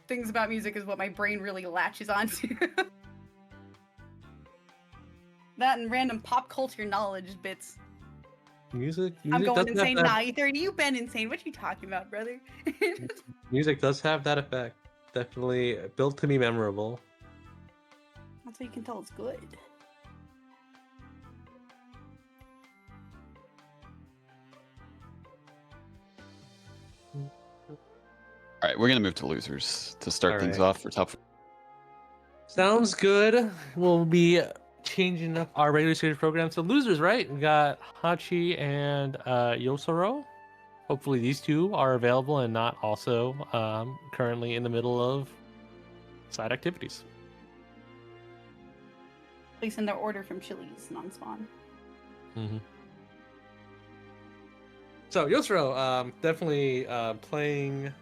things about music is what my brain really latches onto. That and random pop culture knowledge bits. Music I'm going does have insane. that- Nah, E30, you've been insane. What you talking about, brother? Music does have that effect. Definitely built to be memorable. That's how you can tell it's good. All right, we're gonna move to losers to start things Alright. off for top. Sounds good. We'll be changing up our regular series program to losers, right? We got Hachi and Yosoro. Hopefully these two are available and not also currently in the middle of side activities. At least in their order from Chili's non-spawn. Mm-hmm. So Yosoro, definitely playing,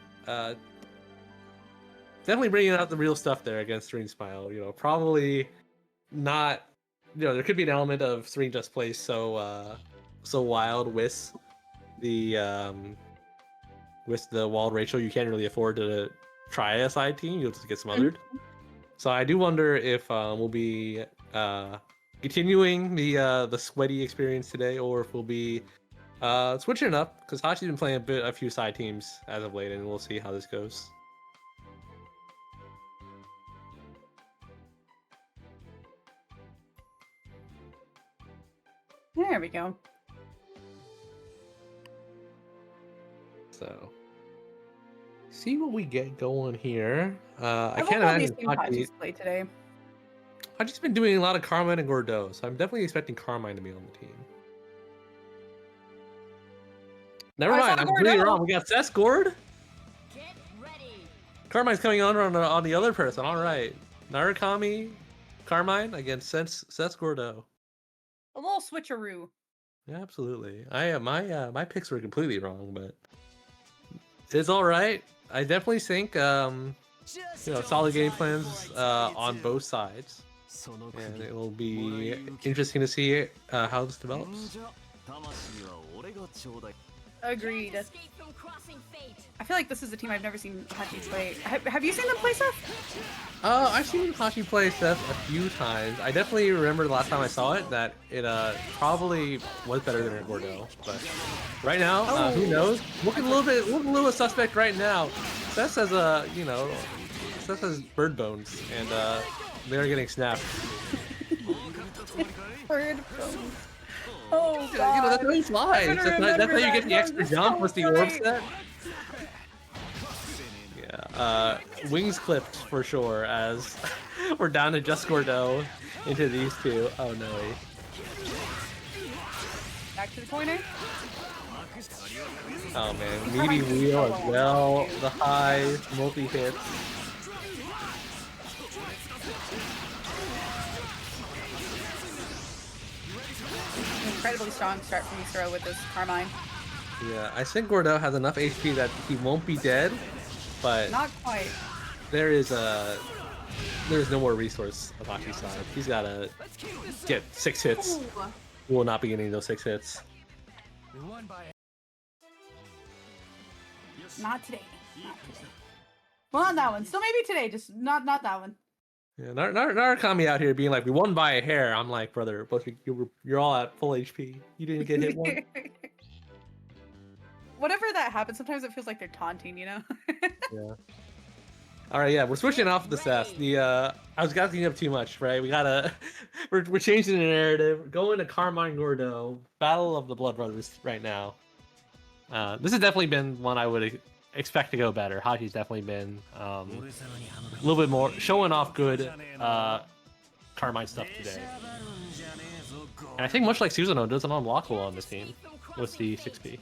definitely bringing out the real stuff there against Serene Smile. You know, probably not. You know, there could be an element of Serene just plays so wild with the wild Rachel. You can't really afford to try a side team. You'll just get smothered. So I do wonder if we'll be continuing the sweaty experience today, or if we'll be switching it up, because Hachi's been playing a few side teams as of late, and we'll see how this goes. There we go. So, see what we get going here. I I've can't already imagine seen Hachi's play today. Hachi's been doing a lot of Carmine and Gordeau, so I'm definitely expecting Carmine to be on the team. Never I mind, saw I'm completely Gordeau. wrong. We got Seth Gord. Get ready. Carmine's coming on the other person. All right, Narukami, Carmine against Seth Gordeau. A little switcheroo. Yeah, absolutely. My picks were completely wrong, but it's all right. I definitely think solid game plans on both sides, and it will be interesting to see how this develops. Agreed. Escape from crossing fate. I feel like this is a team I've never seen Hachi play. Have you seen them play, Seth? I've seen Hachi play Seth a few times. I definitely remember the last time I saw it that it probably was better than Gordeau. But right now, who knows? Looking a little suspect right now. Seth has Seth has bird bones, and they're getting snapped. Bird bones. Oh god. You know, that's how he flies. I'm gonna That's how you remember get the that. extra That was jump so with the orb funny. set. Yeah, wings clipped for sure, as we're down to just Gordeau into these two. Oh no. Back to the corner. Oh man, meaty wheel as well. The high multi hits. Incredibly strong start from Yusuro with this Carmine. Yeah, I think Gordeau has enough HP that he won't be dead, but Not quite. there's no more resource of Hachi's side. He's gotta get 6 hits. Ooh. We will not be getting those 6 hits. Not today. Not today. Well, not that one. Still maybe today, just not that one. Yeah, Narukami out here being like, we won by a hair. I'm like, brother, but you're all at full HP. You didn't get hit one. Whatever that happens, sometimes it feels like they're taunting, you know? Yeah. All right, yeah, we're switching off the stats. I was gassing up too much, right? We're changing the narrative. Going to Carmine Gordeau, Battle of the Blood Brothers right now. This has definitely been one I would expect to go better. Hachi's definitely been a little bit more showing off good Carmine stuff today. And I think much like Susanoo, does an unlockable on this team with the 6P.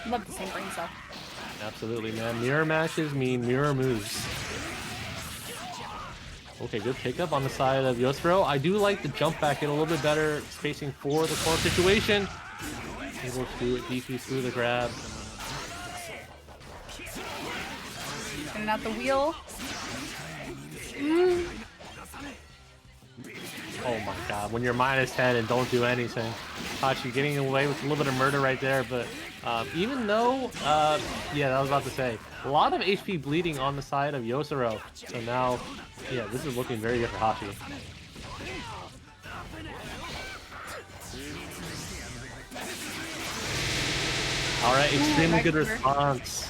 Love the same brain cell. Absolutely, man. Mirror matches mean mirror moves. Okay, good pickup on the side of Yosro. I do like the jump back in a little bit better spacing for the core situation. Able to DP through the grab. Spinning out the wheel. Oh my god, when you're -10 and don't do anything. Hachi getting away with a little bit of murder right there, but even though, yeah, I was about to say, a lot of HP bleeding on the side of Yosuro. So now, yeah, this is looking very good for Hachi. Alright, extremely good response.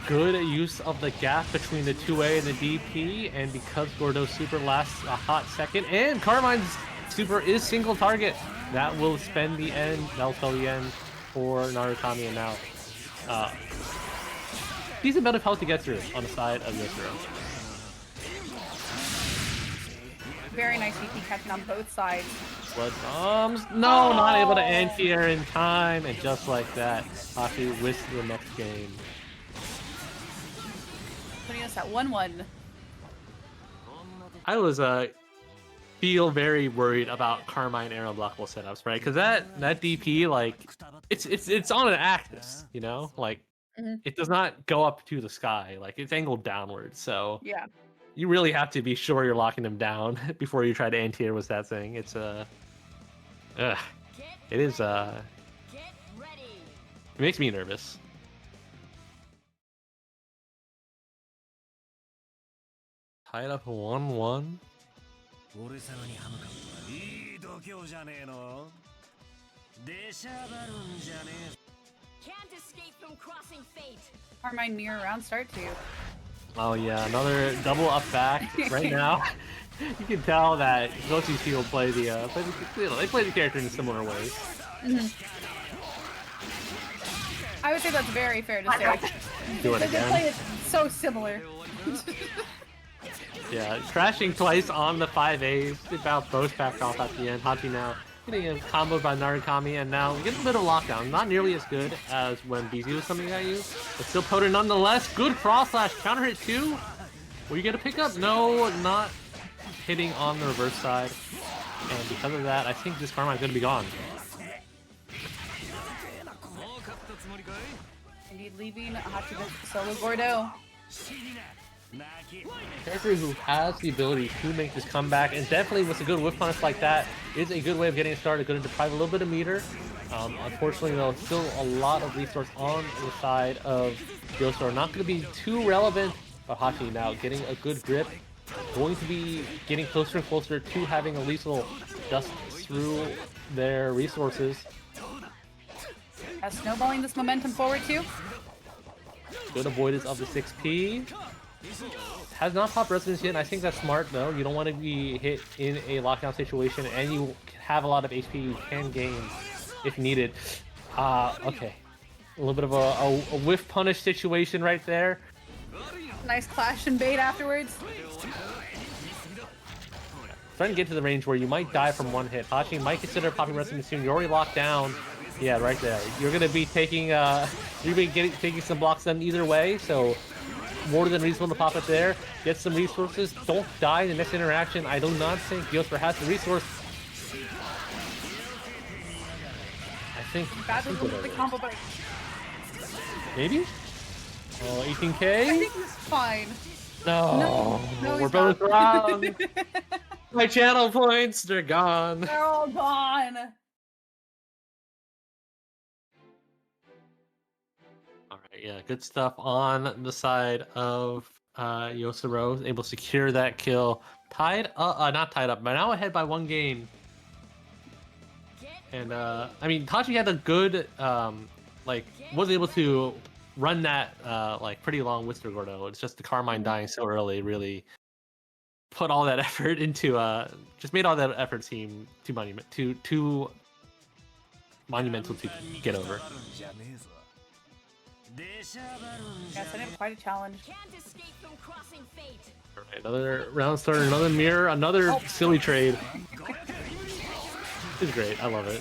Good use of the gap between the 2A and the DP, and because Gordeau's super lasts a hot second, and Carmine's super is single target, that will spend the end, that'll spell the end for Narukami, and now decent amount of health to get through on the side of Yosuro. Very nice DP catching on both sides. Blood bombs, no, not able to anti-air in time, and just like that, Hachi wins the next game. Putting us at 1-1. I was feel very worried about Carmine air unblockable setups, right? Because that DP, like, it's on an axis, you know, like it does not go up to the sky, like it's angled downwards. So Yeah. you really have to be sure you're locking them down before you try to anti-air with that thing. It's it is it makes me nervous. Tied up 1-1. Can't escape from crossing fate. Carmine mirror round start too. Oh yeah, another double up back right now. You can tell that Ghosty's people play the they play the character in similar ways. I would say that's very fair to say. Do it They again. play it so similar. Yeah, crashing twice on the 5As. They bounce both back off at the end. Hachi now getting a combo by Narukami, and now getting a bit of lockdown. Not nearly as good as when BZ was coming at you, but still potent nonetheless. Good cross slash counter hit too. Will you get a pickup? No, not hitting on the reverse side. And because of that, I think this Carmine's gonna be gone. Indeed, leaving Hachi with solo Gordeau. Character who has the ability to make this comeback, and definitely with a good whiff punish like that is a good way of getting started. Going to deprive a little bit of meter. Unfortunately, though, still a lot of resource on the side of Yosuro. Not going to be too relevant, but Hachi now getting a good grip. Going to be getting closer and closer to having a lethal dust through their resources. Snowballing this momentum forward too. Good avoidance of the 6P. Has not popped resonance yet, and I think that's smart though. You don't want to be hit in a lockdown situation, and you have a lot of HP you can gain if needed. Okay. A little bit of a whiff punish situation right there. Nice clash and bait afterwards. Starting to get to the range where you might die from one hit. Hachi might consider popping resonance soon. You're already locked down. Yeah, right there. You're gonna be taking taking some blocks then either way, so more than reasonable to pop it there. Get some resources. Don't die in the next interaction. I do not think Yosuro has the resource. I think The combo, but maybe? Oh, 18K? I think he's fine. No, No, we're he's both not. wrong. My channel points, they're gone. They're all gone. All right, yeah, good stuff on the side of Yosuro, able to secure that kill. Not tied up, but now ahead by 1 game. And I mean, Tachi had a good, was able to run that pretty long with Gordo. It's just the Carmine dying so early really put all that effort into just made all that effort seem too monumental to get over. Yes, I didn't quite a challenge. Alright, another round starter, another mirror, another silly trade. It's great, I love it.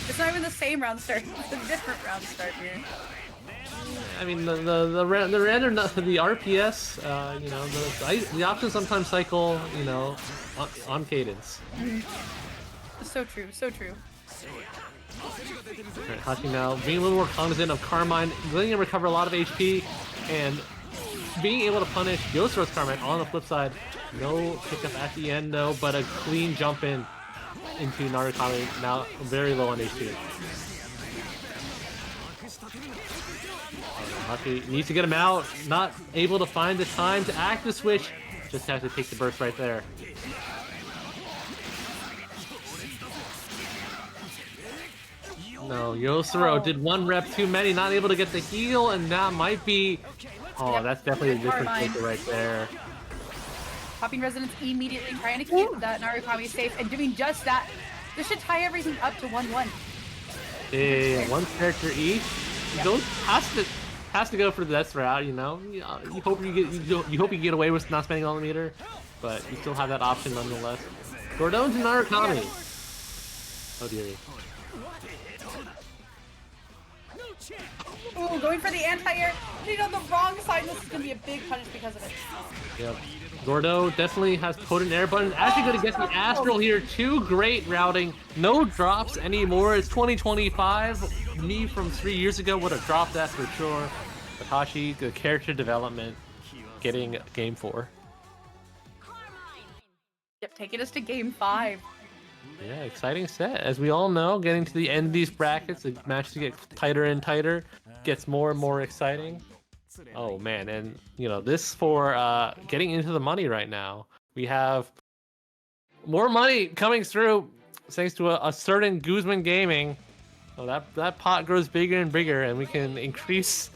It's not even the same round start, it's a different round start here. I mean, the RPS, you know, the options sometimes cycle, you know, on cadence. So true, so true. Alright, Hachi now being a little more cognizant of Carmine, letting him recover a lot of HP, and being able to punish Yosuro's Carmine on the flip side. No pickup at the end though, but a clean jump into Narukami, now very low on HP. Hachi needs to get him out, not able to find the time to act the switch, just has to take the burst right there. No, Yosuro did 1 rep too many, not able to get the heal, and that might be... Oh, that's definitely a different filter right there. Popping Resonance immediately, trying to keep that Narukami safe, and doing just that. This should tie everything up to 1-1. Yeah, 1 character each. Yep. Has to go for the death route, you know. You hope you get away with not spending all the meter, but you still have that option nonetheless. Gordon to Narukami. Oh dearie. Ooh, going for the anti-air. Hitting on the wrong side. This is going to be a big punish because of it. Yep. Gordo definitely has potent air button. Actually going to get the Astral here. 2 great routing. No drops anymore. It's 2025. Me from 3 years ago would have dropped that for sure. Hachi, the character development, getting game 4. Yep, taking us to game 5. Yeah, exciting set. As we all know, getting to the end of these brackets, the matches get tighter and tighter, gets more and more exciting. Oh man, and you know, this for getting into the money right now. We have more money coming through thanks to a certain Guzman Gaming. So that pot grows bigger and bigger, and we can increase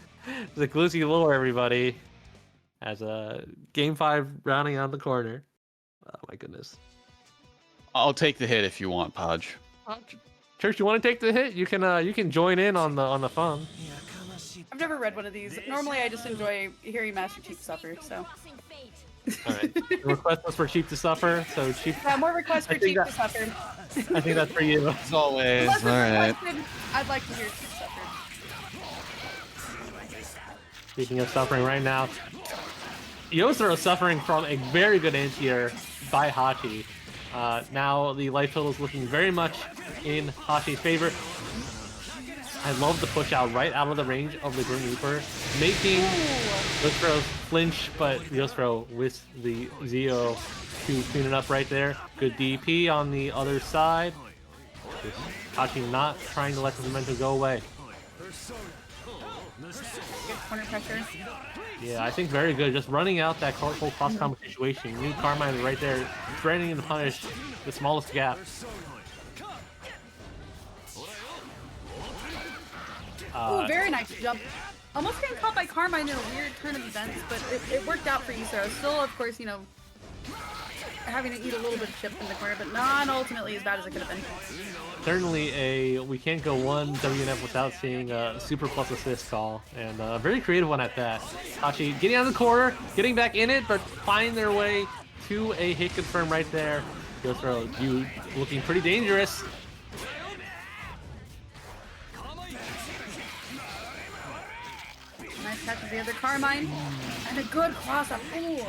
the glizzy lore, everybody, as a game 5 rounding on the corner. Oh my goodness. I'll take the hit if you want, Podge. Church, you want to take the hit? You can join in on the fun. I've never read one of these. Normally, I just enjoy hearing Master Chief suffer. So. All right. The request was for Chief to suffer, so Chief. Yeah, more requests for Chief to suffer. I think that's for you. As always. Unless All right. I'd like to hear Chief suffer. Speaking of suffering right now, Yosuro is suffering from a very good anti-air by Hachi. Now the life total is looking very much in Hachi's favor. I love the push out right out of the range of the Grim Reaper, making Yosuro flinch, but Yosuro with the Zeo to clean it up right there. Good DP on the other side. Hachi not trying to let the momentum go away. Good corner pressure. Yeah, I think very good. Just running out that whole cross-combo situation. New Carmine right there, threatening to punish the smallest gap. Ooh, very nice jump. Almost getting caught by Carmine in a weird turn of events, but it worked out for Yusuro. Still, of course, you know, having to eat a little bit of chip in the corner, but not ultimately as bad as it could have been. Certainly we can't go one WNF without seeing a super plus assist call, and a very creative one at that. Hachi getting out of the corner, getting back in it, but finding their way to a hit confirm right there. Yosuro, you looking pretty dangerous. Nice catch of the other Carmine, and a good cross up. Ooh.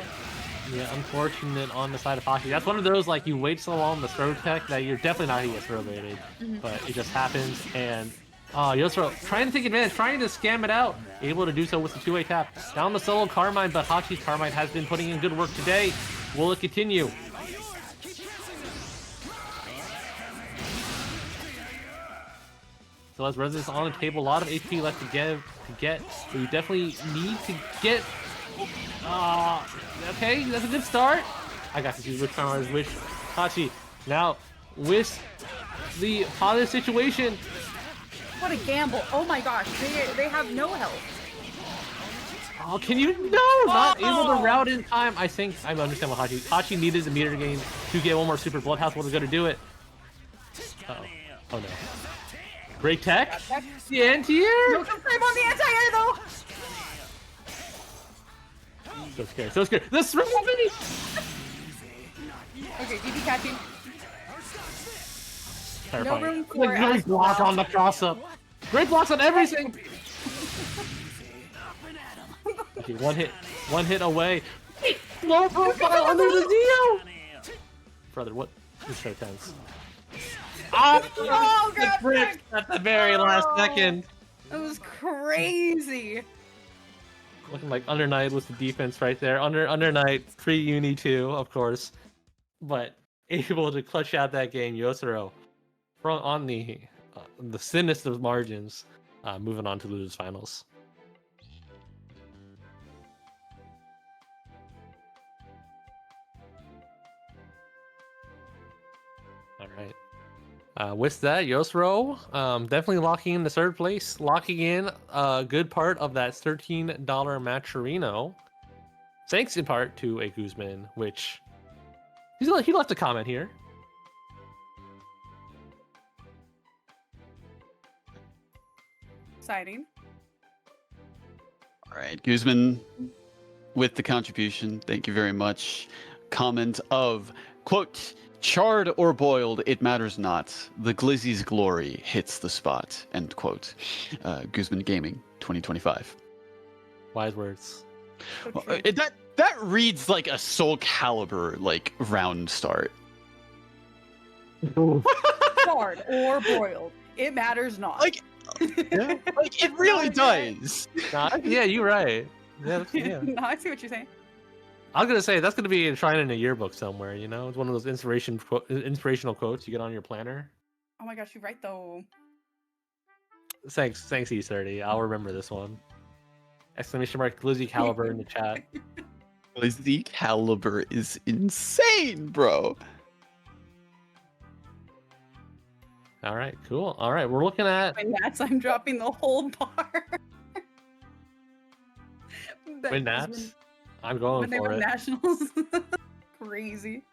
Yeah, unfortunate on the side of Hachi. That's one of those, like, you wait so long the throw tech that you're definitely not going to get throw baited. But it just happens, and Yosuro trying to take advantage, trying to scam it out. Able to do so with the 2-way tap. Down the solo Carmine, but Hachi's Carmine has been putting in good work today. Will it continue? Still has resistance on the table. A lot of HP left to get. So you definitely need to get. Okay, that's a good start. I got to see which time I was wish. Hachi now with the positive situation. What a gamble. Oh my gosh, they have no health. Oh, can you? No, not able to route in time. I think I understand what Hachi needed the meter gain to get one more super. Bloodhouse wasn't going to do it. Uh-oh. Oh no. Great tech. The anti-air. No confirm on the anti-air though. So scared. So scared. This okay, DB catching. Terrifying. No room for great block on the cross up. Great blocks on everything. Okay, one hit away. Low profile under the Dio. Brother, what? This is so tense. Oh, the brick at the very last second. That was crazy. Looking like Under Knight was the defense right there. Under Knight, pre-Uni 2, of course. But able to clutch out that game, Yosuro. On the thinnest of margins, moving on to losers finals. All right. With that, Yosuro definitely locking in the third place, locking in a good part of that $13 Matcherino, thanks in part to a Guzman, which he left a comment here. Exciting. All right, Guzman, with the contribution, thank you very much. Comment of, quote, charred or boiled, it matters not. The Glizzy's glory hits the spot, end quote. Guzman Gaming 2025. Wise words. Well, that reads like a Soul Calibur like round start. Charred or broiled, it matters not. Like, yeah, like it really does. Yeah, you're right. Yeah. No, I see what you're saying. I was gonna say that's gonna be enshrined in a yearbook somewhere. You know, it's one of those inspirational quotes you get on your planner. Oh my gosh, you're right though. Thanks, E30. I'll remember this one. Exclamation mark Glizzy Caliber in the chat. Glizzy Caliber is insane, bro. All right, cool. All right, we're looking at When Nats, I'm dropping the whole bar. Win Nats. I'm going when they for were it. nationals. Crazy.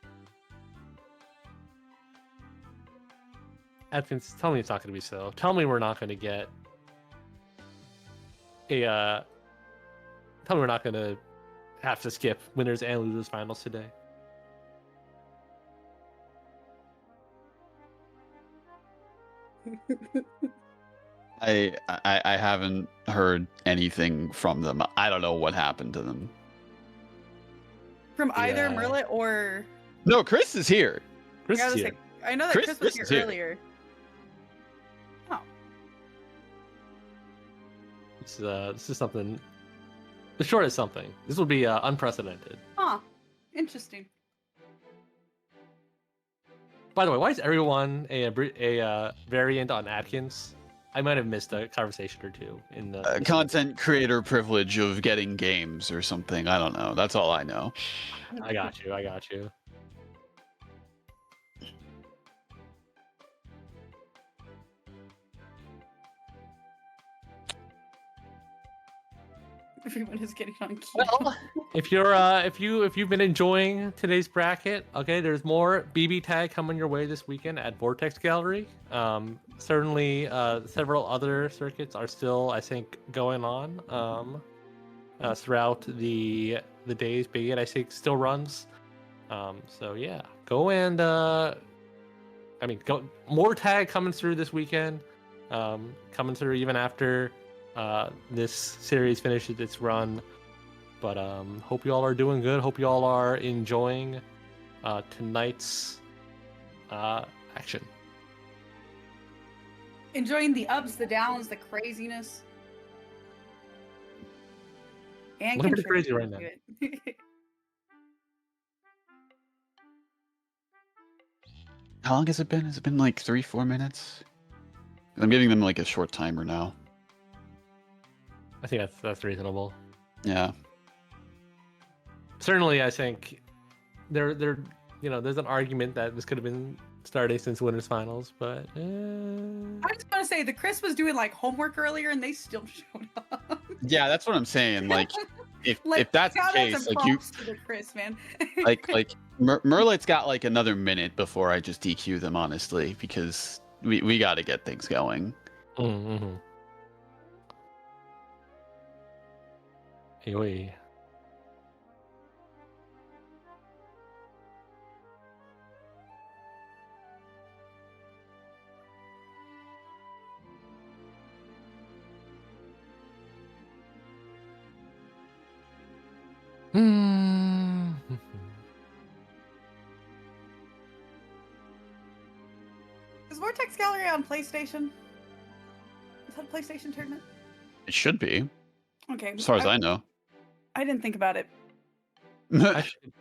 Atkins, tell me it's not going to be so. Tell me we're not going to get a. Tell me we're not going to have to skip winners and losers finals today. I haven't heard anything from them. I don't know what happened to them. From either Yeah. Merlet or. No, Chris is here. Chris Yeah, I is was here. like, I know that Chris- Chris Chris was is here here. earlier. Oh. This is something. The short is something. This will be unprecedented. Huh. Interesting. By the way, why is everyone a variant on Atkins? I might have missed a conversation or two in the Content creator privilege of getting games or something. I don't know. That's all I know. I got you. Everyone is getting on cue. Well, if you've been enjoying today's bracket, okay, there's more BBTAG coming your way this weekend at Vortex Gallery. Certainly, several other circuits are still, I think, going on throughout the days. Big 8, I think, still runs. So yeah, go and go more tag coming through this weekend. Coming through even after this series finishes its run. But hope you all are doing good. Hope you all are enjoying tonight's action. Enjoying the ups, the downs, the craziness. And We're pretty crazy right contributing to it. How long has it been? Has it been like 3-4 minutes? I'm giving them like a short timer now. I think that's reasonable. Yeah. Certainly, I think there's an argument that this could have been starting since winners finals, but I just want to say the Chris was doing like homework earlier and they still showed up. Yeah, that's what I'm saying. Like, if that's the shout out case, to like you, props to the Chris, man. like Merlit's got like another minute before I just DQ them, honestly, because we got to get things going. Mm-hmm. Hey. Is Vortex Gallery on PlayStation? Is that a PlayStation tournament? It should be, Okay. as far as I know. I didn't think about it.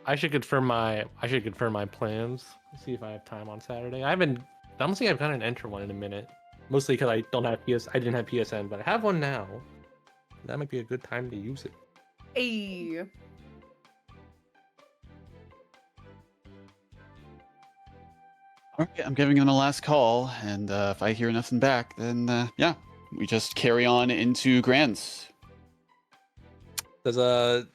I should confirm my plans. See if I have time on Saturday. I don't think I've got an enter one in a minute. Mostly because I didn't have PSN, but I have one now. That might be a good time to use it. Hey. Okay, I'm giving them a last call, and if I hear nothing back, then yeah, we just carry on into grands. Does I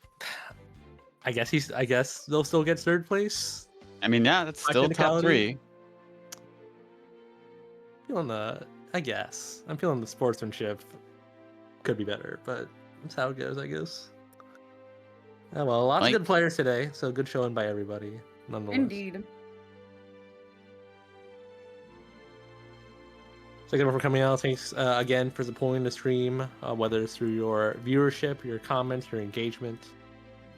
guess they'll still get third place. I mean, yeah, that's still top 3. I'm feeling the sportsmanship could be better, but that's how it goes, I guess. Oh, well, lots of good players today, so good showing by everybody, nonetheless. Indeed. So again, for coming out, thanks again for supporting the stream, whether it's through your viewership, your comments, your engagement.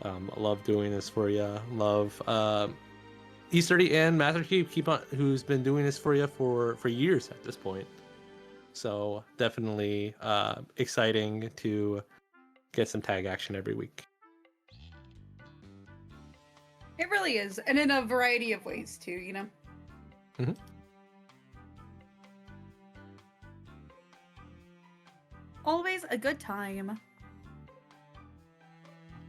I love doing this for you. Love E30 and Master Chief, who's been doing this for you for years at this point. So definitely exciting to get some tag action every week. It really is, and in a variety of ways too, you know. Mm-hmm. Always a good time.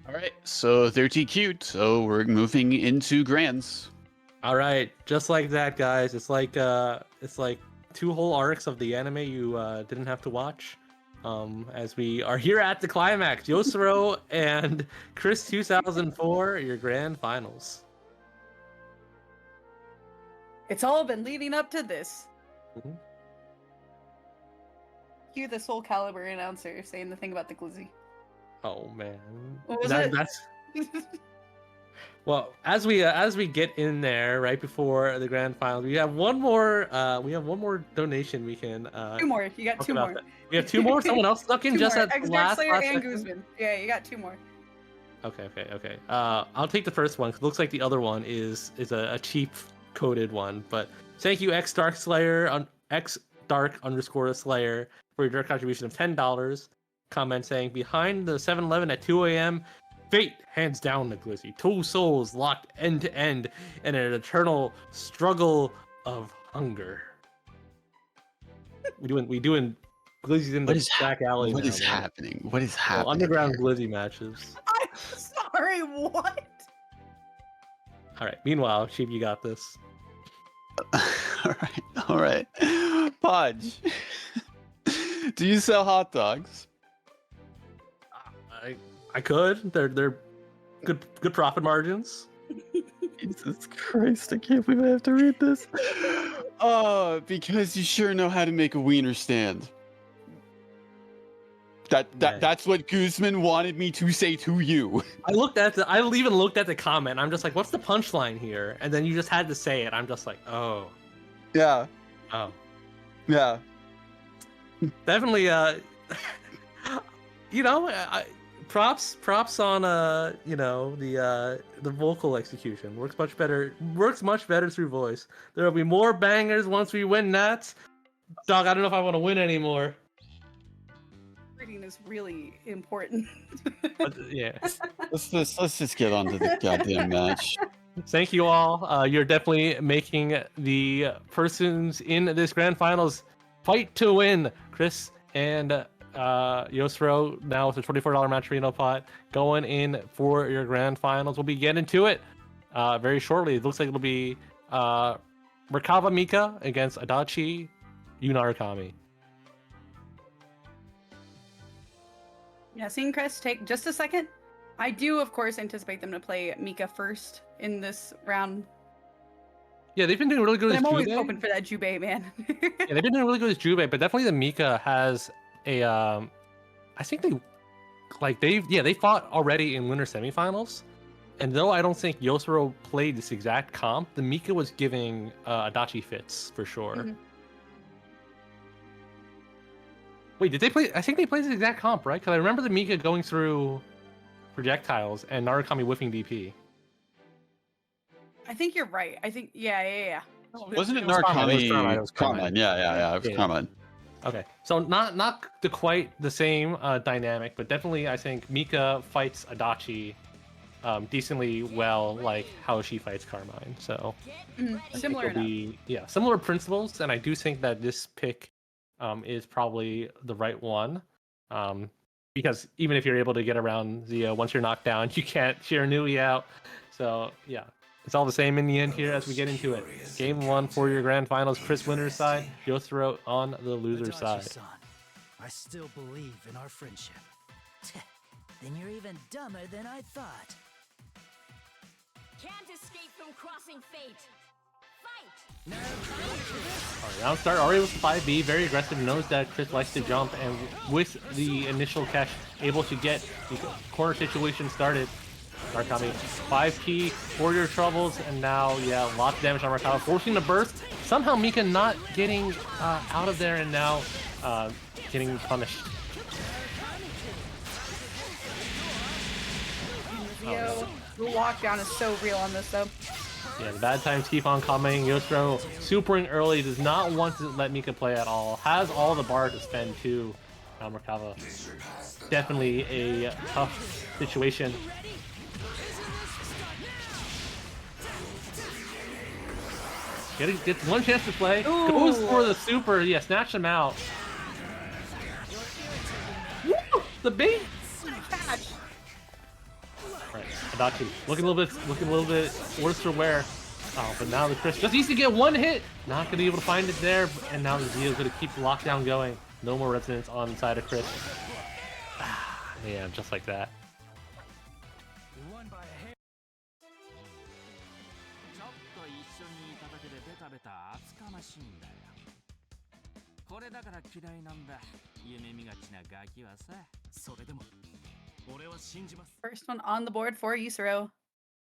All right, so they're TQ'd, so we're moving into grands. All right, just like that, guys. It's like 2 whole arcs of the anime you didn't have to watch. As we are here at the climax, Yosuro and Chris 2004, your grand finals. It's all been leading up to this. Mm-hmm. Cue the Soul Calibur announcer saying the thing about the glizzy. Oh man, What was it? That's well. As we get in there right before the grand finals, we have one more donation we can. 2 more. You got talk 2 about more. that. We have 2 more. Someone else stuck in 2 just more. at the X-Dark last Slayer and second? Guzman. Yeah, you got 2 more. Okay. I'll take the first one because it looks like the other one is a cheap coded one. But thank you, X Dark Slayer _Slayer for your direct contribution of $10. Comment saying, behind the 7-Eleven at 2 a.m., fate hands down the glizzy. 2 souls locked end to end in an eternal struggle of hunger. We doing glizzies in the back alley. What now, is man. happening? What is happening? Underground here? glizzy matches. I'm sorry, what? All right. Meanwhile, Sheep, you got this. All right. Podge, do you sell hot dogs? I could. They're good profit margins. Jesus Christ, I can't believe I have to read this. Because you sure know how to make a wiener stand. That's what Guzman wanted me to say to you. I even looked at the comment. I'm just like, what's the punchline here? And then you just had to say it. I'm just like, oh. Yeah. Oh. Yeah. Definitely props on the vocal execution. Works much better through voice. There'll be more bangers once we win that. Dog, I don't know if I want to win anymore. Reading is really important. Yeah. Let's just get on to the goddamn match. Thank you all. You're definitely making the persons in this grand finals fight to win. Chris and Yosro now with a $24 match Reno pot going in for your grand finals. We'll be getting to it very shortly. It looks like it'll be Merkava Mika against Adachi Yunarakami. Yeah, seeing Chris take just a second. I do, of course, anticipate them to play Mika first in this round. Yeah, they've been doing really good But with I'm always Jubei. hoping for that Jubei, man. Yeah, they've been doing really good with Jubei, but definitely the Mika has a I think they fought already in winter semifinals. And though I don't think Yosuro played this exact comp, the Mika was giving Adachi fits for sure. Mm-hmm. Wait, did they play? I think they played this exact comp, right? Because I remember the Mika going through projectiles and Narukami whiffing DP. I think you're right. I think, yeah. Wasn't it was Carmine, Narukami? it was Carmine. Carmine. Yeah. It was Carmine. Okay, so not quite the same dynamic, but definitely I think Mika fights Adachi decently well, like how she fights Carmine. So Similar enough. Similar principles, and I do think that this pick is probably the right one. Because even if you're able to get around Zio, once you're knocked down, you can't Shiranui out. So yeah, it's all the same in the end here as we get into it. Game 1 for your grand finals. Chris winner's side, Yosuro on the loser side. I still believe in our friendship. Then you're even dumber than I thought. Can't escape from crossing fate. Fight! Alright, round start already with the 5B, very aggressive, knows that Chris likes to jump, and with the initial catch, able to get the corner situation started. Narukami, 5P for your troubles, and now, lots of damage on Merkava, forcing the burst. Somehow Mika not getting out of there, and now getting punished. The lockdown is so real on this, though. Yeah, the bad times keep on coming. Yosuro supering early, does not want to let Mika play at all. Has all the bar to spend too. Now Merkava, definitely a tough situation. Gets one chance to play. Ooh. Goes for the super. Yeah, snatch him out. Woo! The bait. Catch. Right, Adachi looking a little bit worse for wear. Oh, but now the Chris just needs to get one hit. Not gonna be able to find it there, and now the Zio's gonna keep the lockdown going. No more resonance on the side of Chris. Yeah, just like that. First one on the board for Yusuro.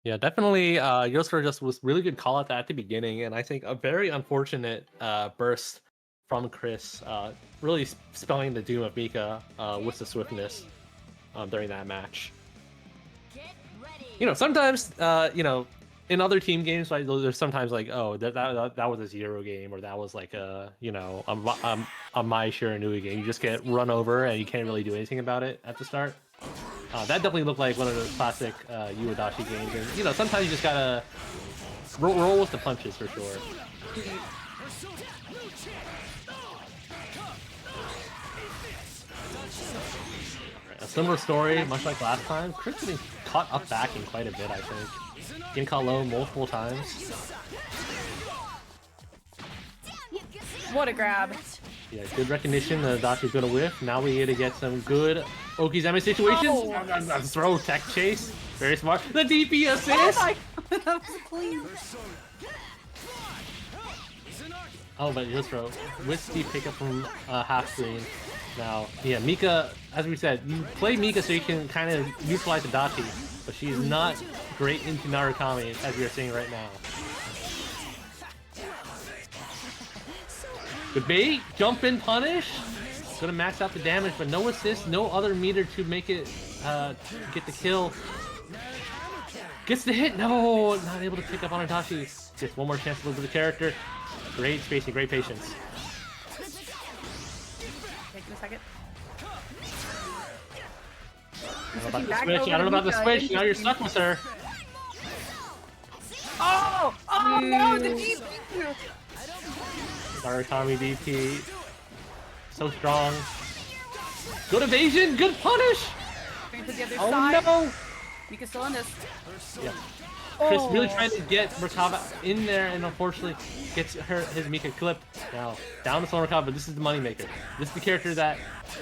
Yeah, definitely. Yosuro just was really good call out at the beginning, and I think a very unfortunate burst from Chris, really spelling the doom of Mika with the swiftness during that match. You know, sometimes in other team games, like there's sometimes like, oh, that was a 0 game, or that was like a a Mai Shiranui game. You just get run over and you can't really do anything about it at the start. That definitely looked like one of the classic Yu Adachi games, and sometimes you just gotta roll with the punches for sure. Right, a similar story, much like last time. Chris getting caught up back in quite a bit, I think. Getting caught low multiple times. What a grab. Yeah, good recognition that Adachi's gonna whiff. Now we get to get some good Okizeme situations. Oh. Throw, tech chase. Very smart. The DP assist! Oh my god, that was clean. Oh, but Yosuro with the pickup from half screen. Now, yeah, Mika, as we said, you play Mika so you can kind of neutralize Adachi, but she's not great into Narukami, as we are seeing right now. Good bait, jump in, punish. Gonna max out the damage, but no assist, no other meter to make it get the kill. Gets the hit, no, not able to pick up on Adachi. Just one more chance to look at the character. Great spacing, great patience. Taking a second. I don't know about the switch. Now you're stuck with her. Oh no, the DP. Narukami DP. so strong. Good evasion, good punish. Going to the other Oh side. no! Mika's still in this. Yeah. Chris really Oh. trying to get Merkaba in there, and unfortunately gets his Mika clipped. Now down to Merkaba, but this is the moneymaker. This is the character that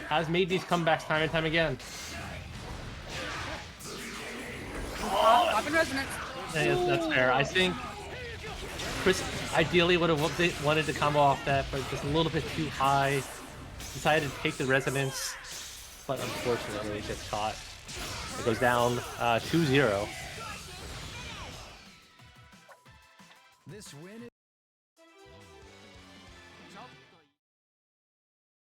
has made these comebacks time and time again. Pop in resonance. Yeah, that's fair. I think Chris ideally would have wanted to combo off that, but just a little bit too high. Decided to take the resonance, but unfortunately it gets caught. It goes down 2-0. This win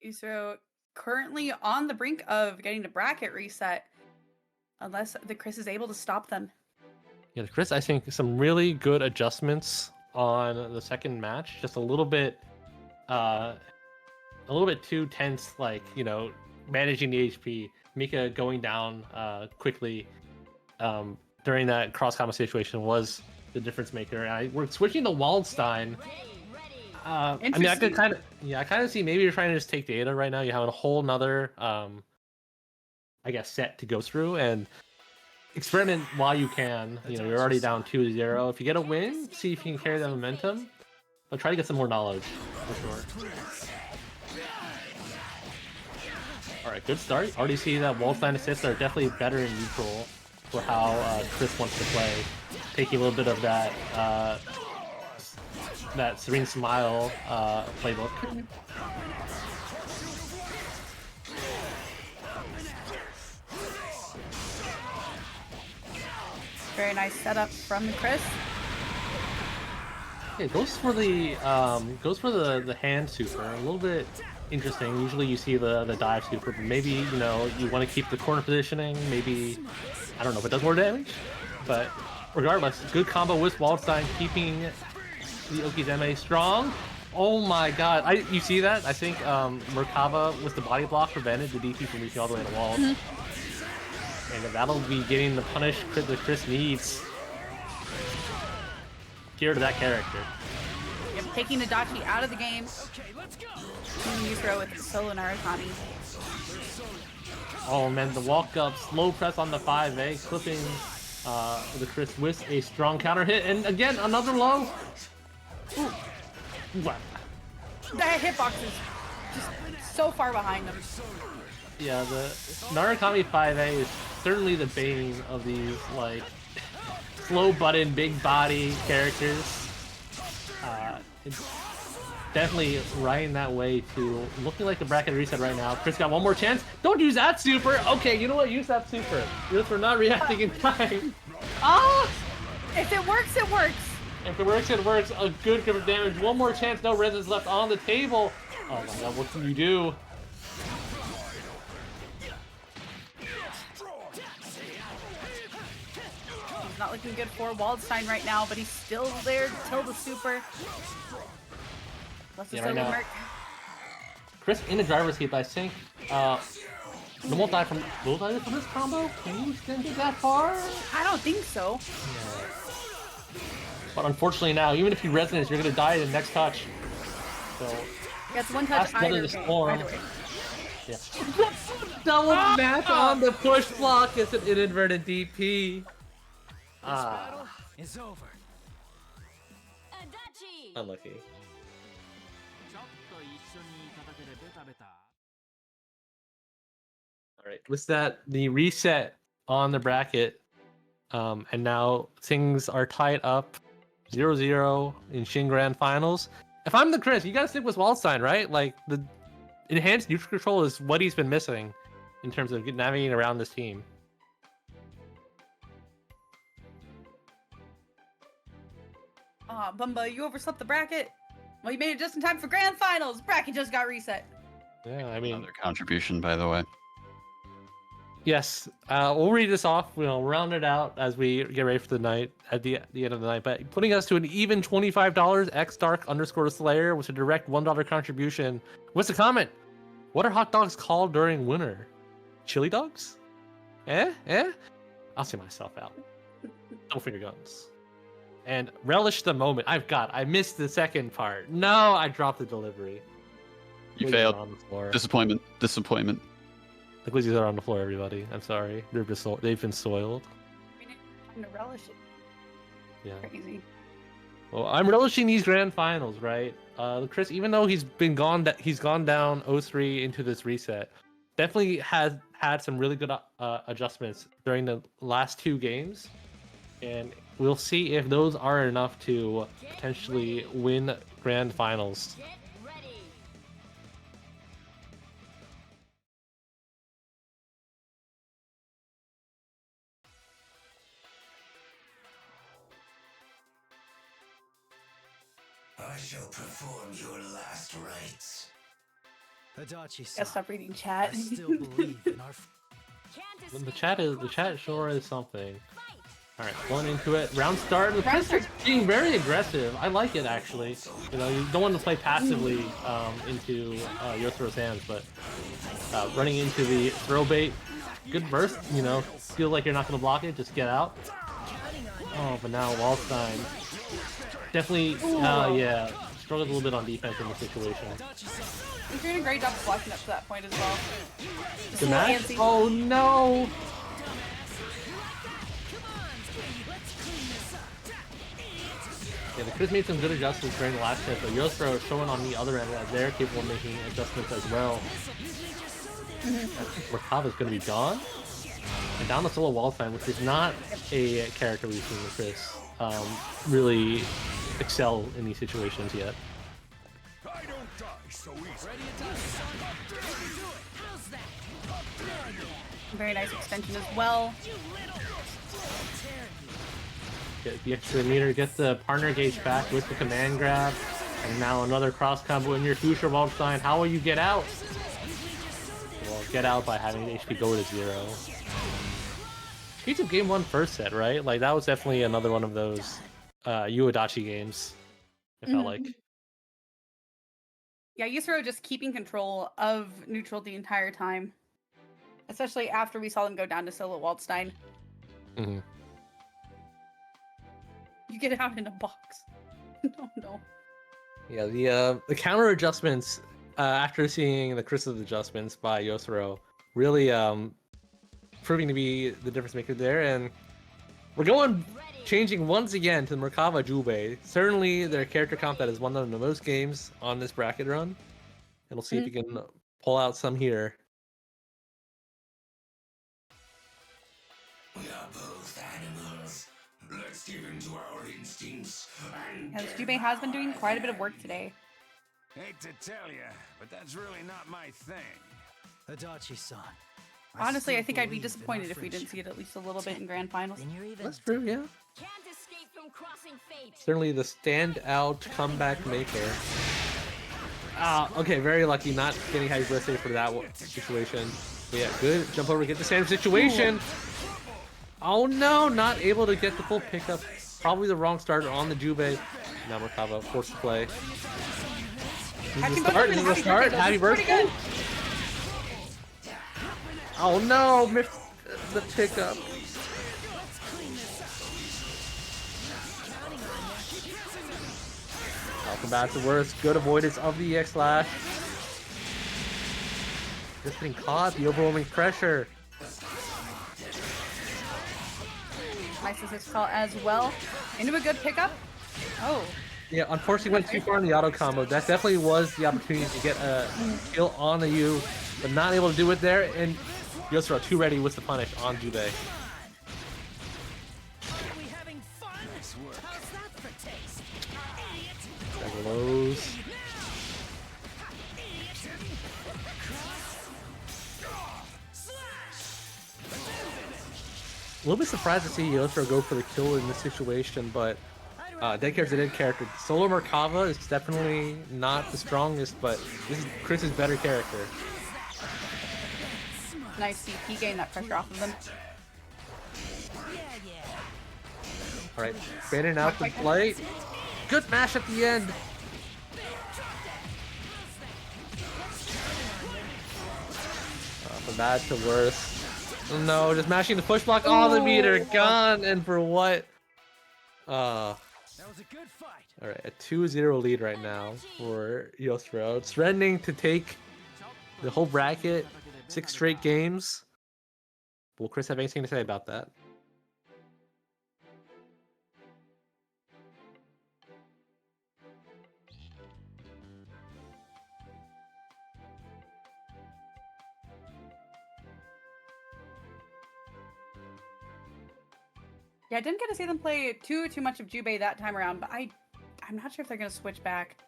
is So currently on the brink of getting the bracket reset, unless the Chris is able to stop them. Yeah, Chris, I think some really good adjustments on the second match. Just a little bit too tense, like, you know, managing the HP. Mika going down quickly during that cross combo situation was the difference maker. We're switching to Waldstein. I mean, I could kind of see maybe you're trying to just take data right now. You have a whole nother, I guess, set to go through and experiment while you can. You know, you're already down 2-0. If you get a win, see if you can carry that momentum, but try to get some more knowledge for sure. All right, good start. Already see that Waldstein assists are definitely better in neutral for how Chris wants to play, taking a little bit of that that serene smile playbook. Very nice setup from Chris. Yeah, goes for the hand super. A little bit interesting. Usually you see the dive super, but maybe, you know, you want to keep the corner positioning. Maybe, I don't know if it does more damage, but regardless, good combo with Waldstein, keeping the Oki's MA strong. Oh my god, you see that? I think Merkaba with the body block prevented the DP from reaching all the way to the walls. And that'll be getting the punish that Chris needs here to that character. Yep, taking Adachi out of the game. You throw with solo Narukami. Oh man, the walk up, slow press on the 5A, clipping the Chris with a strong counter hit, and again another low. Ooh. Wow. That hitbox is just so far behind them. Yeah, the Narukami 5A is certainly the bane of these like slow button, big body characters. It's definitely riding that way to looking like the bracket reset right now. Chris got one more chance. Don't use that super. Okay, you know what? Use that super. Just for not reacting in time. Ah! If it works, it works. If it works, it works. A good grip of damage. One more chance. No resistance left on the table. Oh my god, what can you do? He's not looking good for Waldstein right now, but he's still there till the super. Yeah, right now, Chris in the driver's seat, but I think will die from this combo? Can you extend it that far? I don't think so. Yeah. But unfortunately now, even if you resonance, you're gonna die in the next touch. So That's one touch either way. Yeah. Double match on the push block. It's an inadvertent DP. is over. Unlucky. All right, was that the reset on the bracket? And now things are tied up 0-0 in Shin Grand Finals. If I'm the Chris, you gotta stick with Waldstein, right? Like, the enhanced neutral control is what he's been missing in terms of navigating around this team. Bumba, you overslept the bracket. Well, you made it just in time for Grand Finals. Bracket just got reset. Yeah, I mean, Another contribution, by the way. yes, we'll read this off. We'll round it out as we get ready for the night at the end of the night. But putting us to an even $25, xdark_slayer with a direct $1 contribution. What's the comment? What are hot dogs called during winter? Chili dogs? Eh? I'll see myself out. Double finger guns. And relish the moment. I missed the second part. No, I dropped the delivery. You Glizzies failed. are on the floor. Disappointment. Disappointment. The Glizzies are on the floor, everybody. I'm sorry. They've been soiled. We didn't have time to relish it. Yeah. Crazy. Well, I'm relishing these grand finals, right? Chris, even though he's gone down 0-3 into this reset, definitely has had some really good adjustments during the last 2 games, and we'll see if those are enough to potentially win grand finals. Get ready. I shall perform your last rites. Adachi-san, Gotta stop reading I chat. still believe in our. The chat sure is something. All right, going into it. Round start. The Chris is being very aggressive. I like it actually. You know, you don't want to play passively into Yosuro's hands, but running into the throw bait, good burst. You know, feel like you're not going to block it, just get out. Oh, but now Waldstein definitely, yeah, struggled a little bit on defense in the situation. He's doing a great job of blocking up to that point as well. The match? Oh no! Yeah, the Chris made some good adjustments during the last set, but Yosro is showing on the other end that they're capable of making adjustments as well. Merkava's going to be gone. And down the solo Waldstein, which is not a character we've seen with Chris really excel in these situations yet. I don't die so easy. Very nice extension as well. Get the extra meter, get the partner gauge back with the command grab. And now another cross combo in your future Waldstein. How will you get out? Well, get out by having the HP go to 0. Streets of Game 1 first set, right? Like, that was definitely another one of those Uedachi games, I felt like. Yeah, Yusuro just keeping control of neutral the entire time. Especially after we saw them go down to solo Waldstein. Mm-hmm. You get it out in a box. Oh no. Yeah, the counter adjustments after seeing the Chris's adjustments by Yosuro really proving to be the difference maker there, and we're changing once again to Merkava Jubei. Certainly their character comp that has won them the most games on this bracket run, and we'll see if you can pull out some here. We are both animals. Let's give in to our instincts and As Jubei has been doing quite a bit of work today. hate to tell you, but that's really not my thing. Adachi-san. Honestly, I still think I'd be believe in disappointed our if we didn't see friendship. it at least a little bit in grand finals. Then you're even That's true, yeah. Can't escape from crossing fate. Certainly the standout comeback maker. Okay, very lucky not getting high birthday for that situation. But yeah, good jump over, get the same situation. Oh no, not able to get the full pickup. Probably the wrong starter on the Jubei. Now Merkava forced to play. This is the start. Happy birthday. Oh no, missed the pickup. From bad to worse, good avoidance of the EX slash. Just getting caught, the overwhelming pressure. Nice assist call as well. Into a good pickup. Oh. Yeah, unfortunately went too far in the auto combo. That definitely was the opportunity to get a kill on the U, but not able to do it there. And Yosuro too ready with the punish on Jubei. Lows. A little bit surprised to see Yosuro go for the kill in this situation, but dead character's a dead character. Solo Merkava is definitely not the strongest, but this is Chris's better character. Nice CP, getting that pressure off of them. Alright, fanning out the light. Good mash at the end. From bad to worse. No, just mashing the push block. Oh, the meter gone, and for what? That was a good fight. All right, a 2-0 lead right now for Yosro. It's threatening to take the whole bracket, 6 straight games. Will Chris have anything to say about that? Yeah, I didn't get to see them play too much of Jubei that time around, but I'm not sure if they're gonna switch back.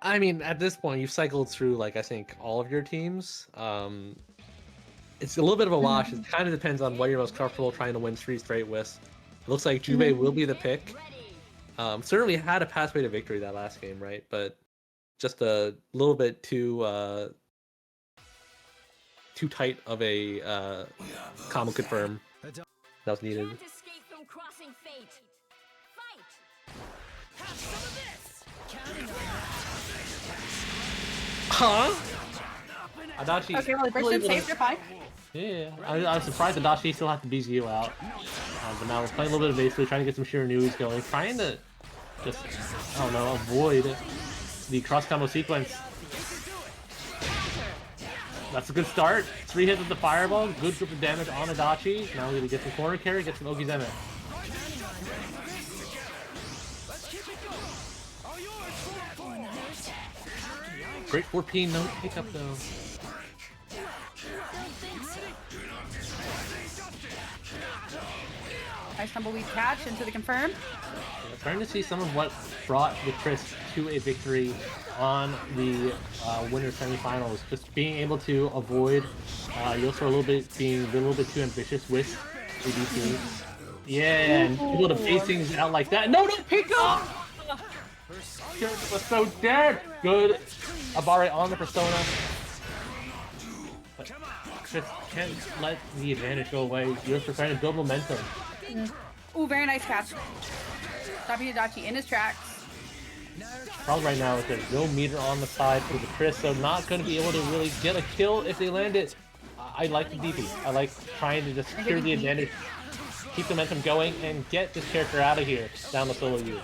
I mean, at this point, you've cycled through, like, I think all of your teams. It's a little bit of a wash. It kind of depends on what you're most comfortable trying to win 3 straight with. It looks like Jubei will be the pick. Certainly had a pathway to victory that last game, right? But just a little bit too tight of a combo confirm that was needed. Can't escape from crossing fate. Fight! Have some of this. Counting on Huh? Adachi. Okay, well, the Bristol safe, they're fine. Yeah, I was surprised Adachi still had to BZU out. But now we're playing a little bit of basically trying to get some Shiranuis going, trying to just, I don't know, avoid the cross combo sequence. That's a good start. 3 hits with the fireball, good grip of damage on Adachi. Now we're gonna get some corner carry, get some Okizeme. Great 4P, no pickup though. Nice tumbleweed catch into the confirm. Yeah, starting to see some of what brought the Chris to a victory on the winter semifinals. Just being able to avoid Yosu a little bit, being a little bit too ambitious with ADC. Yeah, and able to base things out like that. No, don't pick up! Chris was so dead! Good Abare on the Persona. But Chris can't let the advantage go away. Yosu trying to build momentum. Ooh, very nice catch. Stopping Adachi in his tracks. Problem right now is there's no meter on the side for the Chris, so not going to be able to really get a kill if they land it. I like the DP. I like trying to just secure the advantage, keep the momentum going, and get this character out of here down the solo U.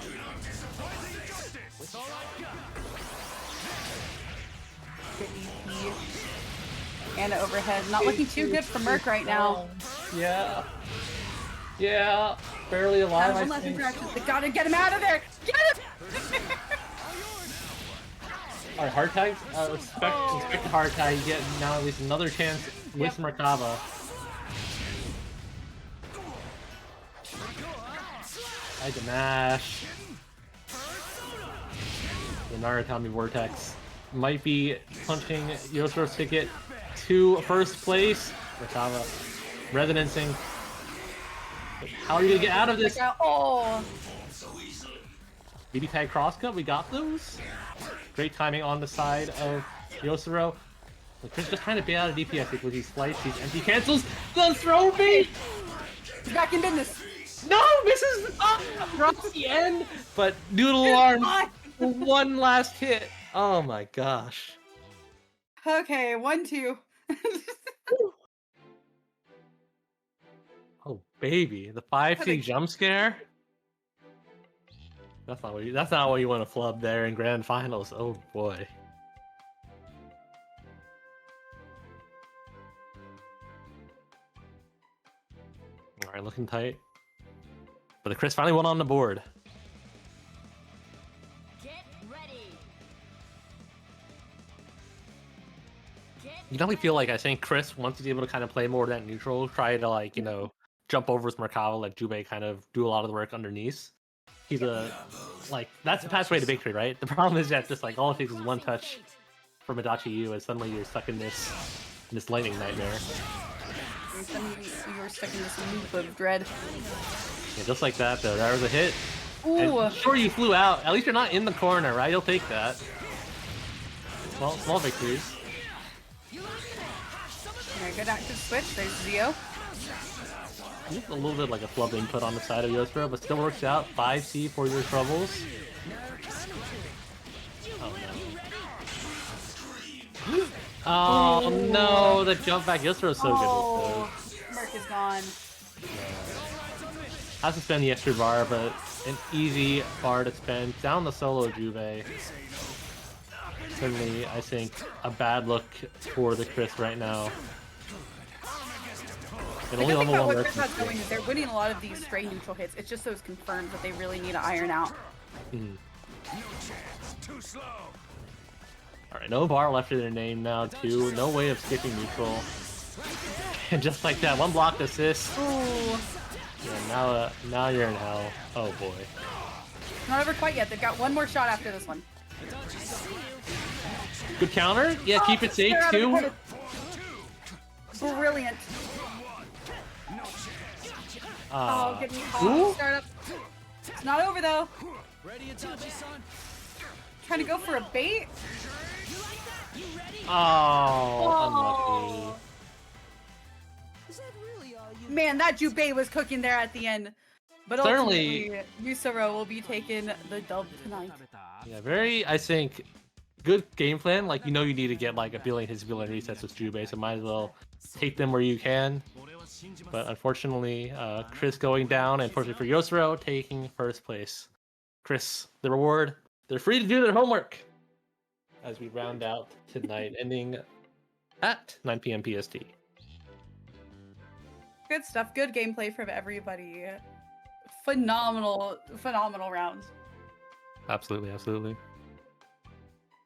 And overhead. Not looking too good for Merc right now. Yeah. Yeah. Barely alive, One I last think. interaction. They gotta get him out of there! Get him! Alright, hard tag. Expect the hard tag. You get now at least another chance with Merkava. I Ganache. The Narutami Vortex might be punching Yosuro's ticket to first place. Merkava resonancing. How are you gonna get out of this? Oh! BBTAG crosscut, we got those. Great timing on the side of Yosuro. But Chris just trying to bait out of DP, I think, with these slice, these empty cancels. The throw bait! He's back in business. No, misses across the end. But Noodle Arm, one last hit. Oh my gosh. Okay, 1-2. Oh baby, the 5C jump scare. That's not what you want to flub there in grand finals. Oh boy. All right, looking tight. But the Chris finally went on the board. Get ready. You definitely feel like I think Chris, once he's able to kind of play more of that neutral, try to like, you know, jump over with Merkava, let Jubei kind of do a lot of the work underneath. He's like, that's the pathway to victory, right? The problem is that just like all it takes is one touch from Adachi U, and suddenly you're stuck in this lightning nightmare. You were stuck in this loop of dread. Yeah, just like that though, there was a hit. Ooh! And sure, you flew out. At least you're not in the corner, right? You'll take that. Small victories. Alright, good active switch. There's Zio. Just a little bit like a flub input on the side of Yosuro, but still works out. 5C for your troubles. Oh no, the jump back Yosuro's so good with those. Merc is gone. Has to spend the extra bar, but an easy bar to spend down the solo Juve. Certainly, I think a bad look for the Chris right now. And The only good thing level about 1 what Chris has merchants. going is they're winning a lot of these straight neutral hits. It's just those confirms that they really need to iron out. Alright, no bar left in their name now, too. No way of skipping neutral. And just like that, one blocked assist. Ooh. Yeah, now you're in hell. Oh boy. Not over quite yet. They've got one more shot after this one. Good counter. Yeah, keep it safe They're out of the too. corner. Brilliant. Oh, get me caught. Startup. It's not over though. Trying to go for a bait. Oh, unlucky. Man, that Jubei was cooking there at the end. But Certainly. ultimately, Yusoro will be taking the dub tonight. Yeah, very, I think, good game plan. Like, you know you need to get like a billion hits, billion resets with Jubei, so might as well take them where you can. But unfortunately, Chris going down, and unfortunately for Yosuro, taking first place. Chris, the reward, they're free to do their homework as we round out tonight, ending at 9 p.m. PST. Good stuff. Good gameplay from everybody. Phenomenal rounds. Absolutely, absolutely.